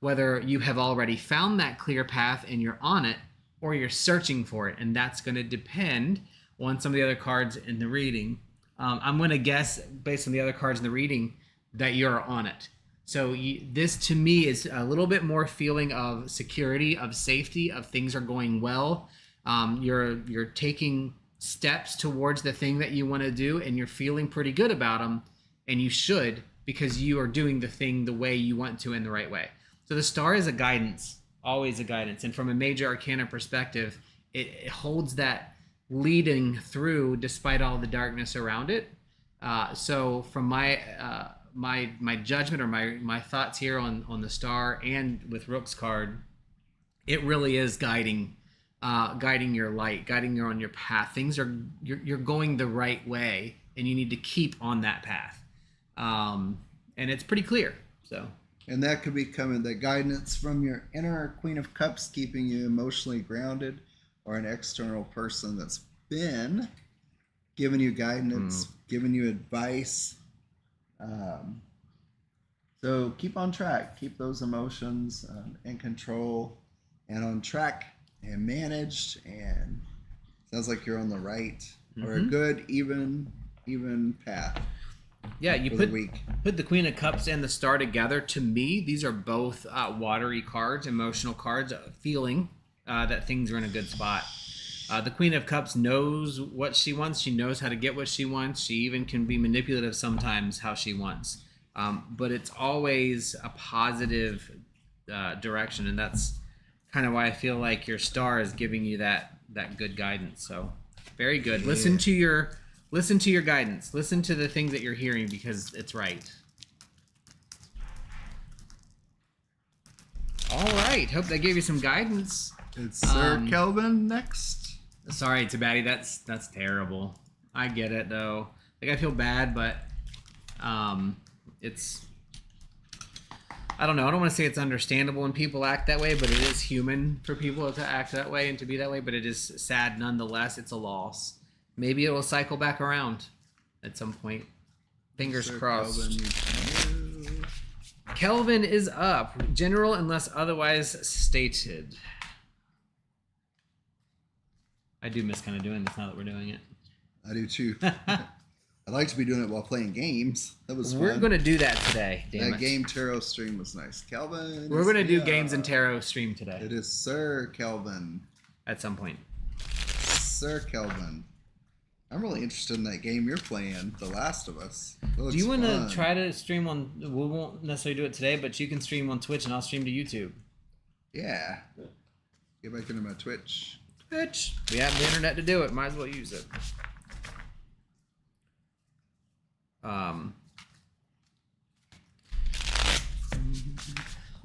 whether you have already found that clear path and you're on it, or you're searching for it. And that's going to depend on some of the other cards in the reading. I'm going to guess, based on the other cards in the reading, that you're on it. So this, to me, is a little bit more feeling of security, of safety, of things are going well. You're taking steps towards the thing that you want to do, and you're feeling pretty good about them, and you should, because you are doing the thing the way you want to in the right way. So the star is a guidance, always a guidance. And from a major arcana perspective, it holds that leading through despite all the darkness around it. So from my judgment, or my thoughts here on the star and with Rook's card, it really is guiding your light, guiding you on your path. Things are, you're going the right way, and you need to keep on that path. And it's pretty clear. So, and that could be coming, the guidance from your inner Queen of Cups, keeping you emotionally grounded, or an external person that's been giving you guidance, giving you advice. So keep on track, keep those emotions in control and on track and managed, and sounds like you're on the right, or a good even path. Yeah, you put the Queen of Cups and the Star together. To me, these are both watery cards, emotional cards, feeling that things are in a good spot. The Queen of Cups knows what she wants. She knows how to get what she wants. She even can be manipulative sometimes how she wants. But it's always a positive direction, and that's kind of why I feel like your star is giving you that good guidance. So very good. Yeah. Listen to your guidance. Listen to the things that you're hearing, because it's right. All right. Hope that gave you some guidance. It's Sir Kelvin next. Sorry, Tabati, that's terrible. I get it though. Like, I feel bad, but it's, I don't know. I don't want to say it's understandable when people act that way, but it is human for people to act that way and to be that way. But it is sad nonetheless. It's a loss. Maybe it will cycle back around at some point. Fingers Sir crossed. Kelvin is up. General, unless otherwise stated. I do miss kind of doing this now that we're doing it. I do too. I'd like to be doing it while playing games. That was fun. We're going to do that today, damn that it. game tarot stream was nice. Kelvin. We're going to do games and tarot stream today. It is Sir Kelvin. At some point. Sir Kelvin. I'm really interested in that game you're playing, The Last of Us. Do you want to try to stream on, we won't necessarily do it today, but you can stream on Twitch and I'll stream to YouTube. Yeah. Get back into my Twitch. We have the internet to do it. Might as well use it.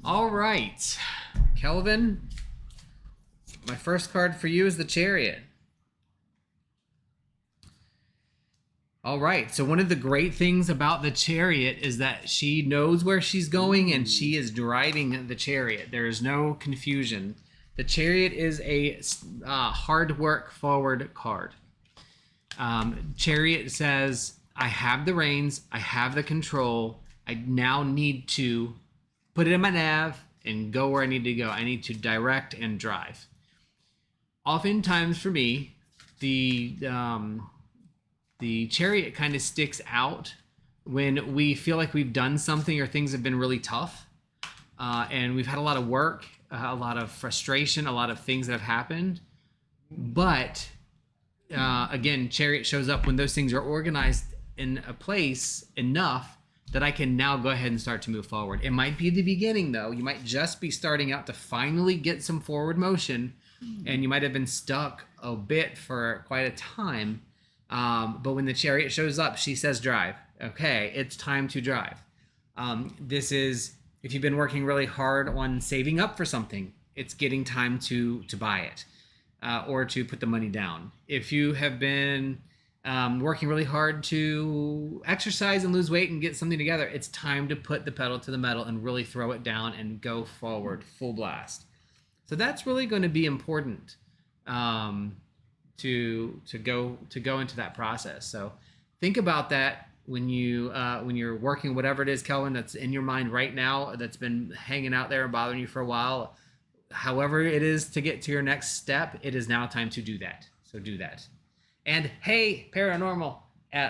All right. Kelvin, my first card for you is the Chariot. All right, so one of the great things about the Chariot is that she knows where she's going and she is driving the Chariot. There is no confusion. The Chariot is a hard work forward card. Chariot says, I have the reins, I have the control, I now need to put it in my nav and go where I need to go. I need to direct and drive. Oftentimes for me, the Chariot kind of sticks out when we feel like we've done something or things have been really tough, and we've had a lot of work, a lot of frustration, a lot of things that have happened. But again, Chariot shows up when those things are organized in a place enough that I can now go ahead and start to move forward. It might be the beginning, though. You might just be starting out to finally get some forward motion, and you might have been stuck a bit for quite a time. But when the Chariot shows up, she says drive. Okay, it's time to drive. This is, if you've been working really hard on saving up for something, it's getting time to buy it, or to put the money down. If you have been working really hard to exercise and lose weight and get something together, it's time to put the pedal to the metal and really throw it down and go forward full blast. So that's really going to be important. To go into that process. So think about that when you're working whatever it is, Kelvin, that's in your mind right now, that's been hanging out there and bothering you for a while. However it is to get to your next step, it is now time to do that. So do that. And hey, Paranormal,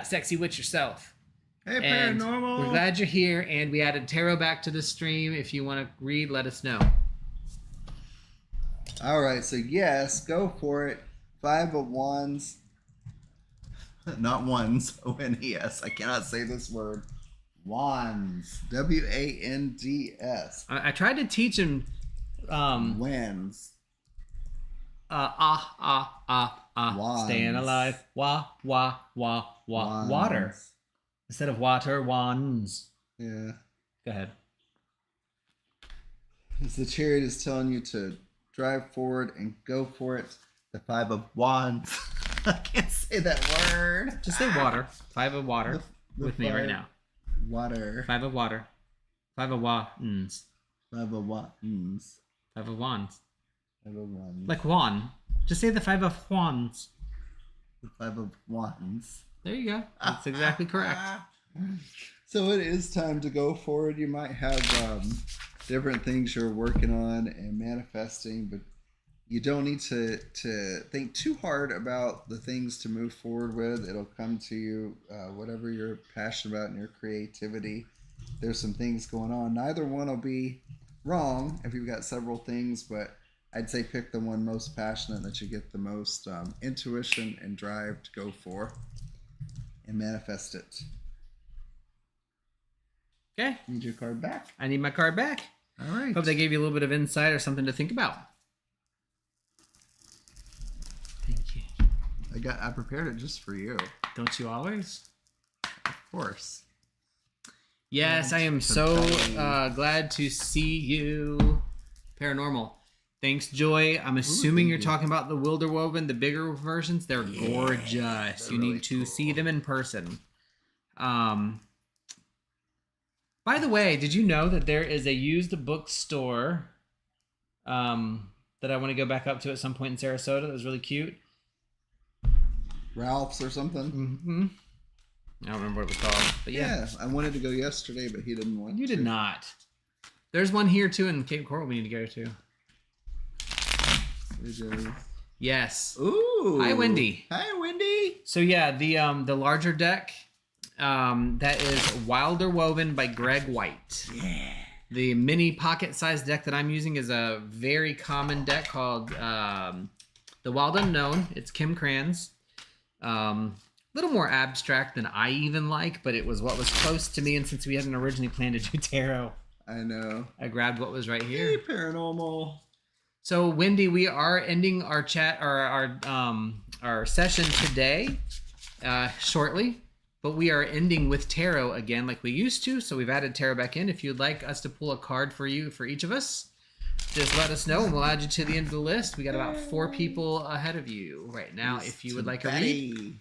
Sexy Witch yourself. Hey, And Paranormal. we're glad you're here, and we added tarot back to the stream. If you want to read, let us know. All right, so yes, go for it. 5 of Wands. Not ones. O-N-E-S. I cannot say this word. Wands. W-A-N-D-S. I tried to teach him. Wands. Wands. Staying alive. Wands. Water. Instead of water, wands. Yeah. Go ahead. As the Chariot is telling you to drive forward and go for it. The 5 of Wands. I can't say that word. Just say water. 5 of water The with me right now. Water. 5 of water. 5 of wands. 5 of Wands. 5 of wands. 5 of Wands. Like Juan. Just say the 5 of wands. The 5 of Wands. There you go. That's exactly correct. So it is time to go forward. You might have different things you're working on and manifesting, but you don't need to think too hard about the things to move forward with. It'll come to you, whatever you're passionate about in your creativity. There's some things going on. Neither one will be wrong if you've got several things, but I'd say pick the one most passionate that you get the most intuition and drive to go for and manifest it. Okay. Need your card back. I need my card back. All right. Hope they gave you a little bit of insight or something to think about. Thank you. I prepared it just for you. Don't you always? Of course. Yes, I am so glad to see you. Paranormal. Thanks, Joy. I'm assuming you're talking about the Wilderwoven, the bigger versions. They're gorgeous. You really need to cool. see them in person. By the way, did you know that there is a used bookstore that I want to go back up to at some point in Sarasota that was really cute? Ralph's or something. Mm-hmm. I don't remember what it was called, but yeah. I wanted to go yesterday, but he didn't want You to. did not. There's one here too in Cape Coral we need to go to. Yes. Ooh. Hi, Wendy. Hi, Wendy. So yeah, the larger deck, that is Wilder Woven by Greg White. Yeah. The mini pocket-sized deck that I'm using is a very common deck called The Wild Unknown. It's Kim Cran's. Little more abstract than I even like, but it was what was close to me, and since we hadn't originally planned to do tarot, I know. I grabbed what was right here. Hey, Paranormal. So Wendy, we are ending our chat or our session today shortly, but we are ending with tarot again like we used to. So we've added tarot back in. If you'd like us to pull a card for you for each of us, just let us know and we'll add you to the end of the list. We got about 4 people ahead of you right now if you would like a read.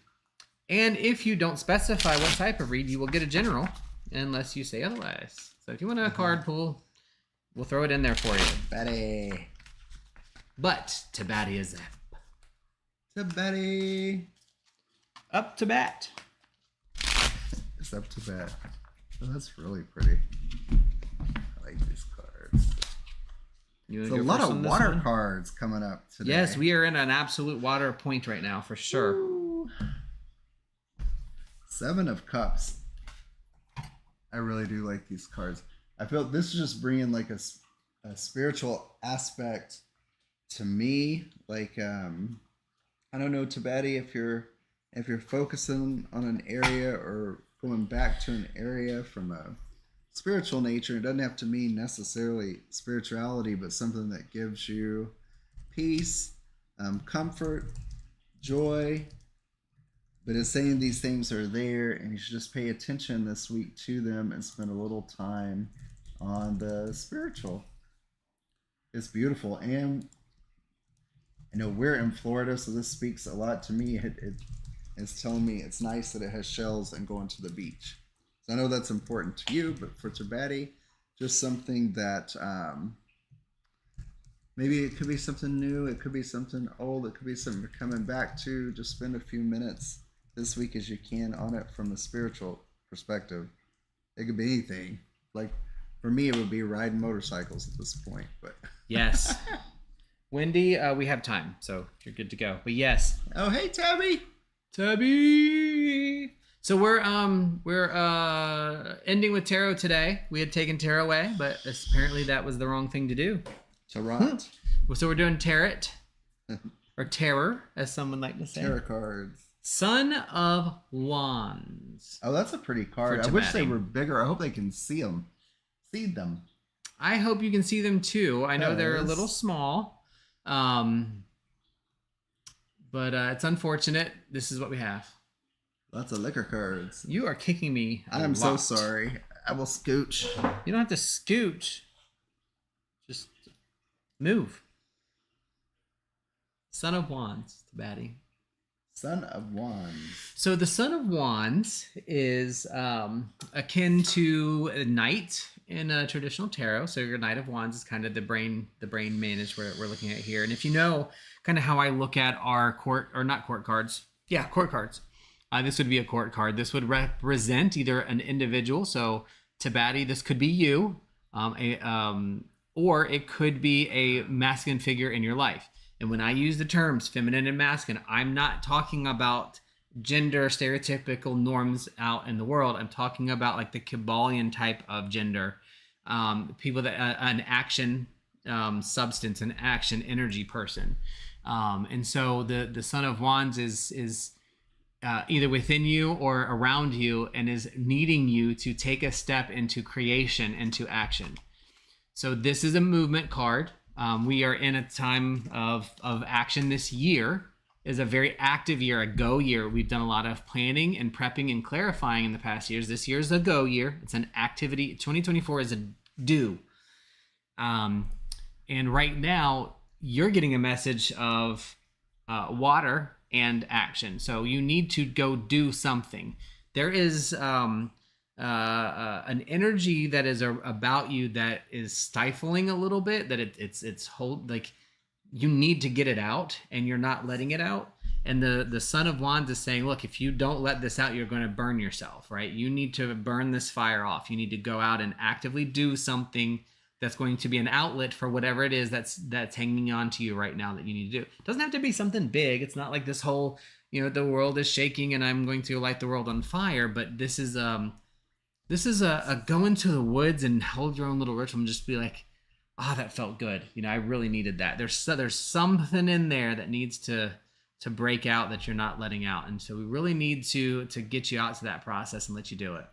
And if you don't specify what type of read, you will get a general unless you say otherwise. So if you want a card pool, we'll throw it in there for you. Batty. But to batty is up. To Batty. Up to bat. It's up to bat. Oh, that's really pretty. I like these cards. There's a lot of water cards coming up today. Yes, we are in an absolute water point right now, for sure. Ooh. 7 of Cups. I really do like these cards. I feel this is just bringing like a spiritual aspect to me. Like, I don't know, Tabati, if you're focusing on an area or going back to an area from a spiritual nature, it doesn't have to mean necessarily spirituality, but something that gives you peace, comfort, joy. But it's saying these things are there, and you should just pay attention this week to them and spend a little time on the spiritual. It's beautiful. And I know we're in Florida, so this speaks a lot to me. It's telling me it's nice that it has shells and going to the beach. So I know that's important to you, but for Tabati, just something that maybe it could be something new, it could be something old, it could be something you're coming back to. Just spend a few minutes this week as you can on it from a spiritual perspective. It could be anything. Like for me, it would be riding motorcycles at this point. But yes, Wendy, we have time, so you're good to go. But yes. Oh, hey, Tabby. So we're ending with tarot today. We had taken tarot away, but apparently that was the wrong thing to do. Tarot. So we're doing tarot, or terror, as someone like to say. Tarot cards. Son of Wands. Oh, that's a pretty card. I wish they were bigger. I hope they can see them. See them. I hope you can see them too. I know they're a little small. But it's unfortunate. This is what we have. Lots of liquor cards. You are kicking me. I'm so sorry. I will scooch. You don't have to scooch. Just move. Son of Wands, Batty. Son of Wands. So the Son of Wands is akin to a knight in a traditional tarot. So your Knight of Wands is kind of the brain managed we're looking at here. And if you know kind of how I look at our court cards. This would be a court card. This would represent either an individual. So Tabati, this could be you, or it could be a masculine figure in your life. And when I use the terms feminine and masculine, I'm not talking about gender stereotypical norms out in the world. I'm talking about like the Kabbalion type of gender, people that an action substance, an action energy person. And so the Son of Wands is either within you or around you and is needing you to take a step into creation, into action. So this is a movement card. We are in a time of action. This year is a very active year, a go year. We've done a lot of planning and prepping and clarifying in the past years. This year is a go year. It's an activity. 2024 is a do. And right now, you're getting a message of water and action. So you need to go do something. There is an energy that is about you that is stifling a little bit, that it's hold, like you need to get it out and you're not letting it out. And the Son of Wands is saying, look, if you don't let this out, you're going to burn yourself, right? You need to burn this fire off. You need to go out and actively do something that's going to be an outlet for whatever it is that's hanging on to you right now that you need to do. It doesn't have to be something big. It's not like this whole, the world is shaking and I'm going to light the world on fire, but this is a go into the woods and hold your own little ritual and just be like, that felt good. I really needed that. There's something in there that needs to break out that you're not letting out. And so we really need to get you out to that process and let you do it.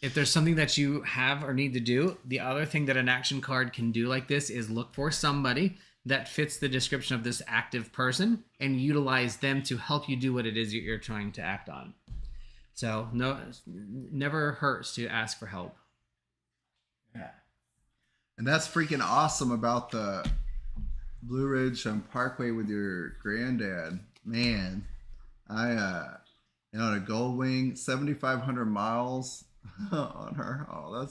If there's something that you have or need to do, the other thing that an action card can do like this is look for somebody that fits the description of this active person and utilize them to help you do what it is you're trying to act on. So never hurts to ask for help. Yeah. And that's freaking awesome about the Blue Ridge Parkway with your granddad. Man, on a Gold Wing, 7,500 miles on her. Oh,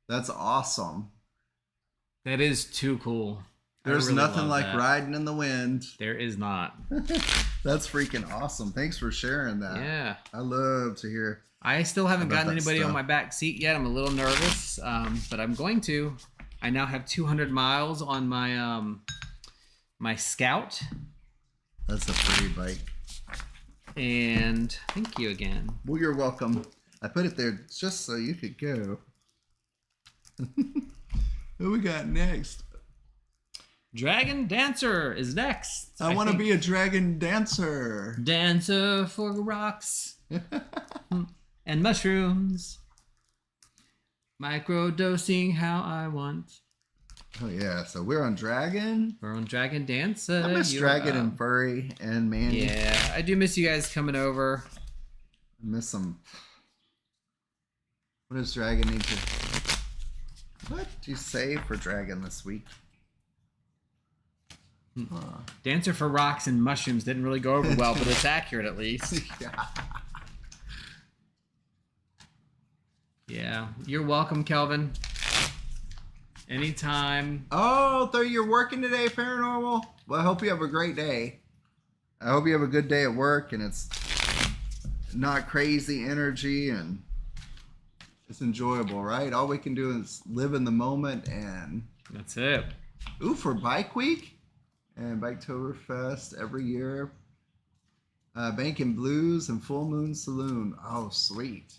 that's awesome. That is too cool. There's really nothing love like that. riding in the wind. There is not. That's freaking awesome. Thanks for sharing that. Yeah. I love to hear. I still haven't about gotten that anybody stuff. on my back seat yet. I'm a little nervous, but I'm going to. I now have 200 miles on my my Scout. That's a pretty bike. And thank you again. Well, you're welcome. I put it there just so you could go. Who we got next? Dragon Dancer is next. I want to think. be a dragon dancer. Dancer for rocks and mushrooms. Microdosing how I want. Oh yeah, so we're on Dragon. We're on Dragon Dancer. I miss You're Dragon up. and Furry and Manny. Yeah, I do miss you guys coming over. I miss them. What does Dragon need to? What do you say for Dragon this week? Dancer for rocks and mushrooms didn't really go over well, but it's accurate at least. Yeah. Yeah, you're welcome, Kelvin. Anytime. Oh, so you're working today, Paranormal? Well, I hope you have a great day. I hope you have a good day at work and it's not crazy energy and it's enjoyable, right? All we can do is live in the moment and... That's it. Ooh, for Bike Week and Biketoberfest every year. Banking Blues and Full Moon Saloon. Oh, sweet.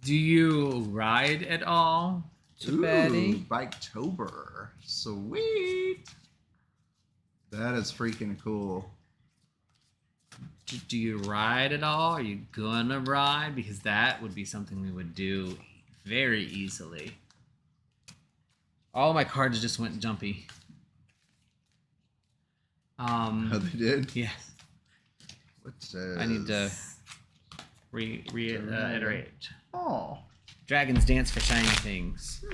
Do you ride at all, Betty? Biketober. Sweet. That is freaking cool. Do you ride at all? Are you gonna ride? Because that would be something we would do very easily. All my cards just went jumpy. Oh, they did? Yes. What does... I need to reiterate. Oh. Dragons dance for shiny things.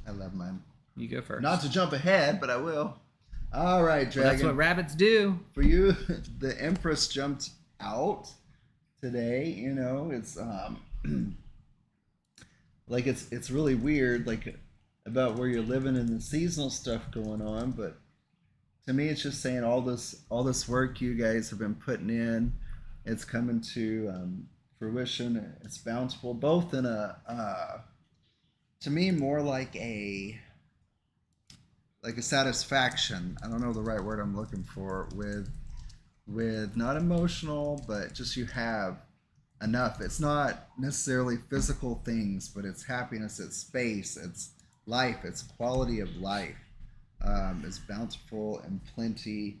I love mine. You go first. Not to jump ahead, but I will. All right, Dragon. Well, that's what rabbits do. For you, the Empress jumped out today. You know, it's like it's really weird, like about where you're living and the seasonal stuff going on. But to me, it's just saying all this work you guys have been putting in, it's coming to fruition. It's bountiful, both in a to me more like a satisfaction. I don't know the right word I'm looking for with not emotional, but just you have enough. It's not necessarily physical things, but it's happiness, it's space, it's life, it's quality of life. It's bountiful and plenty,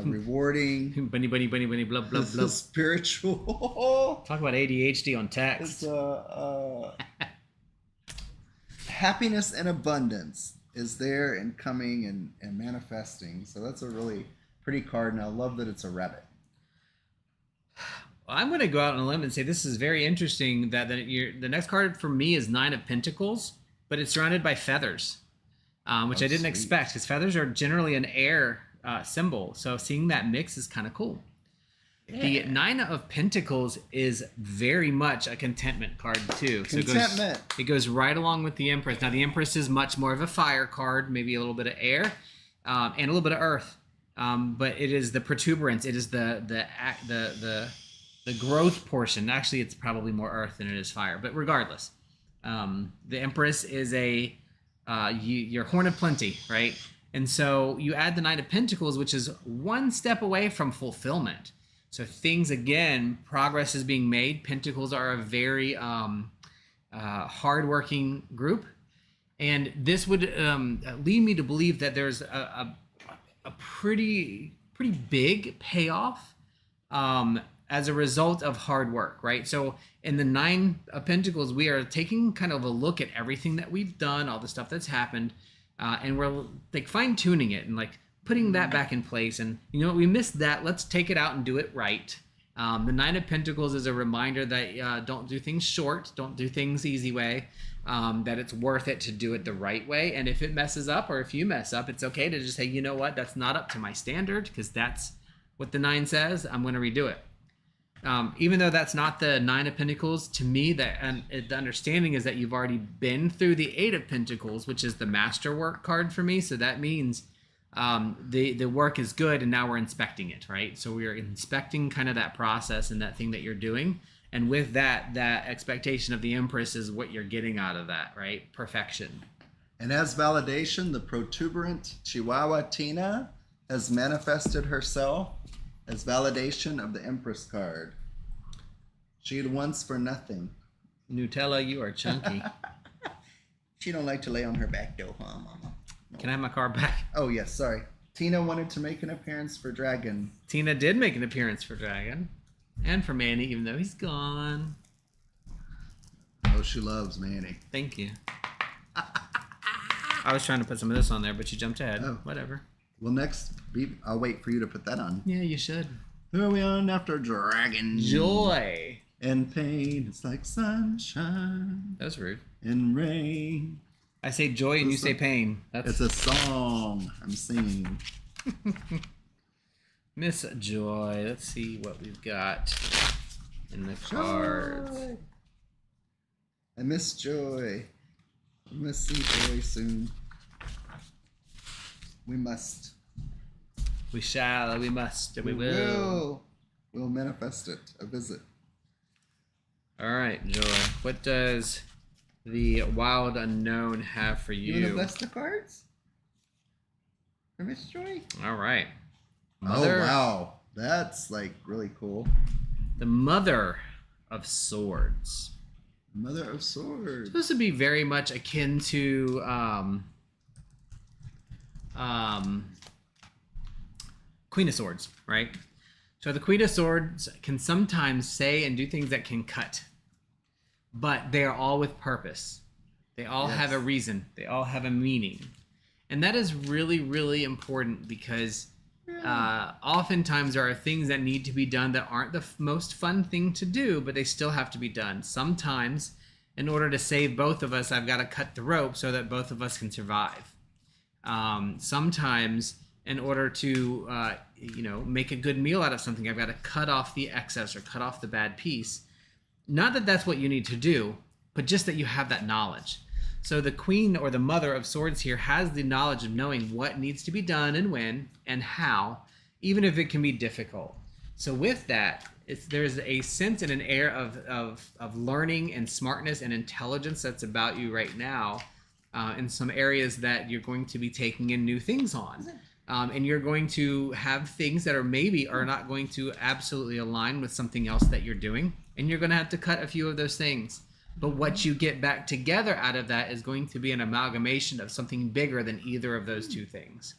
rewarding. Bunny, bunny, bunny, bunny, blah, blah, blah. Spiritual. Talk about ADHD on text. It's happiness and abundance is there and coming and manifesting. So that's a really pretty card, and I love that it's a rabbit. I'm going to go out on a limb and say this is very interesting that the next card for me is Nine of Pentacles, but it's surrounded by feathers, which I didn't expect because feathers are generally an air symbol. So seeing that mix is kind of cool. Yeah. The Nine of Pentacles is very much a contentment card too. So Contentment. It goes right along with the Empress. Now the Empress is much more of a fire card, maybe a little bit of air, and a little bit of earth. But it is the protuberance. It is the growth portion. Actually, it's probably more earth than it is fire. But regardless, the Empress is your horn of plenty, right? And so you add the Nine of Pentacles, which is one step away from fulfillment. So things, again, progress is being made. Pentacles are a very hardworking group. And this would lead me to believe that there's a pretty big payoff as a result of hard work, right? So in the Nine of Pentacles, we are taking kind of a look at everything that we've done, all the stuff that's happened, and we're like fine-tuning it and like putting that back in place. And you know what, we missed that. Let's take it out and do it right. The Nine of Pentacles is a reminder that don't do things short, don't do things easy way, that it's worth it to do it the right way. And if it messes up, or if you mess up, it's okay to just say, you know what, that's not up to my standard, because that's what the 9 says. I'm going to redo it. Even though that's not the 9 of Pentacles, to me, the understanding is that you've already been through the 8 of Pentacles, which is the masterwork card for me. So that means the work is good, and now we're inspecting it, right? So we are inspecting kind of that process and that thing that you're doing. And with that expectation of the Empress is what you're getting out of that, right? Perfection. And as validation, the protuberant Chihuahua Tina has manifested herself as validation of the Empress card. She had once for nothing. Nutella, you are chunky. She don't like to lay on her back though, huh, Mama? No. Can I have my card back? Oh, yes, sorry. Tina wanted to make an appearance for Dragon. Tina did make an appearance for Dragon. And for Manny, even though he's gone. Oh, she loves Manny. Thank you. I was trying to put some of this on there, but you jumped ahead. Oh. Whatever. Well, next, I'll wait for you to put that on. Yeah, you should. Who are we on after Dragon? Joy. And pain, it's like sunshine. That was rude. And rain. I say joy and you say pain. It's a song I'm singing. Miss Joy. Let's see what we've got in the cards. Joy. I miss Joy. I miss see Joy soon. We must. We shall, we must, and we will. We'll manifest it. A visit. All right, Joy. What does the wild unknown have for you? You want to bless the cards? For Miss Joy? All right. Mother, oh, wow. That's like really cool. The Mother of Swords. Mother of Swords. Supposed to be very much akin to Queen of Swords, right? So the Queen of Swords can sometimes say and do things that can cut, but they are all with purpose. They all have a reason. They all have a meaning. And that is really, really important, because oftentimes there are things that need to be done that aren't the most fun thing to do, but they still have to be done. Sometimes, in order to save both of us, I've got to cut the rope so that both of us can survive. Sometimes, in order to make a good meal out of something, I've got to cut off the excess or cut off the bad piece. Not that that's what you need to do, but just that you have that knowledge. So the Queen, or the Mother of Swords here, has the knowledge of knowing what needs to be done and when and how, even if it can be difficult. So with that, there's a sense and an air of learning and smartness and intelligence that's about you right now, in some areas that you're going to be taking in new things on. And you're going to have things that are not going to absolutely align with something else that you're doing. And you're going to have to cut a few of those things. But what you get back together out of that is going to be an amalgamation of something bigger than either of those two things.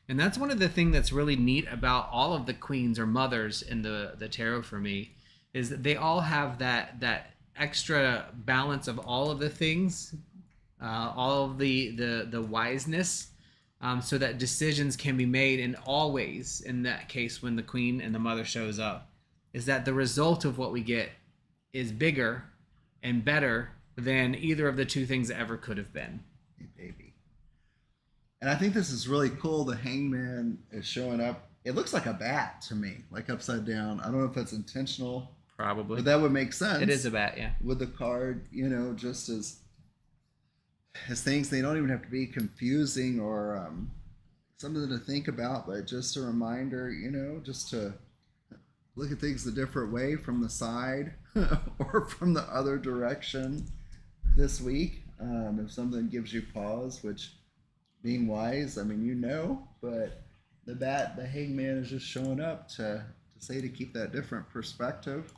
And that's one of the things that's really neat about all of the queens or mothers in the tarot for me, is that they all have that extra balance of all of the things, all of the wiseness, so that decisions can be made. And always, in that case, when the Queen and the Mother shows up, is that the result of what we get is bigger and better than either of the two things ever could have been. Hey, baby. And I think this is really cool. The Hangman is showing up. It looks like a bat to me, like upside down. I don't know if that's intentional. Probably. But that would make sense. It is a bat, yeah. With the card, just as things, they don't even have to be confusing or something to think about, but just a reminder, just to look at things a different way, from the side or from the other direction this week. If something gives you pause, which, being wise, but the Hangman is just showing up to say to keep that different perspective.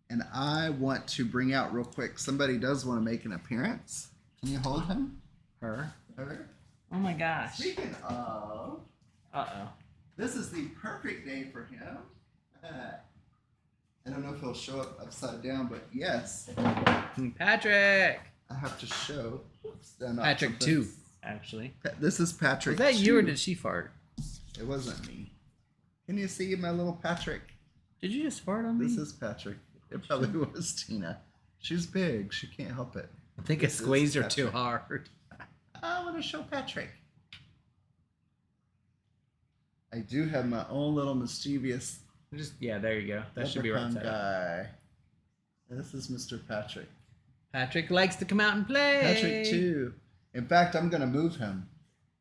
And I want to bring out real quick, somebody does want to make an appearance. Can you hold him? Her? Her? Oh my gosh. Speaking of... Uh-oh. This is the perfect day for him. I don't know if he'll show up upside down, but yes. Patrick! I have to show. Patrick 2, actually. This is Patrick 2. Was that you or did she fart? It wasn't me. Can you see my little Patrick? Did you just fart on me? This is Patrick. It probably was Tina. She's big. She can't help it. I think I squeezed her too hard. I want to show Patrick. I do have my own little mischievous There you go. That should be right leprechaun side up. guy. This is Mr. Patrick. Patrick likes to come out and play. Patrick too. In fact, I'm gonna move him.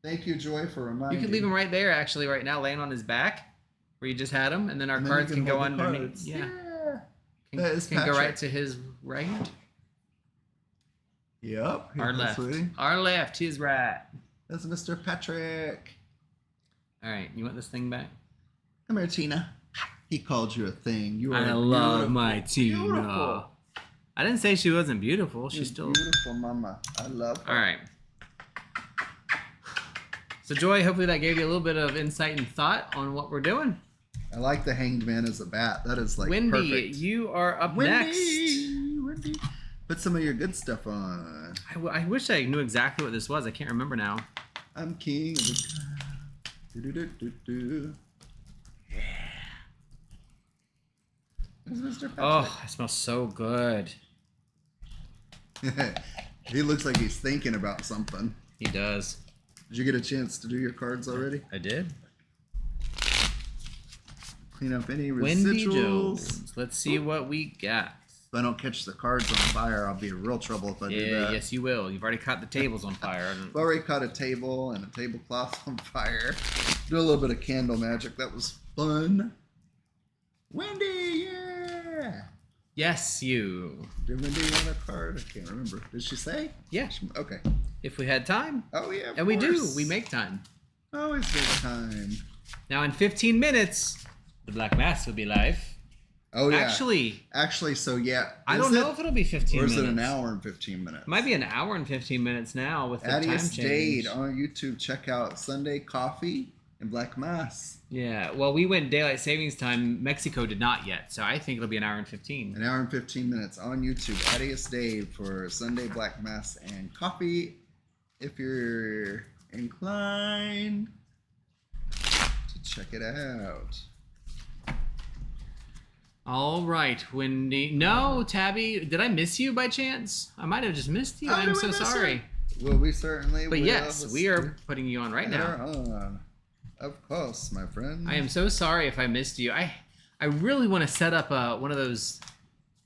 Thank you, Joy, for reminding. You can leave him right there, actually, right now, laying on his back, where you just had him, and then our cards can go underneath. Yeah. That is Can go right to his right. Yep. Our left. Sweetie. Our left. His right. That's Mr. Patrick. All right. You want this thing back? Come here, Tina. He called you a thing. You are I love my Tina. Beautiful. I didn't say she wasn't beautiful. You're She's still beautiful, Mama. I love her. All right. So, Joy, hopefully that gave you a little bit of insight and thought on what we're doing. I like the hanged man as a bat. That is like Wendy, perfect. you are up Wendy, next. Wendy. Put some of your good stuff on. I wish I knew exactly what this was. I can't remember now. I'm king of the do. Yeah. There's Mr. Patrick. Oh, it smells so good. He looks like he's thinking about something. He does. Did you get a chance to do your cards already? I did. Clean up any Wendy residuals. Jones. Let's see what we got. If I don't catch the cards on fire, I'll be in real trouble if I do that. Yes, you will. You've already caught the tables on fire. I've already caught a table and a tablecloth on fire. Do a little bit of candle magic. That was fun. Wendy, yeah. Yes, you. Did Wendy want a card? I can't remember. Did she say? Yeah. Okay. If we had time. Oh, yeah. And we do. We make time. Always make time. Now, in 15 minutes, the Black Mass will be live. Oh, yeah. Actually, so yeah. I don't know if it'll be 15 minutes. Or is it an hour and 15 minutes? It might be an hour and 15 minutes now with the time Adios change. Dade on YouTube. Check out Sunday Coffee and Black Mass. Yeah, well, we went daylight savings time. Mexico did not yet, so I think it'll be an hour and 15. An hour and 15 minutes on YouTube. Adios Dave for Sunday Black Mass and coffee. If you're inclined to check it out. All right, Wendy. No, Tabby, did I miss you by chance? I might have just missed you. I'm so sorry. Well, we certainly will. But yes, we are putting you on right now. On. Of course, my friend. I am so sorry if I missed you. I really want to set up one of those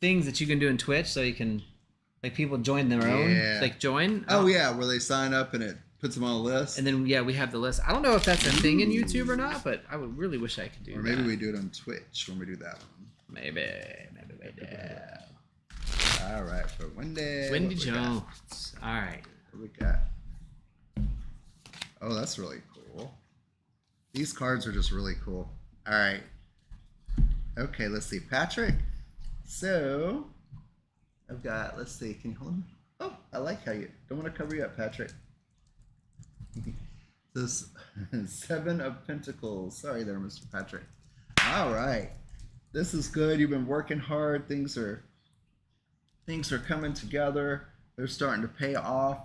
things that you can do in Twitch so you can, like, people join their own. Like, join. Oh, yeah, where they sign up and it puts them on a list. And then, yeah, we have the list. I don't know if that's a thing in YouTube or not, but I would really wish I could do that. Or maybe we do it on Twitch when we do that one. Maybe we do. All right, for Wendy. Wendy Jones. All right. What we got? Oh, that's really cool. These cards are just really cool. All right. Okay, let's see. Patrick. So, I've got, let's see. Can you hold them? Oh, I like how you, don't want to cover you up, Patrick. This Seven of Pentacles. Sorry there, Mr. Patrick. All right. This is good. You've been working hard. Things are coming together. They're starting to pay off.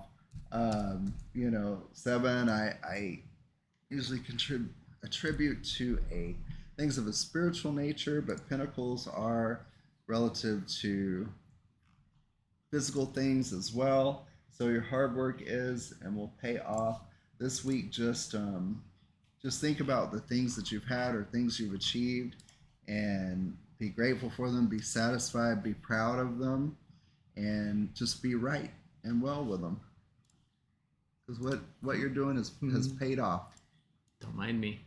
You know, seven, I usually attribute to things of a spiritual nature, but pentacles are relative to physical things as well. So your hard work is and will pay off. This week, just think about the things that you've had or things you've achieved, and be grateful for them, be satisfied, be proud of them, and just be right and well with them. Because what you're doing has paid off. Don't mind me.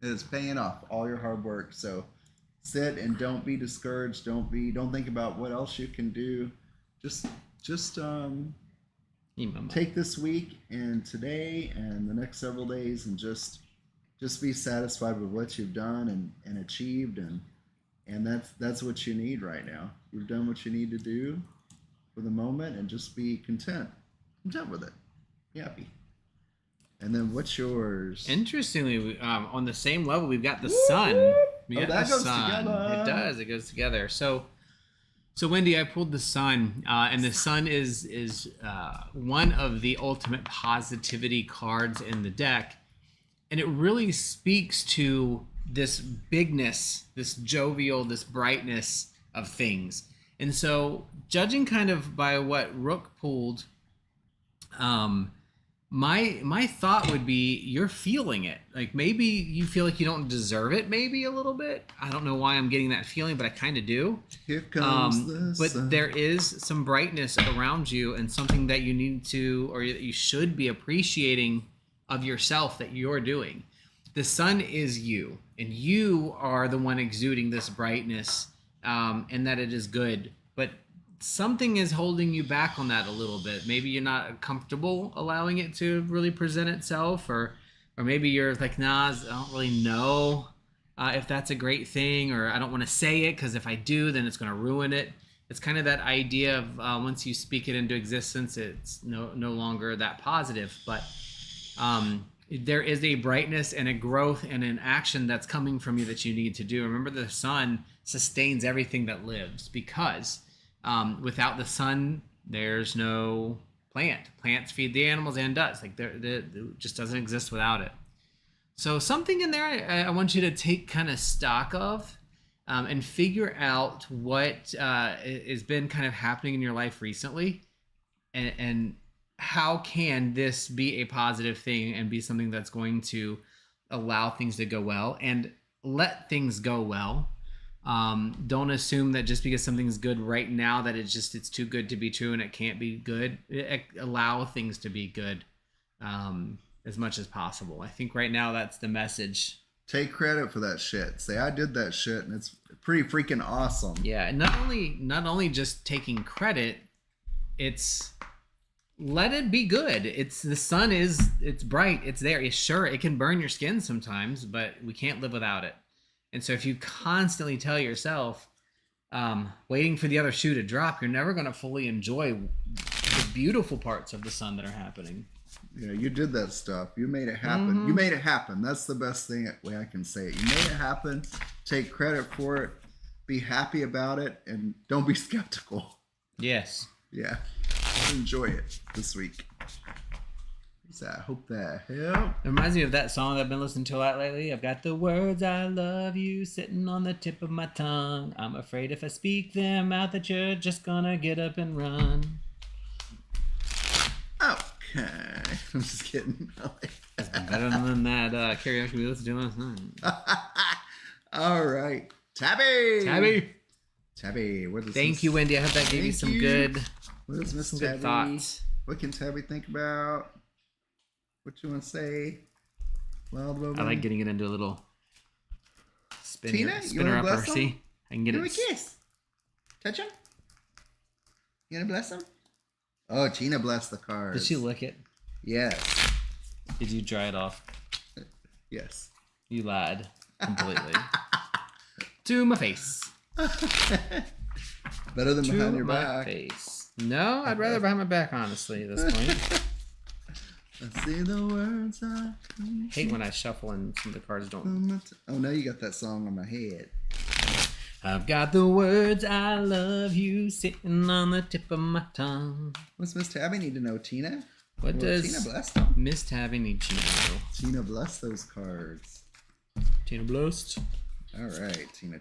It is paying off all your hard work. So sit and don't be discouraged. Don't think about what else you can do. Just take this week and today and the next several days and just be satisfied with what you've done and achieved, and that's what you need right now. You've done what you need to do for the moment, and just be content with it. Be happy. And then what's yours? Interestingly, on the same level, we've got the sun. That goes together. It does. It goes together. So Wendy, I pulled the sun, and the sun is one of the ultimate positivity cards in the deck. And it really speaks to this bigness, this jovial, this brightness of things. And so, judging kind of by what Rook pulled, my thought would be you're feeling it. Like maybe you feel like you don't deserve it, maybe a little bit. I don't know why I'm getting that feeling, but I kind of do. Here comes the but sun. there is some brightness around you, and something that you need to, or that you should be appreciating of yourself that you're doing. The sun is you, and you are the one exuding this brightness, and that it is good. But something is holding you back on that a little bit. Maybe you're not comfortable allowing it to really present itself, or maybe you're like, nah, I don't really know if that's a great thing, or I don't want to say it because if I do, then it's going to ruin it. It's kind of that idea of once you speak it into existence, it's no longer that positive. But there is a brightness and a growth and an action that's coming from you that you need to do. Remember, the sun sustains everything that lives, because without the sun, there's no plant. Plants feed the animals and us. Like it just doesn't exist without it. So something in there I want you to take kind of stock of and figure out what has been kind of happening in your life recently, and how can this be a positive thing and be something that's going to allow things to go well and let things go well. Don't assume that just because something's good right now that it's too good to be true and it can't be good. Allow things to be good as much as possible. I think right now that's the message. Take credit for that shit. Say, I did that shit, and it's pretty freaking awesome. Yeah, and not only just taking credit, it's let it be good. It's the sun it's bright, it's there. Sure, it can burn your skin sometimes, but we can't live without it. And so if you constantly tell yourself, waiting for the other shoe to drop, you're never going to fully enjoy the beautiful parts of the sun that are happening. Yeah, you did that stuff. You made it happen. Mm-hmm. You made it happen. That's the best way I can say it. You made it happen. Take credit for it. Be happy about it, and don't be skeptical. Yes. Yeah. Enjoy it this week. So I hope that helped. It reminds me of that song that I've been listening to a lot lately. I've got the words I love you sitting on the tip of my tongue. I'm afraid if I speak them out that you're just gonna get up and run. Okay. I'm just kidding. It's been better than that karaoke we listened to last night. All right. Tabby. What is Thank you, Wendy. I hope that gave you some good, what is Miss some Tabby? good thoughts. What can Tabby think about? What you want to say? Wild woman. I like getting it into a little Tina, spinner you up wanna her. bless See? I can get Give it. him a kiss. Touch him. You gonna bless him? Oh, Tina blessed the cards. Did she lick it? Yes. Did you dry it off? Yes. You lied completely. To my face. Better than behind your my back. face. No, I'd rather behind my back, honestly, at this point. I see the words I Hate when I shuffle and some of the cards don't. Oh, now you got that song on my head. I've got the words I love you sitting on the tip of my tongue. What's Miss Tabby need to know, Tina? What does Tina bless them? Miss Tabby need to know? Tina bless those cards. Tina blessed. All right, Tina.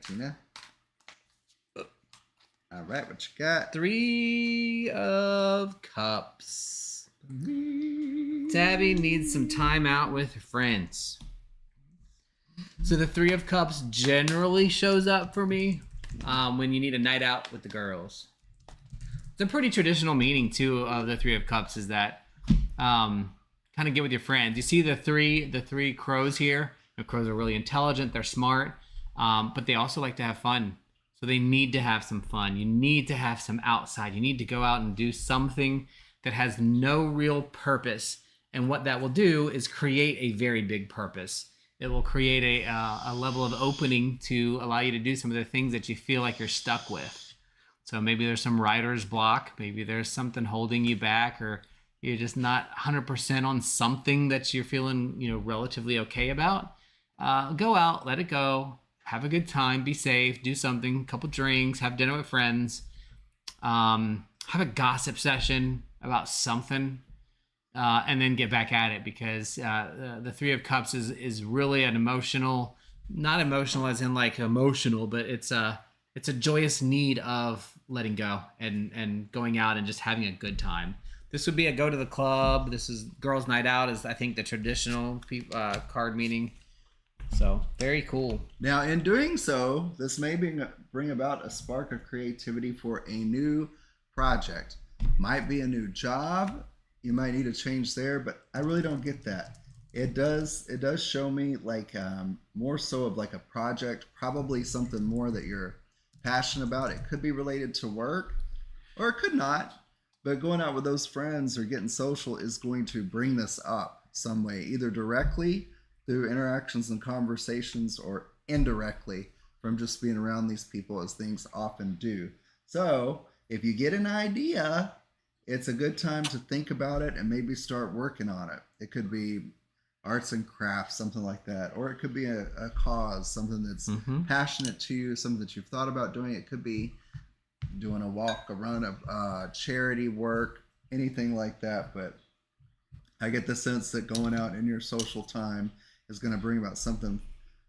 All right, what you got? 3 of Cups. Tabby needs some time out with her friends. So the 3 of Cups generally shows up for me when you need a night out with the girls. It's a pretty traditional meaning too of the 3 of Cups is that kind of get with your friends. You see the three crows here. The crows are really intelligent. They're smart, but they also like to have fun. So they need to have some fun. You need to have some outside. You need to go out and do something that has no real purpose. And what that will do is create a very big purpose. It will create a level of opening to allow you to do some of the things that you feel like you're stuck with. So maybe there's some writer's block. Maybe there's something holding you back, or you're just not 100% on something that you're feeling, relatively okay about. Go out, let it go. Have a good time, be safe, do something, couple drinks, have dinner with friends, have a gossip session about something, and then get back at it, because the 3 of Cups is really an emotional, not emotional as in like emotional, but it's a joyous need of letting go and going out and just having a good time. This would be a go to the club. This is girls' night out, is I think the traditional card meaning. So very cool. Now, in doing so, this may bring about a spark of creativity for a new project. Might be a new job. You might need a change there, but I really don't get that. It does show me like more so of like a project, probably something more that you're passionate about. It could be related to work, or it could not. But going out with those friends or getting social is going to bring this up some way, either directly through interactions and conversations, or indirectly from just being around these people, as things often do. So if you get an idea, it's a good time to think about it and maybe start working on it. It could be arts and crafts, something like that, or it could be a cause, something that's passionate to you, something that you've thought about doing. It could be doing a walk, a run, a charity work, anything like that. But I get the sense that going out in your social time is going to bring about something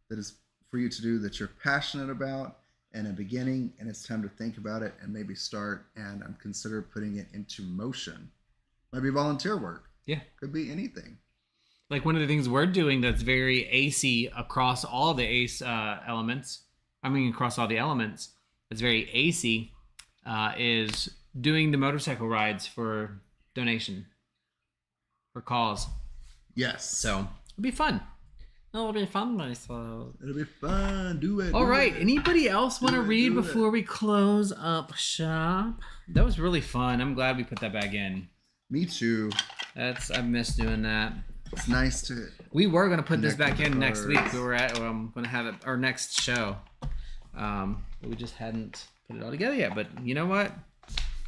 that is for you to do that you're passionate about in a beginning, and it's time to think about it and maybe start and consider putting it into motion. Might be volunteer work. Yeah. Could be anything. Like one of the things we're doing that's very AC across all the ACE elements, across all the elements, it's very AC, is doing the motorcycle rides for donation, for cause. Yes. So it'll be fun. It'll be fun, myself. It'll be fun. Do it. All right. It. Anybody else want to read do before we close up shop? That was really fun. I'm glad we put that back in. Me too. I miss doing that. It's nice to. We were going to put this connect back with in the next week. cards. We were going to have it our next show. We just hadn't put it all together yet. But you know what?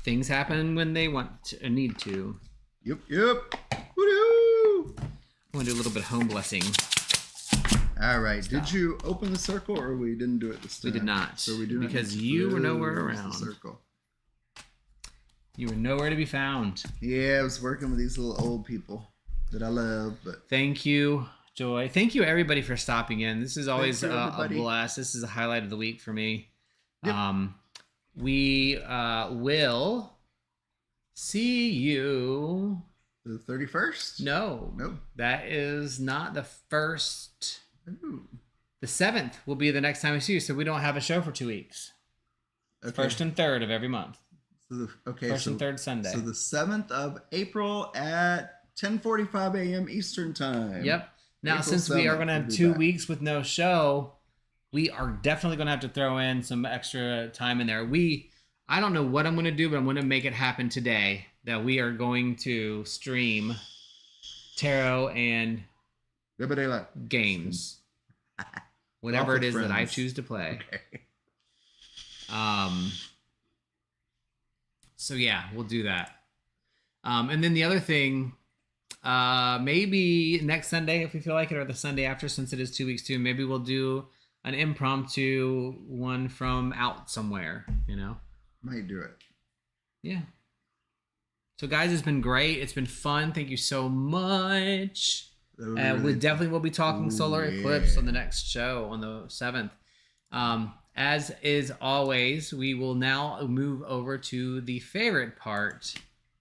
Things happen when they want to, or need to. Yep. Woo-hoo! I'm going to do a little bit of home blessing. All right. Did you open the circle, or we didn't do it this time? We did not. So we do it because you were nowhere close around. the circle. You were nowhere to be found. Yeah, I was working with these little old people that I love. But Thank you, Joy. Thank you, everybody, for stopping in. This is always you, a everybody. blast. This is a highlight of the week for me. Yep. We will see you. The 31st? No. Nope. That is not the first. Ooh. The 7th will be the next time we see you, so we don't have a show for 2 weeks. Okay. First and third of every month. So First and third Sunday. So the 7th of April at 10:45 a.m. Eastern Time. Yep. Now, April since we are 7th, going to have we'll be 2 back. weeks with no show, we are definitely going to have to throw in some extra time in there. I don't know what I'm going to do, but I'm going to make it happen today that we are going to stream tarot and games. Whatever it is that I friends. choose to play. Okay. So yeah, we'll do that. And then the other thing, maybe next Sunday, if we feel like it, or the Sunday after, since it is 2 weeks too, maybe we'll do an impromptu one from out somewhere, Might do it. Yeah. So guys, it's been great. It's been fun. Thank you so much. That would be We really definitely will be talking Ooh, solar yeah. eclipse on the next show on the 7th. As is always, we will now move over to the favorite part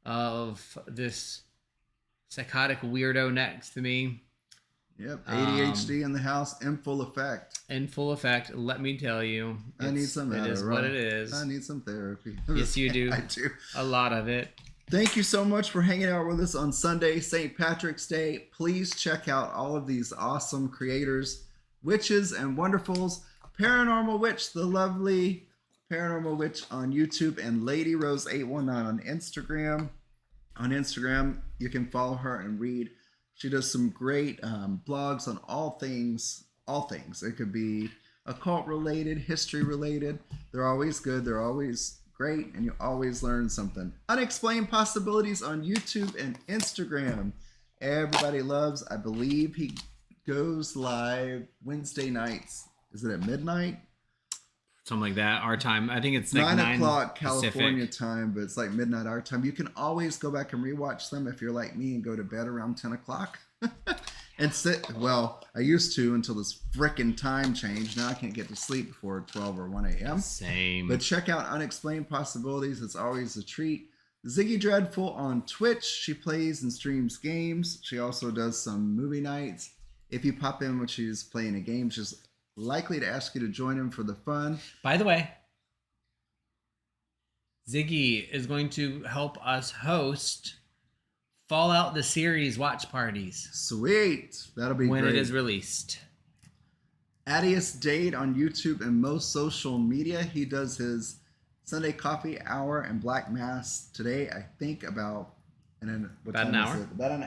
of this psychotic weirdo next to me. Yep. ADHD in the house in full effect. In full effect, let me tell you. I need some It is Adderall. what it is. I need some therapy. Yes, you do. I do. A lot of it. Thank you so much for hanging out with us on Sunday, St. Patrick's Day. Please check out all of these awesome creators, witches and wonderfuls. Paranormal Witch, the lovely Paranormal Witch on YouTube, and Lady Rose 819 on Instagram. On Instagram, you can follow her and read. She does some great blogs on all things. All things. It could be occult related, history related. They're always good. They're always great, and you always learn something. Unexplained Possibilities on YouTube and Instagram. Everybody loves. I believe he goes live Wednesday nights. Is it at midnight? Something like that. Our time. I think it's like 9 o'clock Pacific. California time, but it's like midnight our time. You can always go back and rewatch them if you're like me and go to bed around 10 o'clock. And well, I used to until this frickin' time changed. Now I can't get to sleep before 12 or 1 a.m. Same. But check out Unexplained Possibilities. It's always a treat. Ziggy Dreadful on Twitch. She plays and streams games. She also does some movie nights. If you pop in when she's playing a game, she's likely to ask you to join him for the fun. By the way, Ziggy is going to help us host Fallout the series watch parties. Sweet. That'll be when great. It is released. Adius Dade on YouTube and most social media. He does his Sunday coffee hour and Black Mass today, I think about an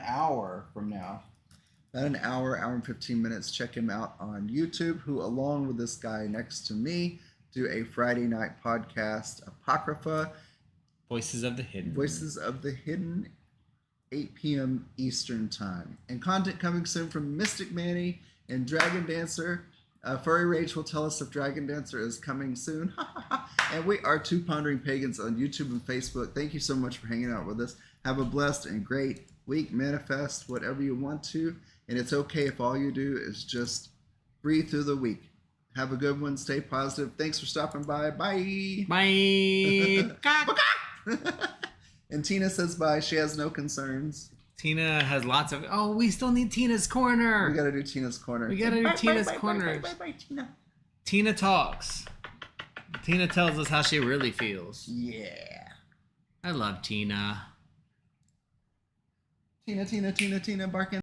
hour from now. About an hour and 15 minutes. Check him out on YouTube, who along with this guy next to me do a Friday night podcast, Apocrypha. Voices of the Hidden. 8 p.m. Eastern Time. And content coming soon from Mystic Manny and Dragon Dancer. Furry Rage will tell us if Dragon Dancer is coming soon. And we are Two Pondering Pagans on YouTube and Facebook. Thank you so much for hanging out with us. Have a blessed and great week. Manifest whatever you want to. And it's okay if all you do is just breathe through the week. Have a good one. Stay positive. Thanks for stopping by. Bye. Bye. And Tina says bye. She has no concerns. Tina has lots of... Oh, we still need Tina's Corner. We got to do Tina's Corner. Bye, Tina. Tina talks. Tina tells us how she really feels. Yeah. I love Tina. Tina, barking.